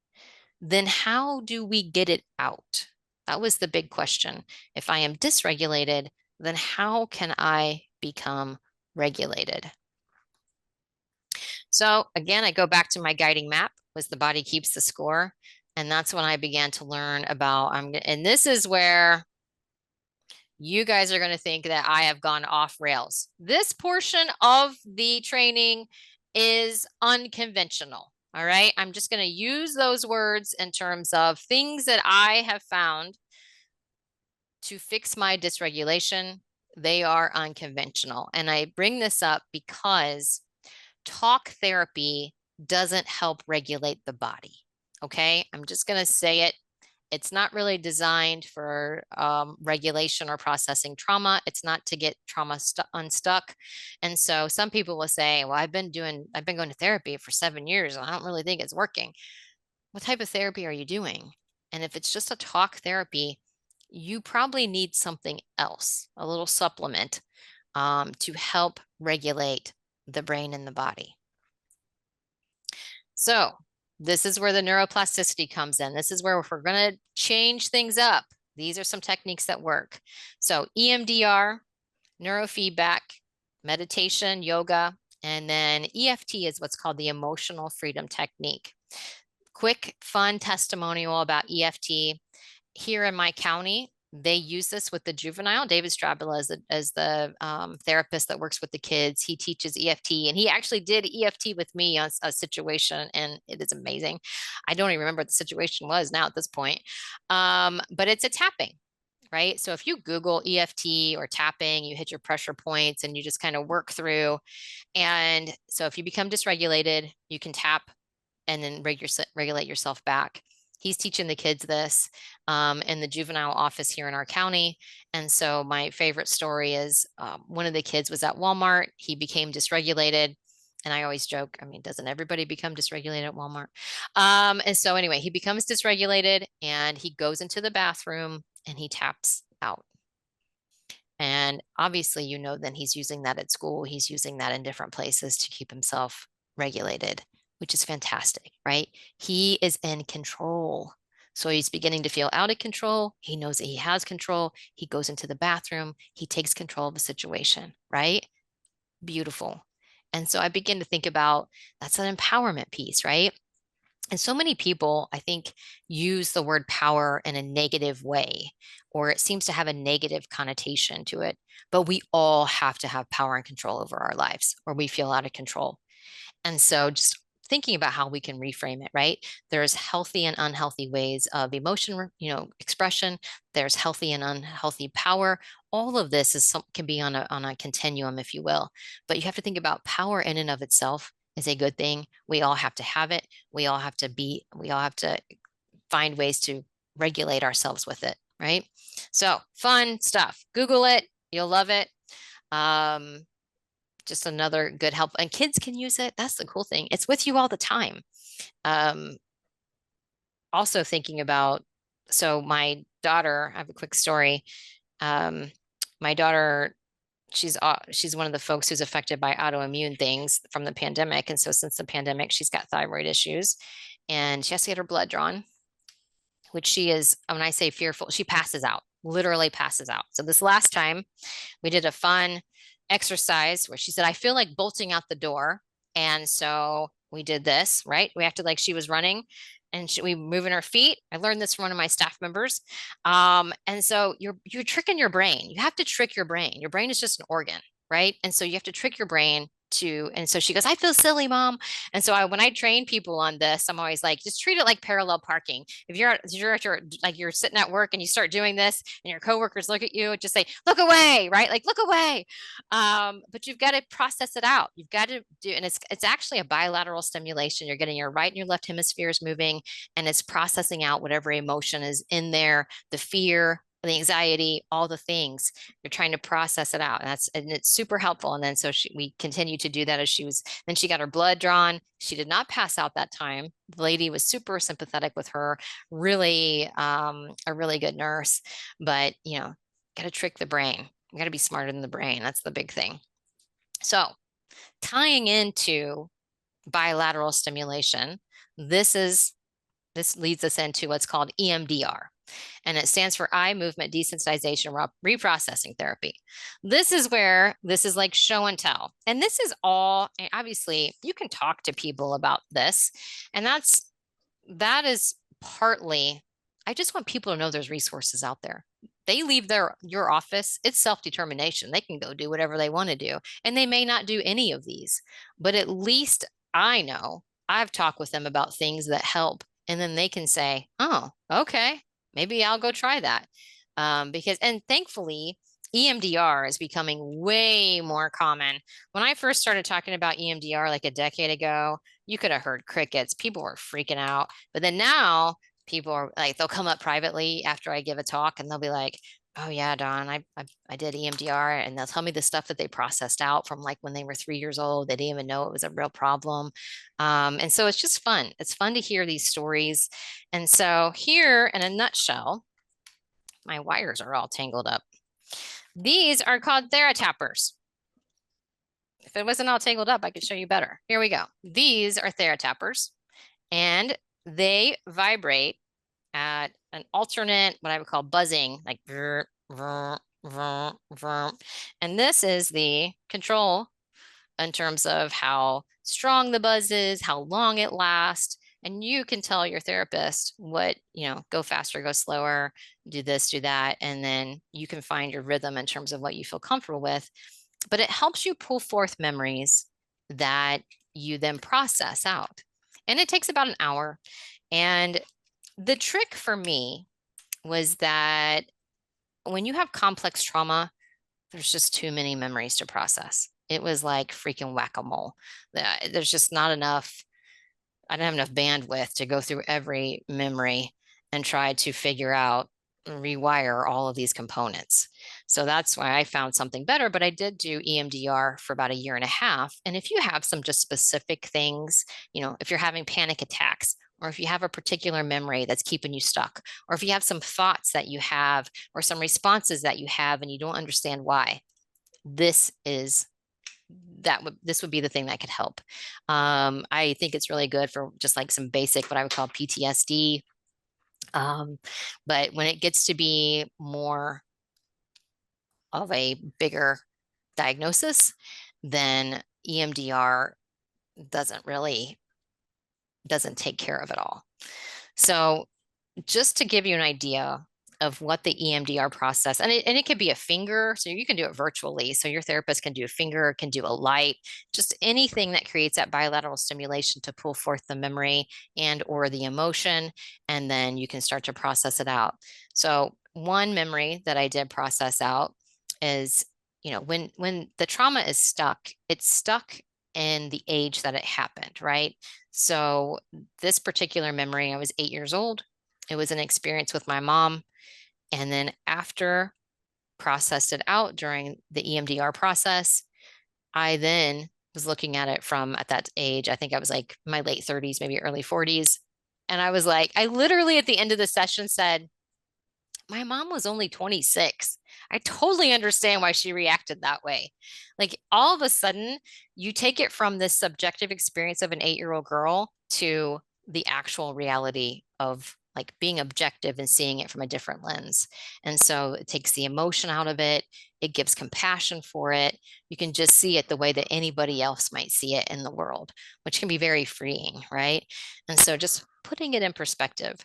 Speaker 1: then how do we get it out? That was the big question. If I am dysregulated, then how can I become regulated? So again, I go back to my guiding map, was the body keeps the score. And that's when I began to learn about, and this is where you guys are going to think that I have gone off rails. This portion of the training is unconventional. All right. I'm just going to use those words in terms of things that I have found to fix my dysregulation. They are unconventional. And I bring this up because talk therapy doesn't help regulate the body. Okay. I'm just going to say it. It's not really designed for regulation or processing trauma. It's not to get trauma unstuck. And so some people will say, well, I've been going to therapy for 7 years and I don't really think it's working. What type of therapy are you doing? And if it's just a talk therapy, you probably need something else, a little supplement to help regulate the brain and the body. So this is where the neuroplasticity comes in. This is where if we're going to change things up, these are some techniques that work. So EMDR, neurofeedback, meditation, yoga, and then EFT is what's called the emotional freedom technique. Quick, fun testimonial about EFT. Here in my county, they use this with the juvenile. David Strabila as the therapist that works with the kids. He teaches EFT, and he actually did EFT with me on a situation, and it is amazing. I don't even remember what the situation was now at this point, but it's a tapping, right? So if you Google EFT or tapping, you hit your pressure points and you just kind of work through. And so if you become dysregulated, you can tap and then regulate yourself back. He's teaching the kids this in the juvenile office here in our county. And so my favorite story is one of the kids was at Walmart. He became dysregulated. And I always joke, I mean, doesn't everybody become dysregulated at Walmart? And so anyway, he becomes dysregulated and he goes into the bathroom and he taps out. And obviously, then he's using that at school. He's using that in different places to keep himself regulated, which is fantastic, right? He is in control. So he's beginning to feel out of control. He knows that he has control. He goes into the bathroom. He takes control of the situation, right? Beautiful. And so I begin to think about that's an empowerment piece, right? And so many people, I think, use the word power in a negative way, or it seems to have a negative connotation to it. But we all have to have power and control over our lives, or we feel out of control. And so just thinking about how we can reframe it, right? There's healthy and unhealthy ways of emotion, expression. There's healthy and unhealthy power. All of this can be on a continuum, if you will. But you have to think about power in and of itself is a good thing. We all have to have it. We all have to find ways to regulate ourselves with it, right? So fun stuff. Google it. You'll love it. Just another good help, and kids can use it. That's the cool thing. It's with you all the time. Also thinking about, so my daughter, I have a quick story. My daughter, she's one of the folks who's affected by autoimmune things from the pandemic. And so since the pandemic, she's got thyroid issues and she has to get her blood drawn, which she is, when I say fearful, she passes out, literally passes out. So this last time we did a fun exercise where she said, I feel like bolting out the door. And so we did this, right? We acted like she was running and we moving her feet. I learned this from one of my staff members. And so you're tricking your brain. You have to trick your brain. Your brain is just an organ, right? And so you have to trick your brain to, and so she goes, I feel silly, mom. And so when I train people on this, I'm always like, just treat it like parallel parking. If you're like you're sitting at work and you start doing this and your coworkers look at you, just say, look away, right? Like look away. But you've got to process it out. You've got to do, and it's actually a bilateral stimulation. You're getting your right and your left hemispheres moving, and it's processing out whatever emotion is in there, the fear, the anxiety, all the things. You're trying to process it out. And it's super helpful. And then so we continued to do that as then she got her blood drawn. She did not pass out that time. The lady was super sympathetic with her, really a really good nurse. But got to trick the brain. You got to be smarter than the brain. That's the big thing. So tying into bilateral stimulation, this leads us into what's called EMDR. And it stands for eye movement desensitization reprocessing therapy. This is like show and tell. And this is all, obviously you can talk to people about this. And that is partly, I just want people to know there's resources out there. They leave your office, it's self-determination. They can go do whatever they want to do. And they may not do any of these, but at least I know I've talked with them about things that help. And then they can say, oh, okay, maybe I'll go try that. And thankfully, EMDR is becoming way more common. When I first started talking about EMDR like a decade ago, you could have heard crickets. People were freaking out. But then now people are like, they'll come up privately after I give a talk and they'll be like, oh yeah, Dawn, I did EMDR, and they'll tell me the stuff that they processed out from like when they were 3 years old. They didn't even know it was a real problem. And so it's just fun. It's fun to hear these stories. And so here in a nutshell, my wires are all tangled up. These are called TheraTappers. If it wasn't all tangled up, I could show you better. Here we go. These are TheraTappers, and they vibrate at an alternate, what I would call buzzing, like vrr, vrr, vrr, vrr. And this is the control in terms of how strong the buzz is, how long it lasts. And you can tell your therapist what, go faster, go slower, do this, do that. And then you can find your rhythm in terms of what you feel comfortable with. But it helps you pull forth memories that you then process out. And it takes about an hour. And the trick for me was that when you have complex trauma, there's just too many memories to process. It was like freaking whack-a-mole. There's just not enough. I didn't have enough bandwidth to go through every memory and try to figure out, rewire all of these components. So that's why I found something better. But I did do EMDR for about 1.5 years. And if you have some just specific things, if you're having panic attacks, or if you have a particular memory that's keeping you stuck, or if you have some thoughts that you have, or some responses that you have, and you don't understand why, this would be the thing that could help. I think it's really good for just like some basic, what I would call PTSD. But when it gets to be more of a bigger diagnosis, then EMDR doesn't take care of it all. So just to give you an idea of what the EMDR process, and it could be a finger, so you can do it virtually. So your therapist can do a finger, can do a light, just anything that creates that bilateral stimulation to pull forth the memory and or the emotion, and then you can start to process it out. So one memory that I did process out is, when the trauma is stuck, it's stuck in the age that it happened, right? So this particular memory, I was 8 years old. It was an experience with my mom. And then after processed it out during the EMDR process, I then was looking at it from at that age, I think I was like my late 30s, maybe early 40s. And I was like, I literally at the end of the session said, my mom was only 26. I totally understand why she reacted that way. Like all of a sudden, you take it from this subjective experience of an 8-year-old girl to the actual reality of like being objective and seeing it from a different lens. And so it takes the emotion out of it. It gives compassion for it. You can just see it the way that anybody else might see it in the world, which can be very freeing, right? And so just putting it in perspective.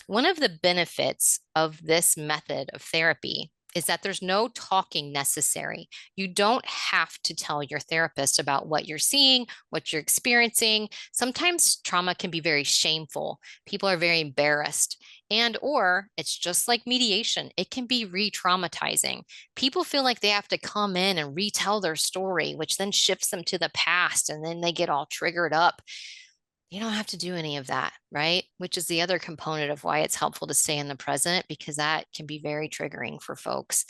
Speaker 1: One of the benefits of this method of therapy is that there's no talking necessary. You don't have to tell your therapist about what you're seeing, what you're experiencing. Sometimes trauma can be very shameful. People are very embarrassed. And or it's just like mediation. It can be re-traumatizing. People feel like they have to come in and retell their story, which then shifts them to the past and then they get all triggered up. You don't have to do any of that, right? Which is the other component of why it's helpful to stay in the present, because that can be very triggering for folks.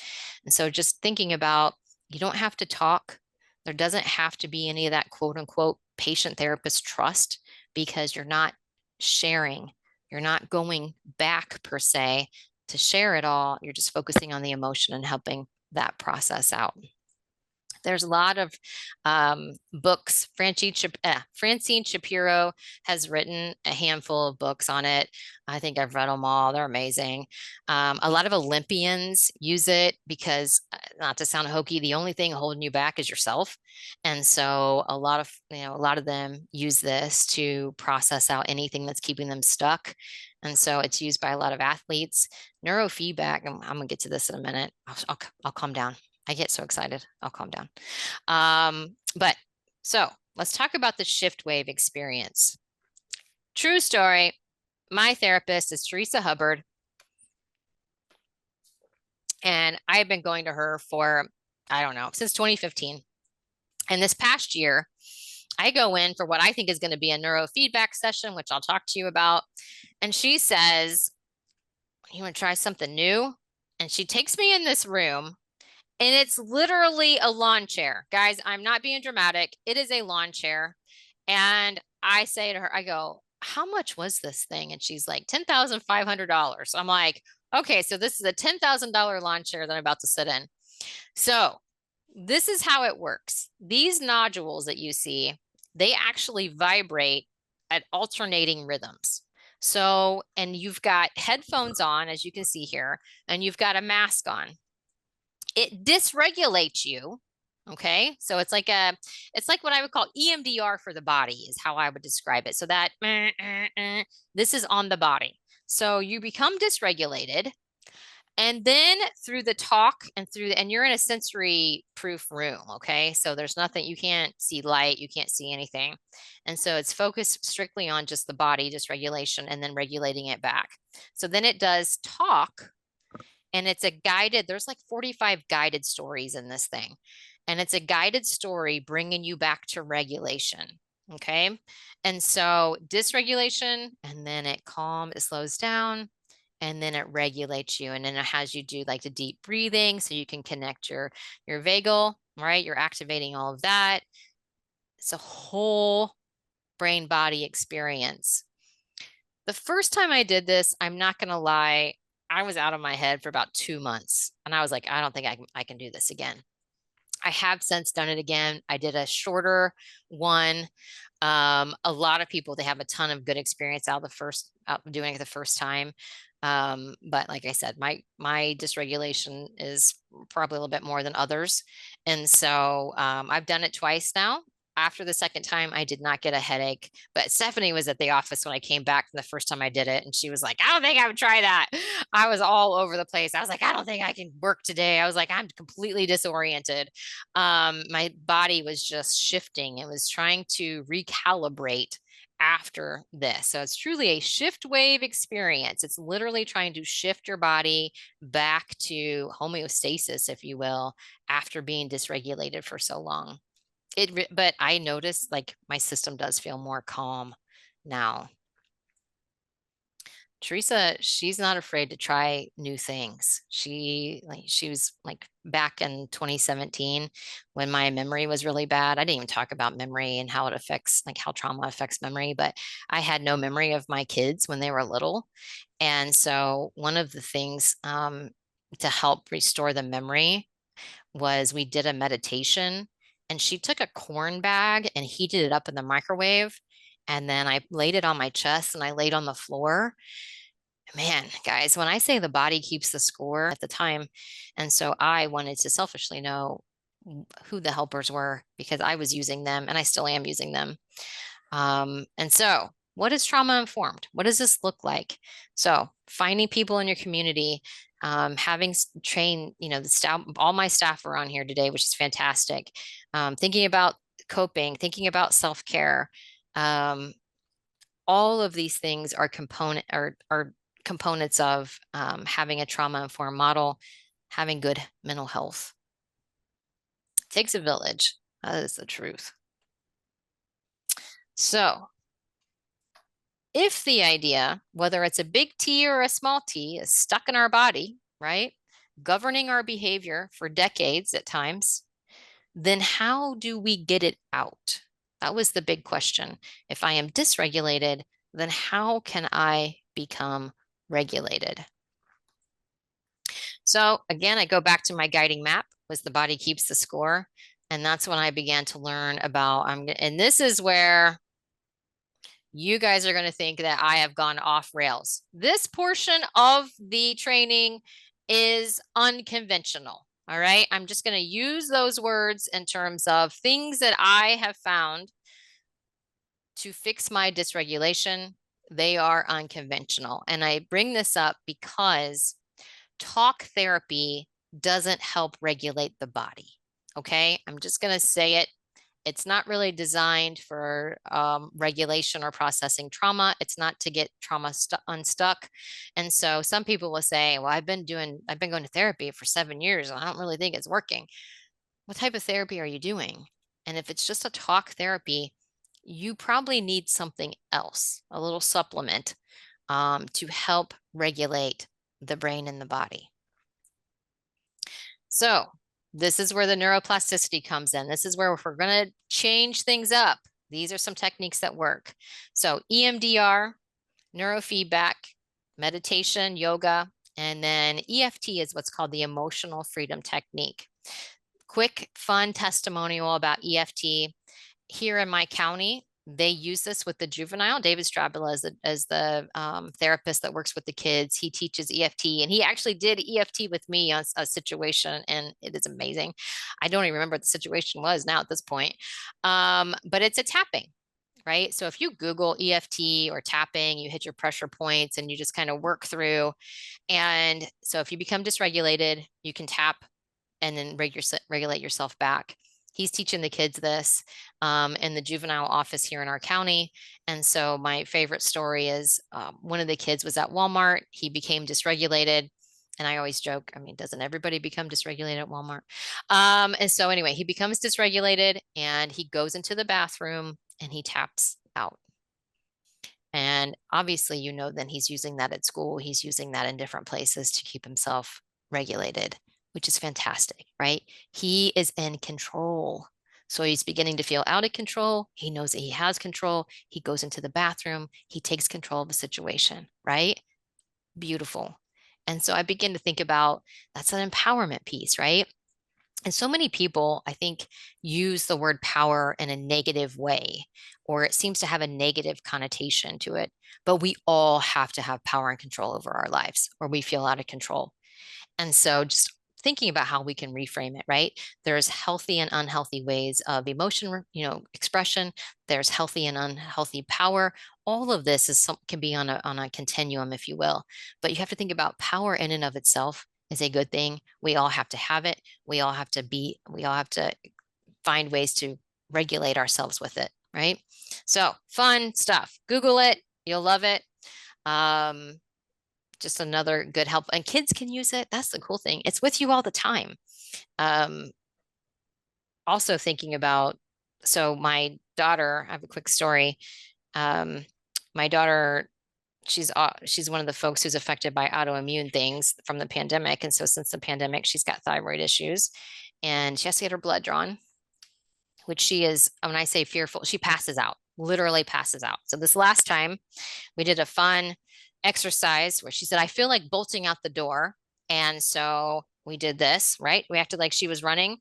Speaker 1: And so just thinking about, you don't have to talk. There doesn't have to be any of that quote unquote patient therapist trust, because you're not sharing. You're not going back per se to share it all. You're just focusing on the emotion and helping that process out. There's a lot of books. Francine Shapiro has written a handful of books on it. I think I've read them all. They're amazing. A lot of Olympians use it because, not to sound hokey, the only thing holding you back is yourself. And so a lot of them use this to process out anything that's keeping them stuck. And so it's used by a lot of athletes. Neurofeedback, I'm gonna get to this in a minute. I'll calm down. I get so excited. I'll calm down. But so let's talk about the shift wave experience. True story. My therapist is Teresa Hubbard. And I've been going to her for, I don't know, since 2015. And this past year, I go in for what I think is going to be a neurofeedback session, which I'll talk to you about. And she says, you want to try something new? And she takes me in this room. And it's literally a lawn chair. Guys, I'm not being dramatic. It is a lawn chair. And I say to her, I go, how much was this thing? And she's like, $10,500. I'm like, okay, so this is a $10,000 lawn chair that I'm about to sit in. So this is how it works. These nodules that you see, they actually vibrate at alternating rhythms. So, and you've got headphones on, as you can see here, and you've got a mask on. It dysregulates you. Okay. So it's like what I would call EMDR for the body is how I would describe it. So that this is on the body. So you become dysregulated. And then through the talk and you're in a sensory proof room. Okay. So there's nothing, you can't see light, you can't see anything. And so it's focused strictly on just the body dysregulation and then regulating it back. So then it does talk. And it's a guided, there's like 45 guided stories in this thing. And it's a guided story bringing you back to regulation. Okay. And so dysregulation, and then it slows down, and then it regulates you. And then it has you do like the deep breathing so you can connect your vagal, right? You're activating all of that. It's a whole brain body experience. The first time I did this, I'm not going to lie, I was out of my head for about 2 months. And I was like, I don't think I can do this again. I have since done it again. I did a shorter one. A lot of people, they have a ton of good experience out doing it the first time. But like I said, my dysregulation is probably a little bit more than others. And so I've done it twice now. After the second time, I did not get a headache, but Stephanie was at the office when I came back from the first time I did it. And she was like, I don't think I would try that. I was all over the place. I was like, I don't think I can work today. I was like, I'm completely disoriented. My body was just shifting. It was trying to recalibrate after this. So it's truly a shift wave experience. It's literally trying to shift your body back to homeostasis, if you will, after being dysregulated for so long. But I noticed like my system does feel more calm now. Teresa, she's not afraid to try new things. She was like back in 2017 when my memory was really bad. I didn't even talk about memory and how it affects, like how trauma affects memory, but I had no memory of my kids when they were little. And so one of the things to help restore the memory was we did a meditation, and she took a corn bag and heated it up in the microwave. And then I laid it on my chest and I laid on the floor. Man, guys, when I say the body keeps the score at the time, and so I wanted to selfishly know who the helpers were because I was using them and I still am using them. And so, what is trauma informed? What does this look like? So, finding people in your community, having train, the staff, all my staff are on here today, which is fantastic. Thinking about coping, thinking about self-care. All of these things are components of having a trauma informed model, having good mental health. It takes a village. That is the truth. So, if the idea, whether it's a big T or a small t, is stuck in our body, right, governing our behavior for decades at times, then how do we get it out? That was the big question. If I am dysregulated, then how can I become regulated? So again, I go back to my guiding map, was the body keeps the score. And that's when I began to learn about, and this is where you guys are going to think that I have gone off rails. This portion of the training is unconventional. All right. I'm just going to use those words in terms of things that I have found to fix my dysregulation. They are unconventional. And I bring this up because talk therapy doesn't help regulate the body. Okay. I'm just going to say it. It's not really designed for regulation or processing trauma. It's not to get trauma unstuck. And so some people will say, well, I've been going to therapy for 7 years and I don't really think it's working. What type of therapy are you doing? And if it's just a talk therapy, you probably need something else, a little supplement to help regulate the brain and the body. So this is where the neuroplasticity comes in. This is where if we're going to change things up, these are some techniques that work. So EMDR, neurofeedback, meditation, yoga, and then EFT is what's called the emotional freedom technique. Quick, fun testimonial about EFT. Here in my county, they use this with the juvenile. David Strabila is the therapist that works with the kids. He teaches EFT, and he actually did EFT with me on a situation, and it is amazing. I don't even remember what the situation was now at this point, but it's a tapping, right? So if you Google EFT or tapping, you hit your pressure points and you just kind of work through. And so if you become dysregulated, you can tap and then regulate yourself back. He's teaching the kids this in the juvenile office here in our county. And so my favorite story is one of the kids was at Walmart. He became dysregulated. And I always joke, I mean, doesn't everybody become dysregulated at Walmart? And so anyway, he becomes dysregulated and he goes into the bathroom and he taps out. And obviously, then he's using that at school. He's using that in different places to keep himself regulated, which is fantastic, right? He is in control. So he's beginning to feel out of control. He knows that he has control. He goes into the bathroom. He takes control of the situation, right? Beautiful. And so I begin to think about that's an empowerment piece, right? And so many people, I think, use the word power in a negative way, or it seems to have a negative connotation to it. But we all have to have power and control over our lives, or we feel out of control. And so just thinking about how we can reframe it, right? There's healthy and unhealthy ways of emotion, expression. There's healthy and unhealthy power. All of this can be on a continuum, if you will. But you have to think about power in and of itself is a good thing. We all have to have it. We all have to find ways to regulate ourselves with it, right? So fun stuff. Google it. You'll love it. Just another good help, and kids can use it. That's the cool thing. It's with you all the time. Also thinking about, so my daughter, I have a quick story. My daughter, she's one of the folks who's affected by autoimmune things from the pandemic. And so since the pandemic, she's got thyroid issues and she has to get her blood drawn, which she is, when I say fearful, she passes out, literally passes out. So this last time we did a fun exercise where she said, I feel like bolting out the door. And so we did this, right? We acted like she was running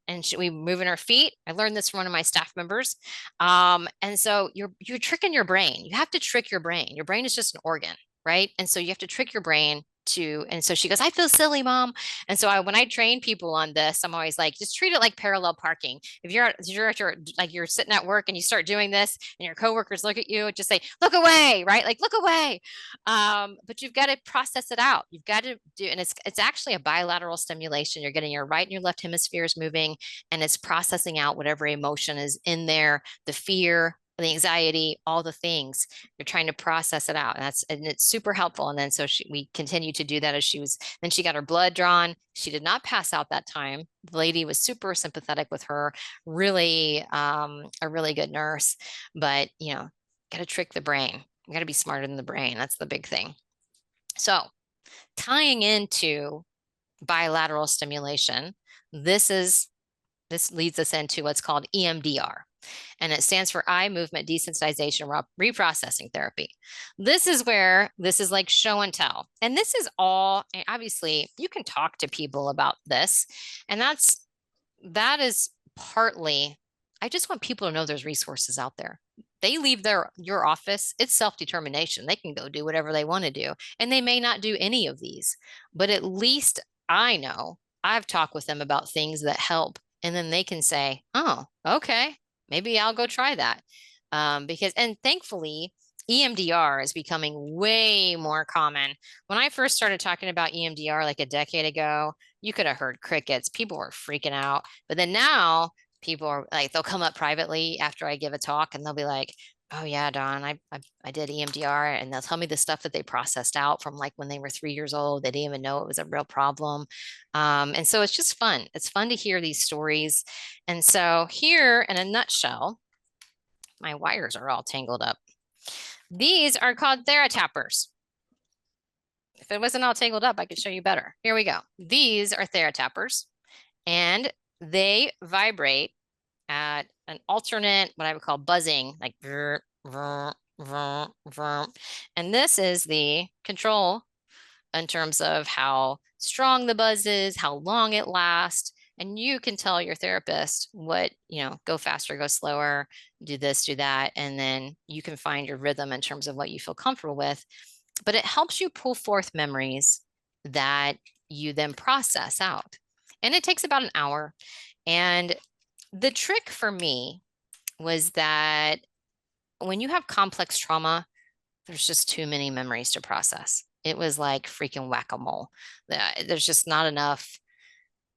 Speaker 1: and we moving her feet. I learned this from one of my staff members. And so you're tricking your brain. You have to trick your brain. Your brain is just an organ, right? And so you have to trick your brain to, and so she goes, I feel silly, mom. And so when I train people on this, I'm always like, just treat it like parallel parking. If you're at your, like you're sitting at work and you start doing this and your coworkers look at you, just say, look away, right? Like, look away. But you've got to process it out. You've got to do, and it's actually a bilateral stimulation. You're getting your right and your left hemispheres moving, and it's processing out whatever emotion is in there, the fear, the anxiety, all the things. You're trying to process it out, and it's super helpful. And then so we continued to do that as then she got her blood drawn. She did not pass out that time. The lady was super sympathetic with her, really a really good nurse. But got to trick the brain. You got to be smarter than the brain. That's the big thing. So tying into bilateral stimulation, this leads us into what's called EMDR. And it stands for eye movement desensitization reprocessing therapy. This is like show and tell. And this is all, obviously you can talk to people about this. And that is partly, I just want people to know there's resources out there. They leave your office, it's self-determination. They can go do whatever they want to do. And they may not do any of these, but at least I know I've talked with them about things that help. And then they can say, oh, okay, maybe I'll go try that. And thankfully, EMDR is becoming way more common. When I first started talking about EMDR like a decade ago, you could have heard crickets. People were freaking out. But then now people are like, they'll come up privately after I give a talk and they'll be like, oh yeah, Dawn, I did EMDR, and they'll tell me the stuff that they processed out from like when they were 3 years old. They didn't even know it was a real problem. And so it's just fun. It's fun to hear these stories. And so here in a nutshell, my wires are all tangled up. These are called TheraTappers. If it wasn't all tangled up, I could show you better. Here we go. These are TheraTappers, and they vibrate at an alternate, what I would call buzzing, like vrr, vrr, vrr, vrr. And this is the control in terms of how strong the buzz is, how long it lasts. And you can tell your therapist what, go faster, go slower, do this, do that. And then you can find your rhythm in terms of what you feel comfortable with. But it helps you pull forth memories that you then process out. And it takes about an hour. And the trick for me was that when you have complex trauma, there's just too many memories to process. It was like freaking whack-a-mole. There's just not enough.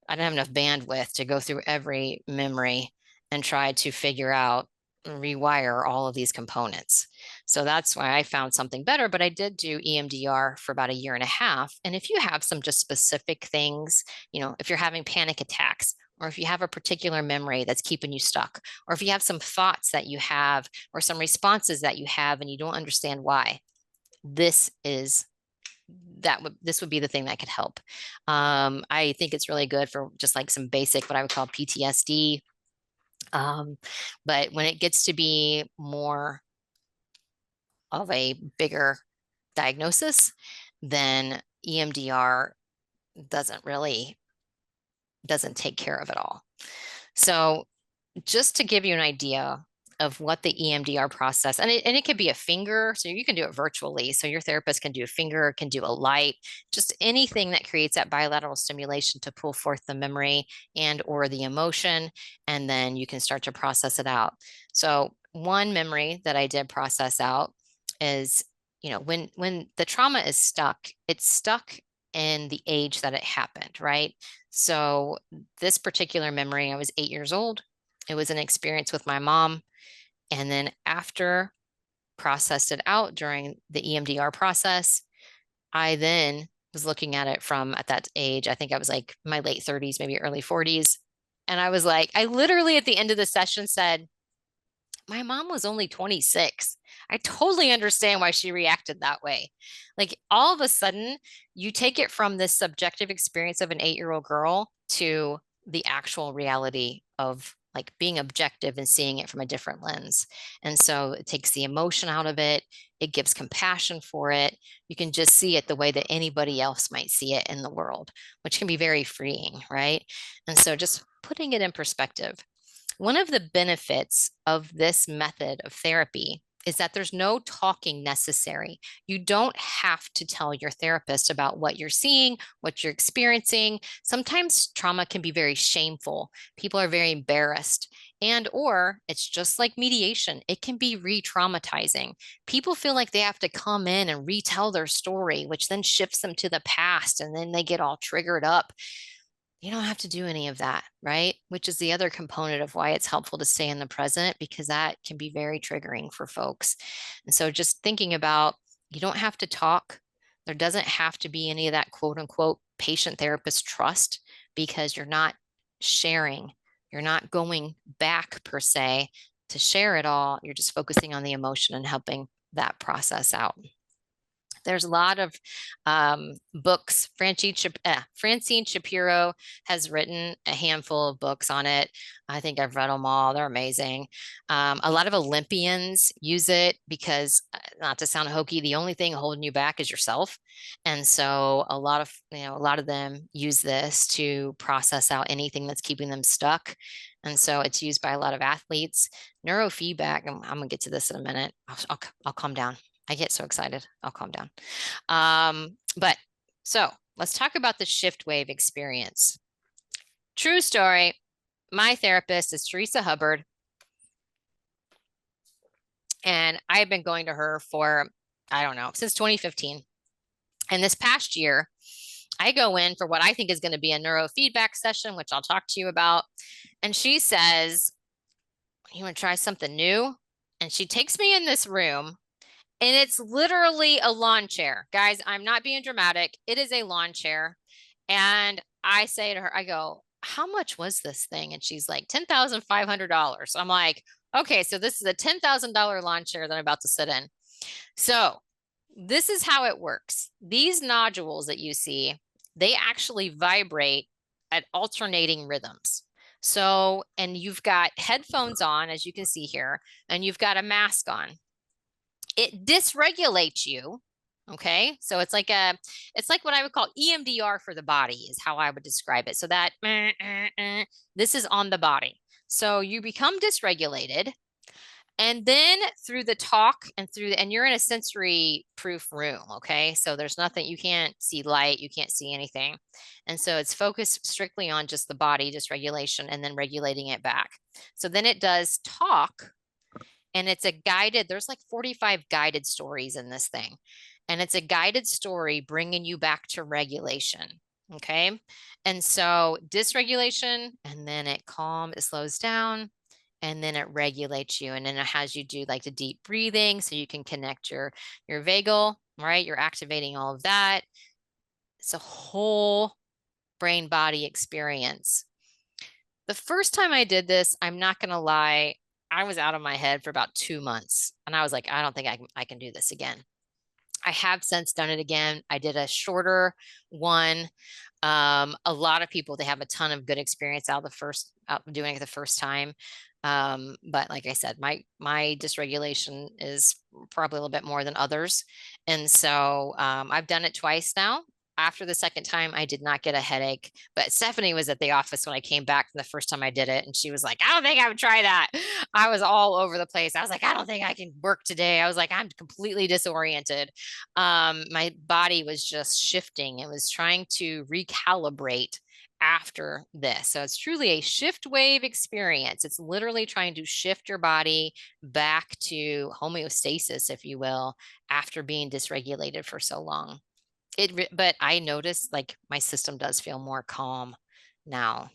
Speaker 1: I don't have enough bandwidth to go through every memory and try to figure out and rewire all of these components. So that's why I found something better, but I did do EMDR for about 1.5 years. And if you have some just specific things, if you're having panic attacks, or if you have a particular memory that's keeping you stuck, or if you have some thoughts that you have, or some responses that you have, and you don't understand why, this would be the thing that could help. I think it's really good for just like some basic, what I would call PTSD. But when it gets to be more of a bigger diagnosis, then EMDR doesn't take care of it all. So just to give you an idea of what the EMDR process, and it could be a finger, so you can do it virtually. So your therapist can do a finger, can do a light, just anything that creates that bilateral stimulation to pull forth the memory and or the emotion, and then you can start to process it out. So one memory that I did process out is, when the trauma is stuck, it's stuck in the age that it happened, right? So this particular memory, I was 8 years old. It was an experience with my mom. And then after processed it out during the EMDR process, I then was looking at it from at that age, I think I was like my late 30s, maybe early 40s. And I was like, I literally at the end of the session said, my mom was only 26. I totally understand why she reacted that way. Like all of a sudden, you take it from this subjective experience of an 8-year-old girl to the actual reality of like being objective and seeing it from a different lens. And so it takes the emotion out of it. It gives compassion for it. You can just see it the way that anybody else might see it in the world, which can be very freeing, right? And so just putting it in perspective. One of the benefits of this method of therapy is that there's no talking necessary. You don't have to tell your therapist about what you're seeing, what you're experiencing. Sometimes trauma can be very shameful. People are very embarrassed. And or it's just like mediation. It can be re-traumatizing. People feel like they have to come in and retell their story, which then shifts them to the past, and then they get all triggered up. You don't have to do any of that, right? Which is the other component of why it's helpful to stay in the present, because that can be very triggering for folks. And so just thinking about, you don't have to talk. There doesn't have to be any of that quote unquote patient therapist trust, because you're not sharing. You're not going back per se to share it all. You're just focusing on the emotion and helping that process out. There's a lot of books. Francine Shapiro has written a handful of books on it. I think I've read them all. They're amazing. A lot of Olympians use it because, not to sound hokey, the only thing holding you back is yourself. And so a lot of them use this to process out anything that's keeping them stuck. And so it's used by a lot of athletes. Neurofeedback, I'm going to get to this in a minute. I'll calm down. I get so excited. I'll calm down. But so let's talk about the shift wave experience. True story. My therapist is Teresa Hubbard. And I've been going to her for, I don't know, since 2015. And this past year, I go in for what I think is going to be a neurofeedback session, which I'll talk to you about. And she says, you want to try something new? And she takes me in this room. And it's literally a lawn chair. Guys, I'm not being dramatic. It is a lawn chair. And I say to her, I go, how much was this thing? And she's like, $10,500. I'm like, okay, so this is a $10,000 lawn chair that I'm about to sit in. So this is how it works. These nodules that you see, they actually vibrate at alternating rhythms. So, and you've got headphones on, as you can see here, and you've got a mask on. It dysregulates you. Okay. So it's like what I would call EMDR for the body is how I would describe it. So that this is on the body. So you become dysregulated, and then through the talk and you're in a sensory proof room. Okay. So there's nothing, you can't see light, you can't see anything. And so it's focused strictly on just the body dysregulation and then regulating it back. So then it does talk. And it's a guided, there's like 45 guided stories in this thing. And it's a guided story bringing you back to regulation. Okay. And so dysregulation, and then it slows down, and then it regulates you. And then it has you do like the deep breathing so you can connect your vagal, right? You're activating all of that. It's a whole brain body experience. The first time I did this, I'm not going to lie, I was out of my head for about 2 months, and I was like, I don't think I can do this again. I have since done it again. I did a shorter one. A lot of people, they have a ton of good experience out doing it the first time. But like I said, my dysregulation is probably a little bit more than others. And so I've done it twice now. After the second time, I did not get a headache, but Stephanie was at the office when I came back from the first time I did it. And she was like, I don't think I would try that. I was all over the place. I was like, I don't think I can work today. I was like, I'm completely disoriented. My body was just shifting. It was trying to recalibrate after this. So it's truly a shift wave experience. It's literally trying to shift your body back to homeostasis, if you will, after being dysregulated for so long. But I noticed like my system does feel more calm now.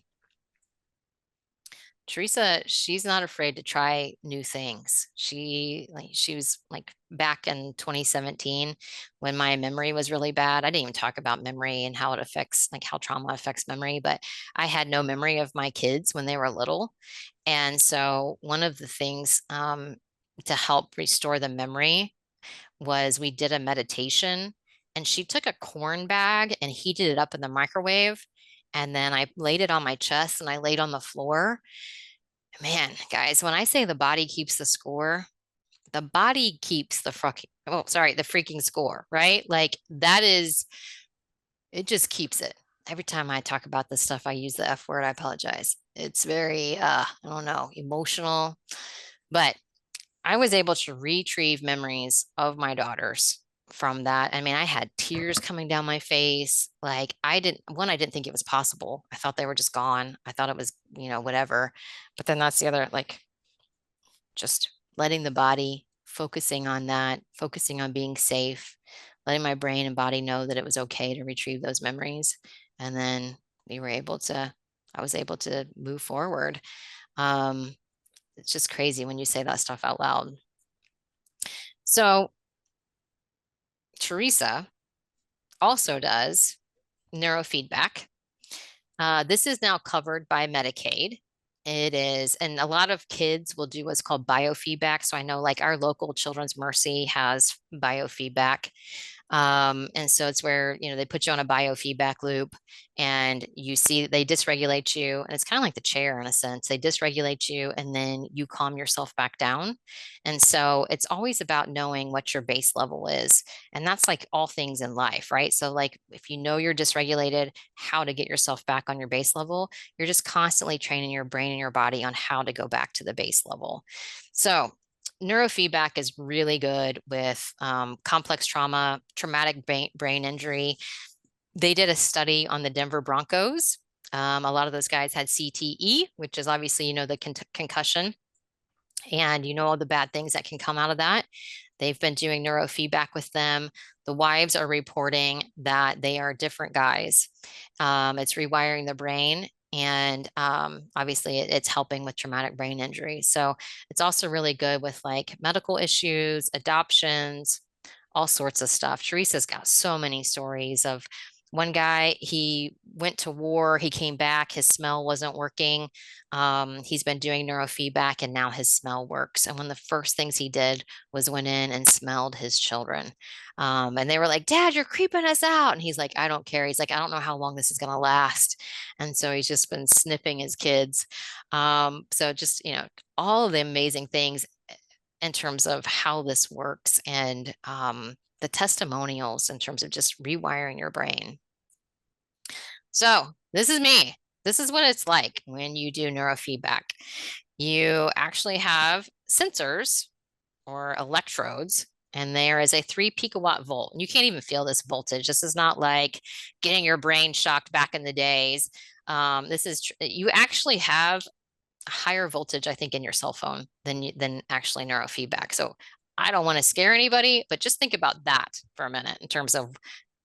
Speaker 1: Teresa, she's not afraid to try new things. She was like back in 2017 when my memory was really bad. I didn't even talk about memory and how it affects, like how trauma affects memory, but I had no memory of my kids when they were little. And so one of the things to help restore the memory was we did a meditation, and she took a corn bag and heated it up in the microwave. And then I laid it on my chest and I laid on the floor. Man, guys, when I say the body keeps the score, the body keeps the freaking score, right? Like it just keeps it. Every time I talk about this stuff, I use the F word. I apologize. It's very, I don't know, emotional, but I was able to retrieve memories of my daughters from that. I mean, I had tears coming down my face. Like I didn't think it was possible. I thought they were just gone. I thought it was, whatever. But then that's the other, like just letting the body, focusing on that, focusing on being safe, letting my brain and body know that it was okay to retrieve those memories. And then I was able to move forward. It's just crazy when you say that stuff out loud. So Teresa also does neurofeedback. This is now covered by Medicaid. It is, and a lot of kids will do what's called biofeedback. So I know like our local Children's Mercy has biofeedback. And so it's where, they put you on a biofeedback loop and you see they dysregulate you. And it's kind of like the chair in a sense. They dysregulate you and then you calm yourself back down. And so it's always about knowing what your base level is. And that's like all things in life, right? So like if you know you're dysregulated, how to get yourself back on your base level, you're just constantly training your brain and your body on how to go back to the base level. So neurofeedback is really good with complex trauma, traumatic brain injury. They did a study on the Denver Broncos. A lot of those guys had CTE, which is obviously, the concussion, and all the bad things that can come out of that. They've been doing neurofeedback with them. The wives are reporting that they are different guys. It's rewiring the brain. And obviously it's helping with traumatic brain injury. So it's also really good with like medical issues, adoptions, all sorts of stuff. Teresa's got so many stories of one guy, he went to war, he came back, his smell wasn't working. He's been doing neurofeedback and now his smell works. And one of the first things he did was went in and smelled his children. And they were like, Dad, you're creeping us out. And he's like, I don't care. He's like, I don't know how long this is going to last. And so he's just been sniffing his kids. So just, all of the amazing things in terms of how this works and the testimonials in terms of just rewiring your brain. So this is me. This is what it's like when you do neurofeedback. You actually have sensors or electrodes, and there is a 3 picowatt volt. And you can't even feel this voltage. This is not like getting your brain shocked back in the days. You actually have a higher voltage, I think, in your cell phone than actually neurofeedback. So I don't want to scare anybody, but just think about that for a minute in terms of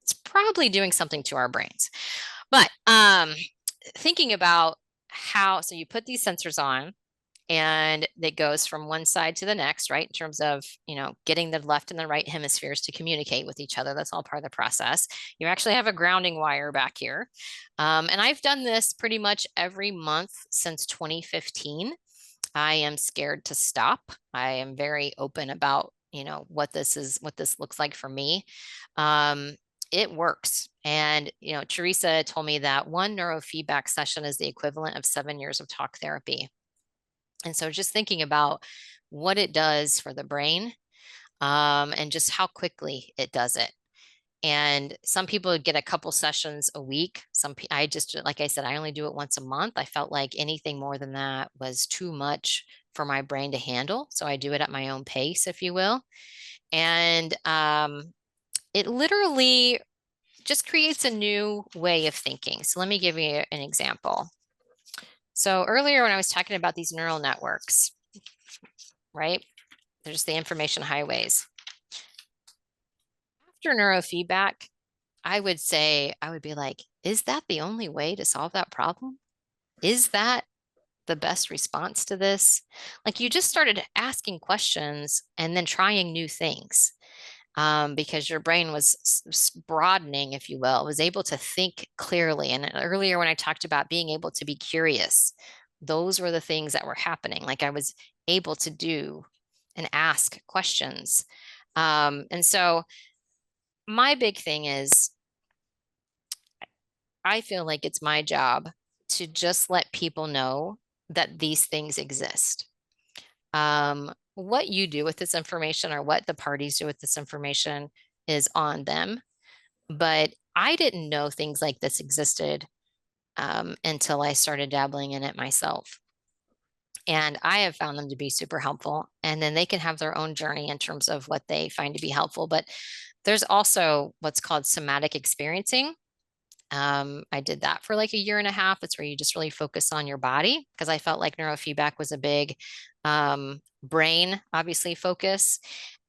Speaker 1: it's probably doing something to our brains. But thinking about so you put these sensors on and it goes from one side to the next, right? In terms of, getting the left and the right hemispheres to communicate with each other. That's all part of the process. You actually have a grounding wire back here. And I've done this pretty much every month since 2015. I am scared to stop. I am very open about, what this looks like for me. It works. And, Teresa told me that one neurofeedback session is the equivalent of 7 years of talk therapy. And so just thinking about what it does for the brain and just how quickly it does it. And some people get a couple sessions a week. Like I said, I only do it once a month. I felt like anything more than that was too much for my brain to handle. So I do it at my own pace, if you will. And it literally just creates a new way of thinking. So let me give you an example. So earlier when I was talking about these neural networks, right? There's the information highways. After neurofeedback, I would be like, is that the only way to solve that problem? Is that the best response to this? Like you just started asking questions and then trying new things. Because your brain was broadening, if you will, was able to think clearly. And earlier when I talked about being able to be curious, those were the things that were happening. Like I was able to do and ask questions. And so my big thing is, I feel like it's my job to just let people know that these things exist. What you do with this information or what the parties do with this information is on them. But I didn't know things like this existed until I started dabbling in it myself. And I have found them to be super helpful. And then they can have their own journey in terms of what they find to be helpful. But there's also what's called somatic experiencing. I did that for like a year and a half. It's where you just really focus on your body, because I felt like neurofeedback was a big brain, obviously, focus.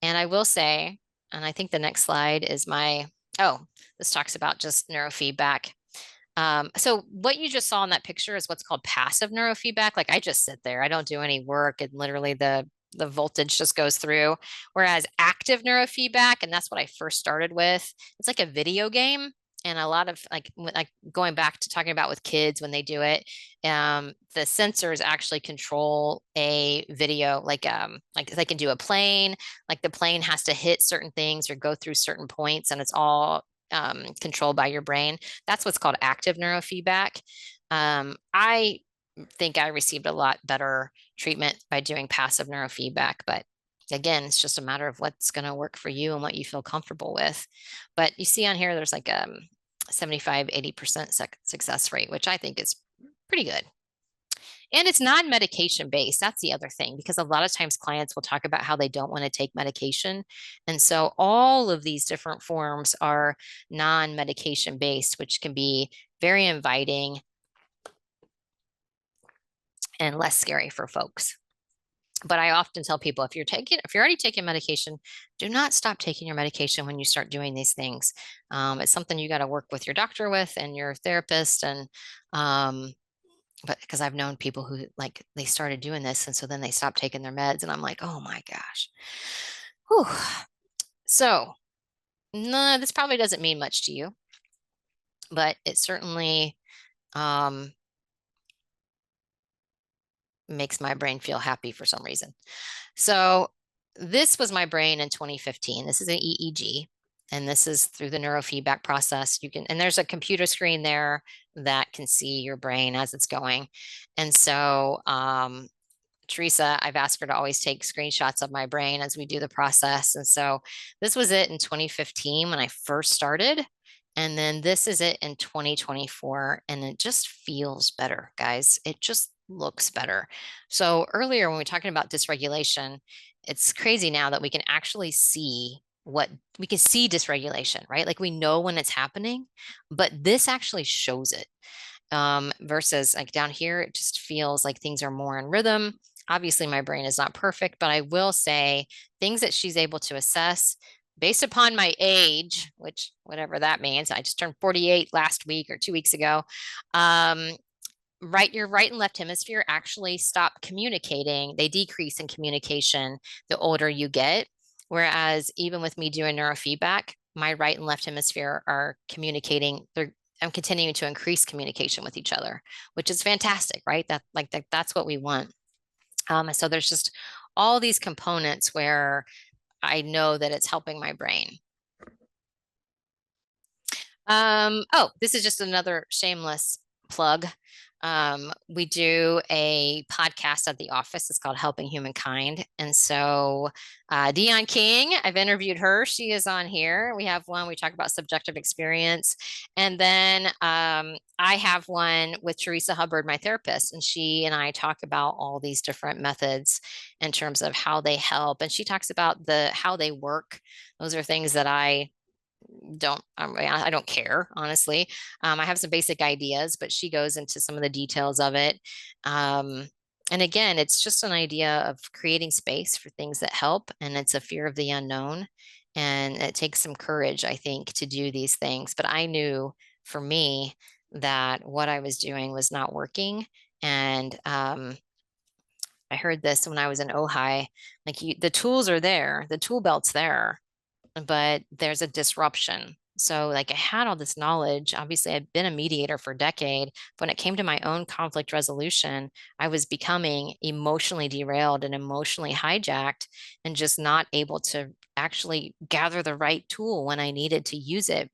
Speaker 1: And I will say, and I think the next slide is this talks about just neurofeedback. So what you just saw in that picture is what's called passive neurofeedback. Like I just sit there, I don't do any work, and literally the voltage just goes through. Whereas active neurofeedback, and that's what I first started with, it's like a video game. And a lot of like going back to talking about with kids when they do it, the sensors actually control a video, like they can do a plane, like the plane has to hit certain things or go through certain points, and it's all controlled by your brain. That's what's called active neurofeedback. I think I received a lot better treatment by doing passive neurofeedback, but again, it's just a matter of what's going to work for you and what you feel comfortable with. But you see on here, there's like a 75-80% success rate, which I think is pretty good. And it's non-medication based. That's the other thing, because a lot of times clients will talk about how they don't want to take medication. And so all of these different forms are non-medication based, which can be very inviting and less scary for folks. But I often tell people, if you're already taking medication, do not stop taking your medication when you start doing these things. It's something you got to work with your doctor with and your therapist. And but because I've known people who like they started doing this, and so then they stopped taking their meds, and I'm like, oh my gosh. Whew. So no, this probably doesn't mean much to you, but it certainly makes my brain feel happy for some reason. So this was my brain in 2015. This is an EEG, and this is through the neurofeedback process. And there's a computer screen there that can see your brain as it's going. And so Teresa, I've asked her to always take screenshots of my brain as we do the process. And so this was it in 2015 when I first started. And then this is it in 2024. And it just feels better, guys. It just looks better. So earlier when we were talking about dysregulation, it's crazy now that we can actually see dysregulation, right? Like we know when it's happening, but this actually shows it. Versus like down here, it just feels like things are more in rhythm. Obviously, my brain is not perfect, but I will say things that she's able to assess based upon my age, which whatever that means. I just turned 48 last week or 2 weeks ago. Your right and left hemisphere actually stop communicating. They decrease in communication the older you get. Whereas even with me doing neurofeedback, my right and left hemisphere are communicating. I'm continuing to increase communication with each other, which is fantastic, right? That's what we want. So there's just all these components where I know that it's helping my brain. This is just another shameless plug. We do a podcast at the office. It's called Helping Humankind. And so Dawn King, I've interviewed her. She is on here. We have one, we talk about subjective experience. And then I have one with Teresa Hubbard, my therapist, and she and I talk about all these different methods in terms of how they help. And she talks about how they work. Those are things that I don't care, honestly. I have some basic ideas, but she goes into some of the details of it. And again, it's just an idea of creating space for things that help. And it's a fear of the unknown. And it takes some courage, I think, to do these things. But I knew for me that what I was doing was not working. And I heard this when I was in Ojai, like the tools are there, the tool belt's there, but there's a disruption. So like I had all this knowledge. Obviously, I'd been a mediator for a decade. But when it came to my own conflict resolution, I was becoming emotionally derailed and emotionally hijacked and just not able to actually gather the right tool when I needed to use it.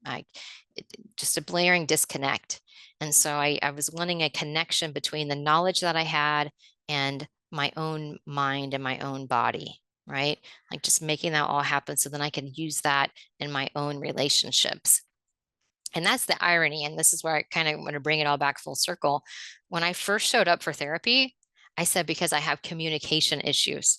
Speaker 1: Just a blaring disconnect. And so I was wanting a connection between the knowledge that I had and my own mind and my own body, right? Like just making that all happen so then I can use that in my own relationships. And that's the irony. And this is where I kind of want to bring it all back full circle. When I first showed up for therapy, I said, because I have communication issues.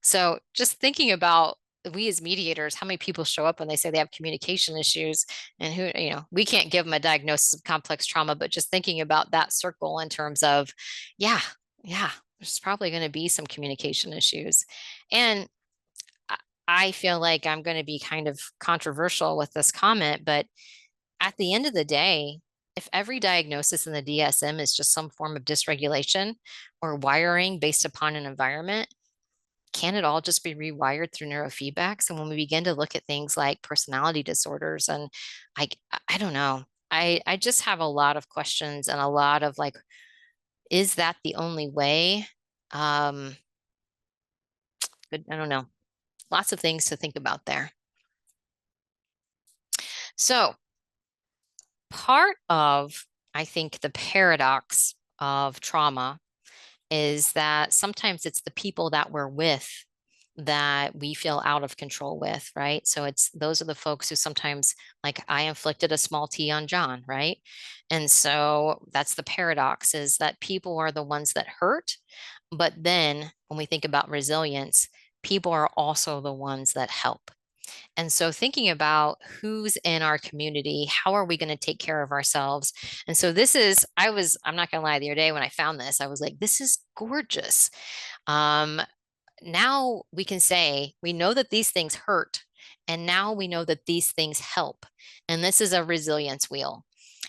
Speaker 1: So just thinking about we as mediators, how many people show up when they say they have communication issues, and who, we can't give them a diagnosis of complex trauma, but just thinking about that circle in terms of, yeah, there's probably going to be some communication issues. And I feel like I'm going to be kind of controversial with this comment, but at the end of the day, if every diagnosis in the DSM is just some form of dysregulation or wiring based upon an environment, can it all just be rewired through neurofeedback? So when we begin to look at things like personality disorders, and I don't know, I just have a lot of questions and a lot of like, is that the only way? But I don't know. Lots of things to think about there. So part of, I think, the paradox of trauma is that sometimes it's the people that we're with that we feel out of control with, right? So those are the folks who sometimes, like, I inflicted a small T on John, right? And so that's the paradox, is that people are the ones that hurt. But then when we think about resilience, people are also the ones that help. And so thinking about who's in our community, how are we going to take care of ourselves? And so I'm not going to lie, the other day when I found this, I was like, this is gorgeous. Now we can say, we know that these things hurt, and now we know that these things help. And this is a resilience wheel.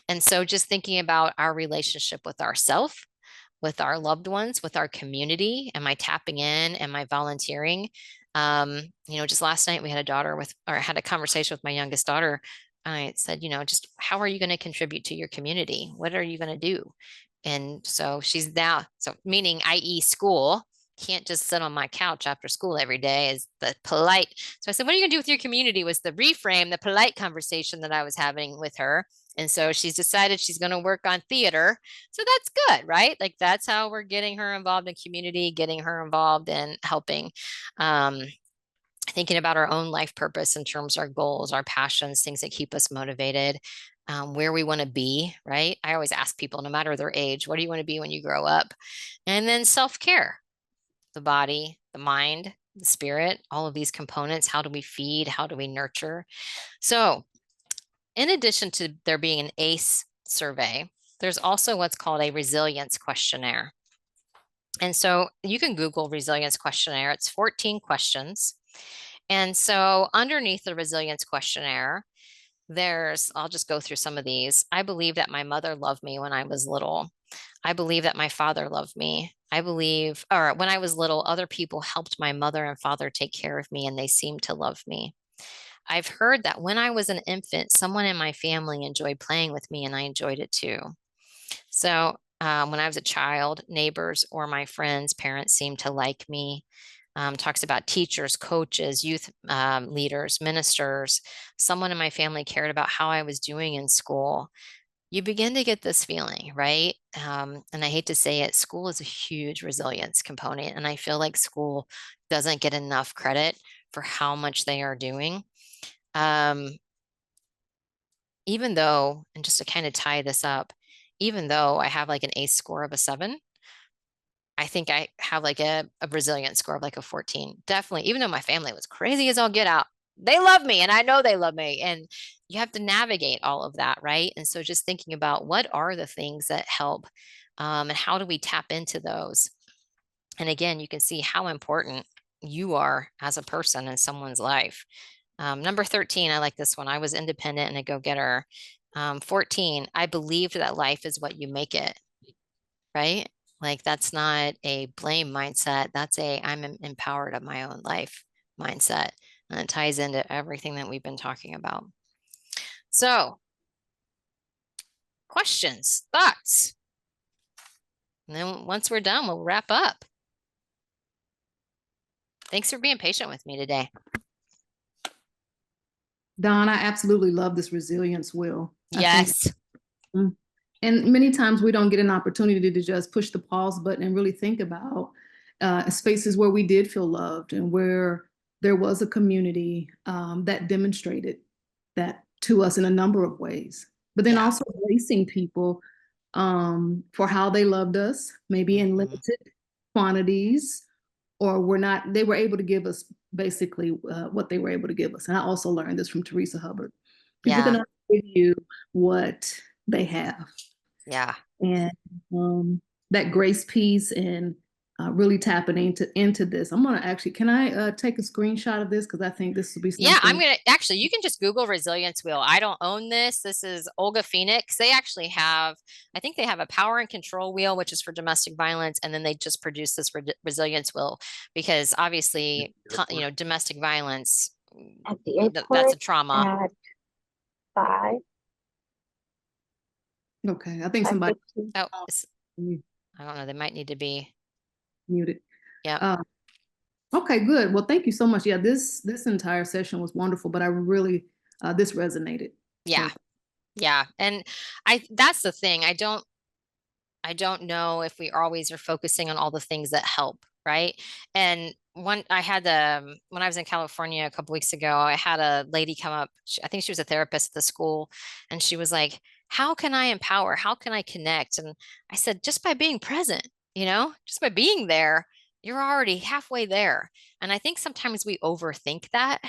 Speaker 1: And so just thinking about our relationship with ourself, with our loved ones, with our community. Am I tapping in? Am I volunteering? Just last night we had had a conversation with my youngest daughter. I said, just how are you going to contribute to your community? What are you going to do? And so she's now, meaning, i.e., school, can't just sit on my couch after school every day, is the polite. So I said, what are you going to do with your community? Was the reframe, the polite conversation that I was having with her. And so she's decided she's going to work on theater. So that's good, right? Like, that's how we're getting her involved in community, getting her involved in helping, thinking about our own life purpose in terms of our goals, our passions, things that keep us motivated, where we want to be, right? I always ask people, no matter their age, what do you want to be when you grow up? And then self-care, the body, the mind, the spirit, all of these components. How do we feed? How do we nurture? So in addition to there being an ACE survey, there's also what's called a resilience questionnaire. And so you can Google resilience questionnaire. It's 14 questions. And so underneath the resilience questionnaire, I'll just go through some of these. I believe that my mother loved me when I was little. I believe that my father loved me. When I was little, other people helped my mother and father take care of me, and they seemed to love me. I've heard that when I was an infant, someone in my family enjoyed playing with me, and I enjoyed it too. So when I was a child, neighbors or my friends' parents seemed to like me. Talks about teachers, coaches, youth leaders, ministers. Someone in my family cared about how I was doing in school. You begin to get this feeling, right? And I hate to say it, school is a huge resilience component. And I feel like school doesn't get enough credit for how much they are doing. Even though, and just to kind of tie this up, even though I have like an ACE score of a 7, I think I have like a resilience score of like a 14. Definitely, even though my family was crazy as all get out, they love me, and I know they love me. And you have to navigate all of that, right? And so just thinking about what are the things that help, and how do we tap into those? And again, you can see how important you are as a person in someone's life. Number 13, I like this one. I was independent and a go-getter. 14, I believed that life is what you make it, right? Like, that's not a blame mindset. That's I'm empowered of my own life mindset. And it ties into everything that we've been talking about. So, questions, thoughts? And then once we're done, we'll wrap up. Thanks for being patient with me today.
Speaker 2: Dawn, I absolutely love this resilience wheel.
Speaker 1: Yes.
Speaker 2: And many times we don't get an opportunity to just push the pause button and really think about spaces where we did feel loved and where there was a community that demonstrated that to us in a number of ways. But then also embracing people for how they loved us, maybe in limited quantities, or they were able to give us basically what they were able to give us. And I also learned this from Teresa Hubbard. People
Speaker 1: Yeah.
Speaker 2: can only give you what they have.
Speaker 1: Yeah.
Speaker 2: And that grace piece and really tapping into this. I'm gonna actually, can I take a screenshot of this? Because I think this will be something.
Speaker 1: Yeah, I'm gonna actually, you can just Google resilience wheel. I don't own this. This is Olga Phoenix. They actually have, I think they have a power and control wheel, which is for domestic violence, and then they just produce this resilience wheel because obviously, you know, domestic violence,
Speaker 4: At the airport
Speaker 1: that's a trauma.
Speaker 4: at 5.
Speaker 2: Okay, I think somebody.
Speaker 1: Oh, I don't know. They might need to be
Speaker 2: muted.
Speaker 1: Yeah.
Speaker 2: Okay, good. Well, thank you so much. Yeah, this entire session was wonderful, but I really this resonated.
Speaker 1: Yeah.
Speaker 2: So.
Speaker 1: Yeah. And that's the thing. I don't know if we always are focusing on all the things that help, right? And when I was in California a couple weeks ago, I had a lady come up. I think she was a therapist at the school, and she was like, "How can I empower? How can I connect?" And I said, "Just by being present, just by being there, you're already halfway there." And I think sometimes we overthink that.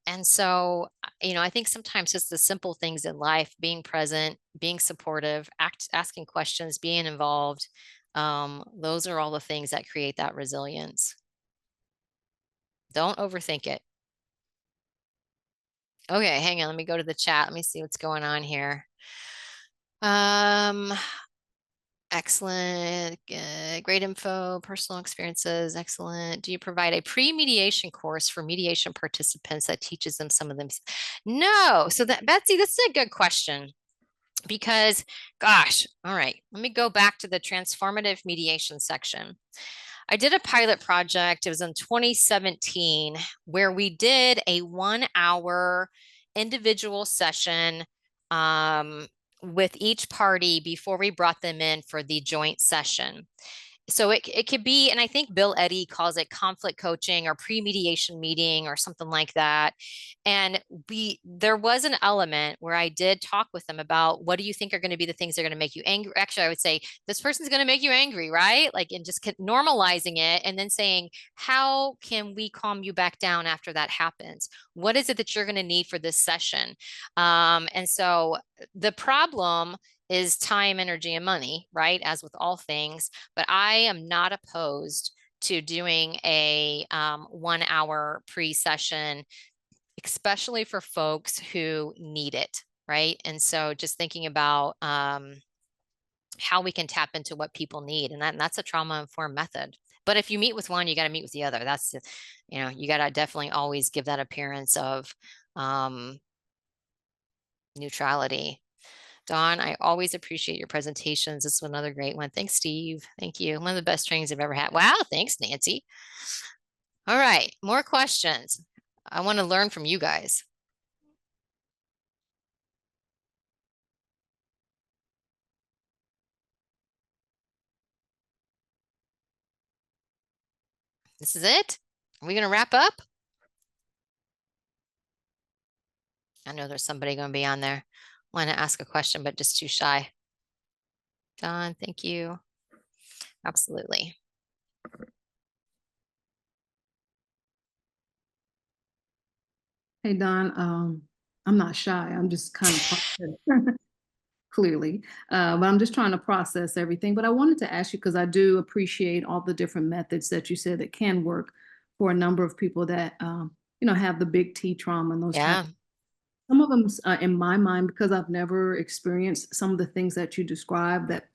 Speaker 1: And so, I think sometimes it's the simple things in life, being present, being supportive, asking questions, being involved. Those are all the things that create that resilience. Don't overthink it. Okay, hang on. Let me go to the chat. Let me see what's going on here. Excellent. Great info, personal experiences. Excellent. Do you provide a pre-mediation course for mediation participants that teaches them some of them? No. So Betsy, this is a good question because, gosh, all right, let me go back to the transformative mediation section. I did a pilot project. It was in 2017 where we did a 1-hour individual session with each party before we brought them in for the joint session. So it could be, and I think Bill Eddy calls it conflict coaching or pre-mediation meeting or something like that. And there was an element where I did talk with them about what do you think are going to be the things that are going to make you angry. Actually, I would say this person's going to make you angry, right? Like, and just normalizing it and then saying, how can we calm you back down after that happens? What is it that you're going to need for this session? And so the problem is time, energy, and money, right? As with all things, but I am not opposed to doing a 1-hour pre-session, especially for folks who need it, right? And so just thinking about how we can tap into what people need, and that's a trauma-informed method. But if you meet with one, you got to meet with the other. That's, you got to definitely always give that appearance of neutrality. Dawn, I always appreciate your presentations. This is another great one. Thanks, Steve. Thank you. One of the best trainings I've ever had. Wow, thanks, Nancy. All right, more questions. I want to learn from you guys. This is it? Are we going to wrap up? I know there's somebody going to be on there. Want to ask a question, but just too shy. Dawn, thank you. Absolutely.
Speaker 2: Hey, Dawn, I'm not shy. I'm just kind of clearly, but I'm just trying to process everything. But I wanted to ask you, because I do appreciate all the different methods that you said that can work for a number of people that, have the big T trauma and those
Speaker 1: Yeah.
Speaker 2: Some of them, in my mind, because I've never experienced some of the things that you described, that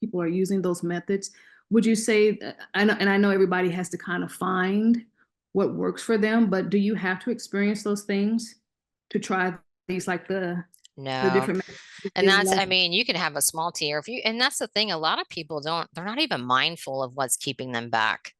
Speaker 2: people are using those methods. Would you say, I know everybody has to kind of find what works for them, but do you have to experience those things to try these, like the different methods?
Speaker 1: And that's, I mean, you can have a small T, or and that's the thing, a lot of people they're not even mindful of what's keeping them back.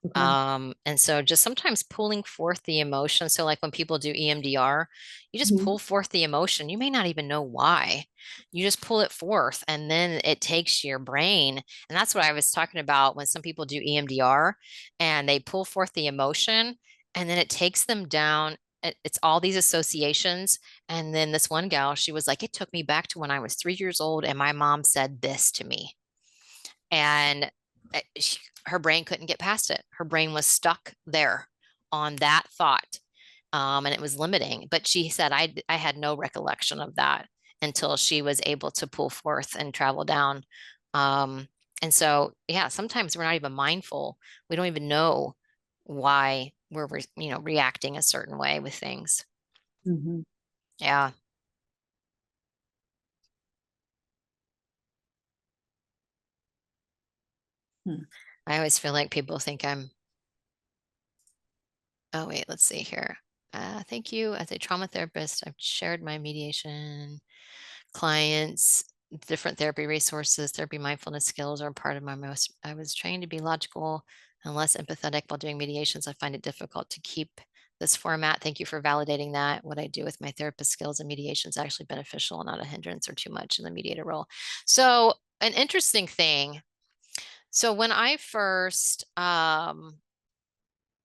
Speaker 2: Okay.
Speaker 1: And so just sometimes pulling forth the emotion. So like when people do EMDR, you just pull forth the emotion. You may not even know why. You just pull it forth, and then it takes your brain. And that's what I was talking about when some people do EMDR and they pull forth the emotion, and then it takes them down. It's all these associations. And then this one gal, she was like, it took me back to when I was 3 years old and my mom said this to me. And her brain couldn't get past it. Her brain was stuck there on that thought. And it was limiting, but she said, I had no recollection of that until she was able to pull forth and travel down. And so, yeah, sometimes we're not even mindful. We don't even know why we're, reacting a certain way with things.
Speaker 2: Mhm.
Speaker 1: Yeah. I always feel like people think I'm, oh, wait, let's see here. Thank you. As a trauma therapist, I've shared my mediation clients, different therapy resources, therapy mindfulness skills are part of I was trained to be logical and less empathetic while doing mediations. I find it difficult to keep this format. Thank you for validating that. What I do with my therapist skills and mediation is actually beneficial, not a hindrance or too much in the mediator role. So an interesting thing. So when I first,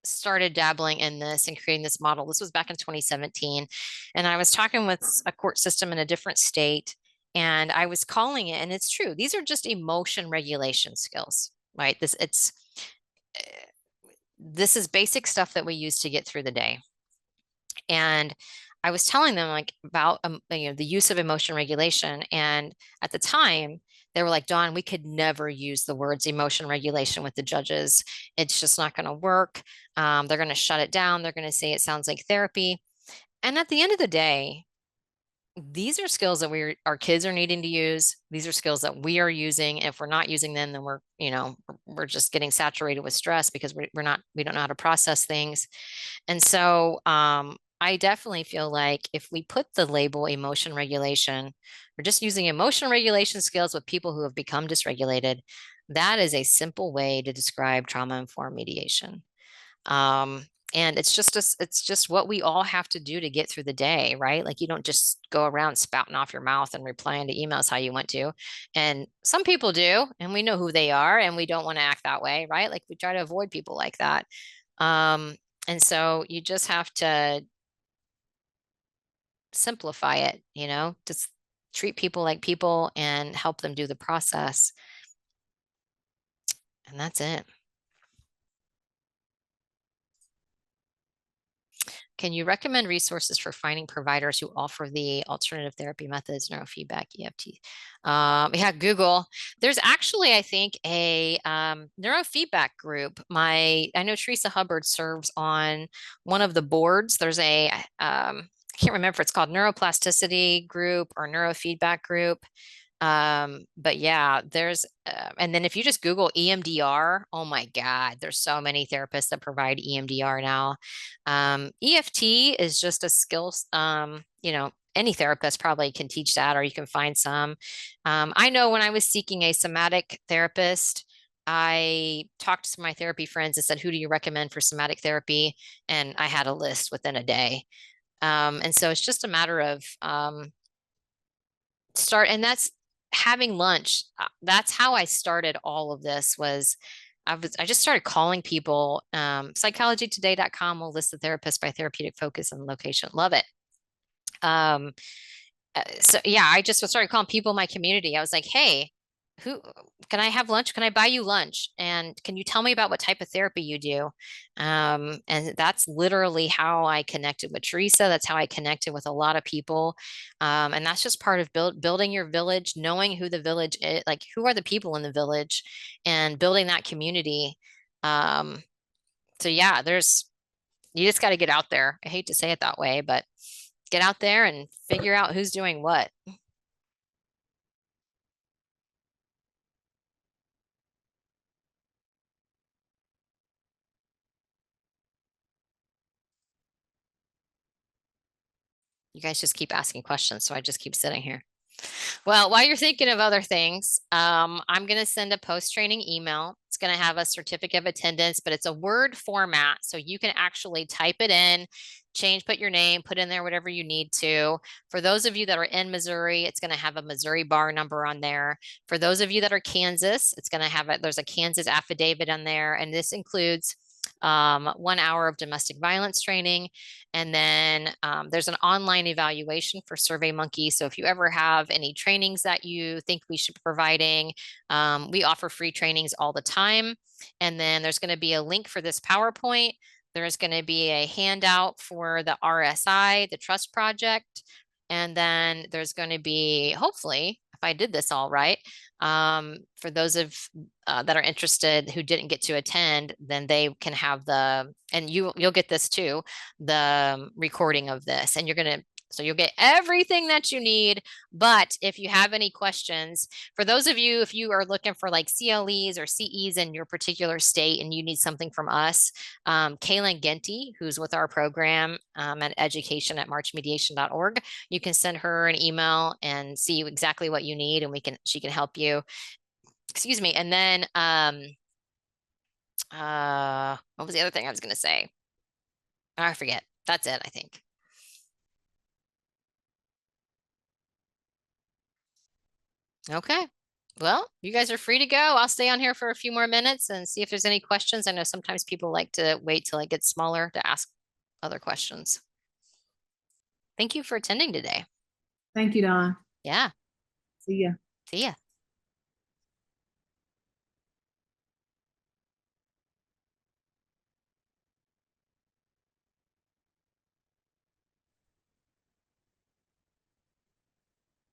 Speaker 1: started dabbling in this and creating this model. This was back in 2017. And I was talking with a court system in a different state, and I was calling it, and it's true. These are just emotion regulation skills, right? This is basic stuff that we use to get through the day. And I was telling them like about the use of emotion regulation. And at the time, they were like, Dawn, we could never use the words emotion regulation with the judges. It's just not going to work. They're going to shut it down. They're going to say it sounds like therapy. And at the end of the day, these are skills that our kids are needing to use. These are skills that we are using. If we're not using them, then we're just getting saturated with stress because we don't know how to process things. And so I definitely feel like if we put the label emotion regulation, we're just using emotion regulation skills with people who have become dysregulated. That is a simple way to describe trauma informed mediation. And it's just what we all have to do to get through the day, right? Like you don't just go around spouting off your mouth and replying to emails how you want to. And some people do, and we know who they are, and we don't want to act that way, right? Like we try to avoid people like that. And so you just have to simplify it, just treat people like people and help them do the process. And that's it. Can you recommend resources for finding providers who offer the alternative therapy methods, neurofeedback, EFT? Yeah, Google. There's actually, I think, a neurofeedback group. I know Teresa Hubbard serves on one of the boards. There's I can't remember if it's called neuroplasticity group or neurofeedback group. But yeah, and then if you just Google EMDR, oh my God, there's so many therapists that provide EMDR now. EFT is just a skill, any therapist probably can teach that, or you can find some. I know when I was seeking a somatic therapist, I talked to my therapy friends and said, who do you recommend for somatic therapy? And I had a list within a day. And so it's just a matter of, and that's having lunch. That's how I started all of this. I just started calling people. Psychologytoday.com will list the therapist by therapeutic focus and location. Love it. So yeah, I just started calling people in my community. I was like, hey, who can I have lunch? Can I buy you lunch? And can you tell me about what type of therapy you do? And that's literally how I connected with Teresa. That's how I connected with a lot of people. And that's just part of building your village, knowing who the village is, like who are the people in the village, and building that community. So yeah, you just got to get out there. I hate to say it that way, but get out there and figure out who's doing what. You guys just keep asking questions, so I just keep sitting here. Well, while you're thinking of other things, I'm going to send a post-training email. It's going to have a certificate of attendance, but it's a Word format, so you can actually type it in, put your name, put in there whatever you need to. For those of you that are in Missouri, it's going to have a Missouri bar number on there. For those of you that are Kansas, it's going to have there's a Kansas affidavit on there, and this includes 1 hour of domestic violence training. And then there's an online evaluation for SurveyMonkey. So if you ever have any trainings that you think we should be providing, we offer free trainings all the time. And then there's going to be a link for this PowerPoint. There's going to be a handout for the RSI, the Trust Project. And then there's going to be, hopefully, if I did this all right, for those of that are interested who didn't get to attend, then they can have and you'll get this too, the recording of this, and so you'll get everything that you need. But if you have any questions, for those of you, if you are looking for like CLEs or CEs in your particular state and you need something from us, Kaylin Genty, who's with our program at education@marchmediation.org, you can send her an email and see exactly what you need, and she can help you. Excuse me. And then what was the other thing I was going to say? I forget. That's it, I think. Okay. Well, you guys are free to go. I'll stay on here for a few more minutes and see if there's any questions. I know sometimes people like to wait till it gets smaller to ask other questions. Thank you for attending today.
Speaker 2: Thank you, Dawn.
Speaker 1: Yeah.
Speaker 2: See ya.
Speaker 1: See ya.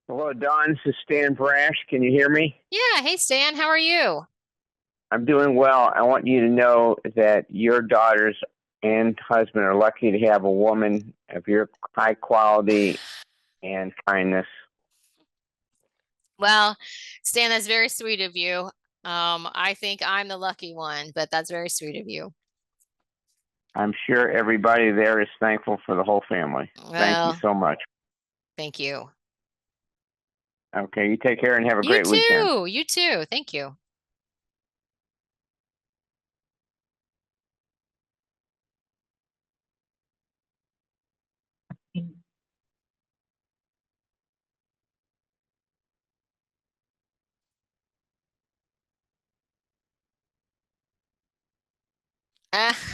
Speaker 5: Hello, Dawn. This is Stan Brash. Can you hear me?
Speaker 1: Yeah. Hey, Stan. How are you?
Speaker 5: I'm doing well. I want you to know that your daughters and husband are lucky to have a woman of your high quality and kindness.
Speaker 1: Well, Stan, that's very sweet of you. I think I'm the lucky one, but that's very sweet of you.
Speaker 5: I'm sure everybody there is thankful for the whole family. Thank you so much.
Speaker 1: Thank you.
Speaker 5: Okay, you take care and have a great weekend.
Speaker 1: You too. Thank you.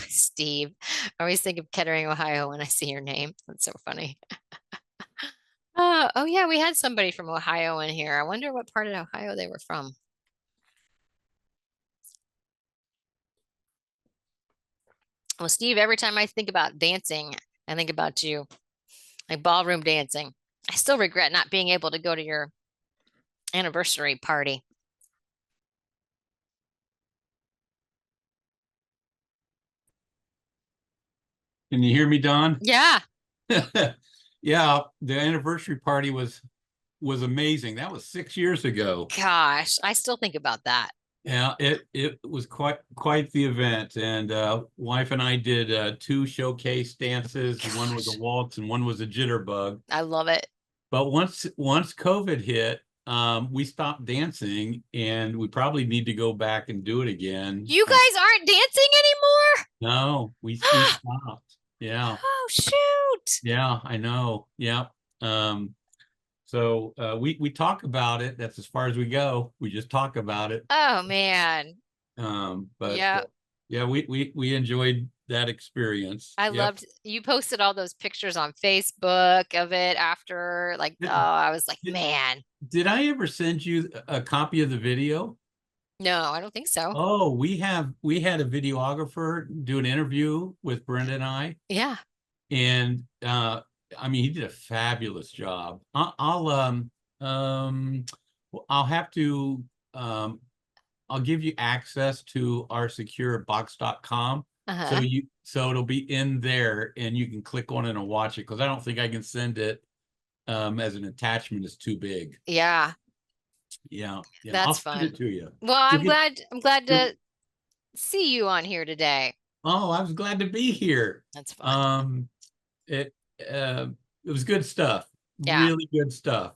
Speaker 1: Steve. I always think of Kettering, Ohio when I see your name. That's so funny. Oh yeah, we had somebody from Ohio in here. I wonder what part of Ohio they were from. Well, Steve, every time I think about dancing, I think about you, like ballroom dancing. I still regret not being able to go to your anniversary party.
Speaker 6: Can you hear me, Dawn?
Speaker 1: Yeah.
Speaker 6: Yeah, the anniversary party was amazing. That was 6 years ago.
Speaker 1: Gosh, I still think about that.
Speaker 6: Yeah, it was quite the event, and wife and I did 2 showcase dances.
Speaker 1: Gosh.
Speaker 6: One was a waltz and one was a jitterbug.
Speaker 1: I love it.
Speaker 6: But once COVID hit, we stopped dancing, and we probably need to go back and do it again.
Speaker 1: You guys aren't dancing anymore?
Speaker 6: No, we stopped. Yeah.
Speaker 1: Oh shoot.
Speaker 6: Yeah, I know. Yeah. So we talk about it. That's as far as we go. We just talk about it.
Speaker 1: Oh man.
Speaker 6: But
Speaker 1: yeah.
Speaker 6: Yeah, we enjoyed that experience.
Speaker 1: I loved you posted all those pictures on Facebook of it after, like, I was like, man.
Speaker 6: Did I ever send you a copy of the video?
Speaker 1: No, I don't think so.
Speaker 6: Oh, we had a videographer do an interview with Brenda and I.
Speaker 1: Yeah.
Speaker 6: And I mean, he did a fabulous job. I'll have to I'll give you access to our secure box.com. So it'll be in there and you can click on it and watch it, because I don't think I can send it as an attachment. It's too big.
Speaker 1: Yeah.
Speaker 6: Yeah.
Speaker 1: That's
Speaker 6: I'll
Speaker 1: fun.
Speaker 6: send it to you.
Speaker 1: Well, I'm glad to see you on here today.
Speaker 6: Oh, I was glad to be here.
Speaker 1: That's fun.
Speaker 6: It was good stuff.
Speaker 1: Yeah.
Speaker 6: Really good stuff.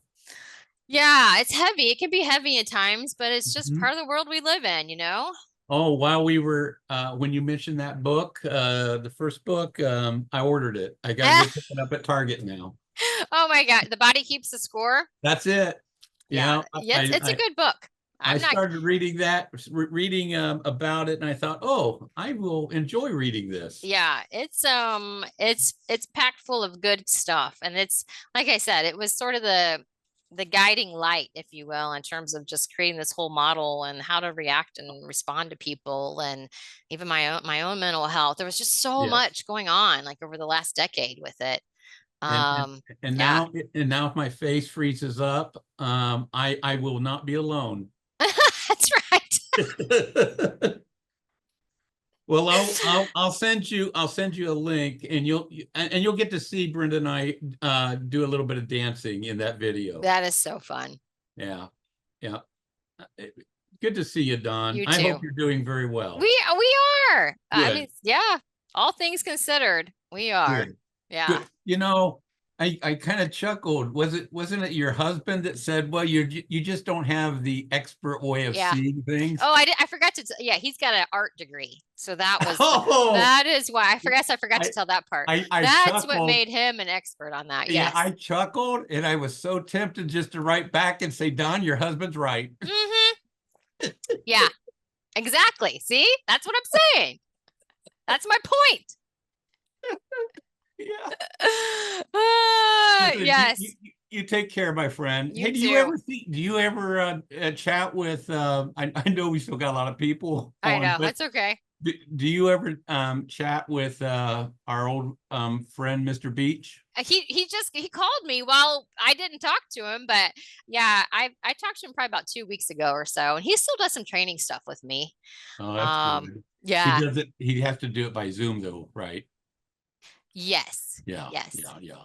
Speaker 1: Yeah, it's heavy. It can be heavy at times, but it's just part of the world we live in, you know?
Speaker 6: Oh, while we were, when you mentioned that book, the first book, I ordered it. I got to go pick it up at Target now.
Speaker 1: Oh my God. The Body Keeps the Score.
Speaker 6: That's it.
Speaker 1: Yeah. It's a good book.
Speaker 6: I
Speaker 1: I'm not.
Speaker 6: started reading about it, and I thought, oh, I will enjoy reading this.
Speaker 1: Yeah, it's packed full of good stuff, and it's like I said, it was sort of the guiding light, if you will, in terms of just creating this whole model and how to react and respond to people, and even my own mental health. There was just so
Speaker 6: Yes.
Speaker 1: much going on, like over the last decade with it.
Speaker 6: And
Speaker 1: Yeah.
Speaker 6: now if my face freezes up, I will not be alone.
Speaker 1: That's right.
Speaker 6: Well, I'll send you a link, and you'll get to see Brenda and I do a little bit of dancing in that video.
Speaker 1: That is so fun.
Speaker 6: Yeah. Good to see you, Dawn.
Speaker 1: You
Speaker 6: I
Speaker 1: too.
Speaker 6: hope you're doing very well.
Speaker 1: We are. I
Speaker 6: Good.
Speaker 1: mean, yeah, all things considered, we are.
Speaker 6: Good.
Speaker 1: Yeah.
Speaker 6: Good. You know, I kind of chuckled. Wasn't it your husband that said, "Well, you just don't have the expert way of seeing things"?
Speaker 1: Oh, I forgot to. Yeah, he's got an art degree, so that was that is why I forgot to tell that part. That's
Speaker 6: chuckled.
Speaker 1: what made him an expert on that.
Speaker 6: Yeah,
Speaker 1: Yes.
Speaker 6: I chuckled, and I was so tempted just to write back and say, "Don, your husband's right."
Speaker 1: Yeah, exactly. See, that's what I'm saying. That's my point.
Speaker 6: Yeah.
Speaker 1: Yes.
Speaker 6: You take care, my friend.
Speaker 1: You
Speaker 6: Hey, do you ever chat with I know we still got a lot of people
Speaker 1: I
Speaker 6: on,
Speaker 1: know,
Speaker 6: but
Speaker 1: that's okay.
Speaker 6: do you ever chat with our old friend Mr. Beach?
Speaker 1: He called me while I didn't talk to him, but yeah, I talked to him probably about 2 weeks ago or so, and he still does some training stuff with me.
Speaker 6: Oh, that's good.
Speaker 1: Yeah.
Speaker 6: He has to do it by Zoom though, right?
Speaker 1: Yes.
Speaker 6: Yeah.
Speaker 1: Yes.
Speaker 6: Yeah.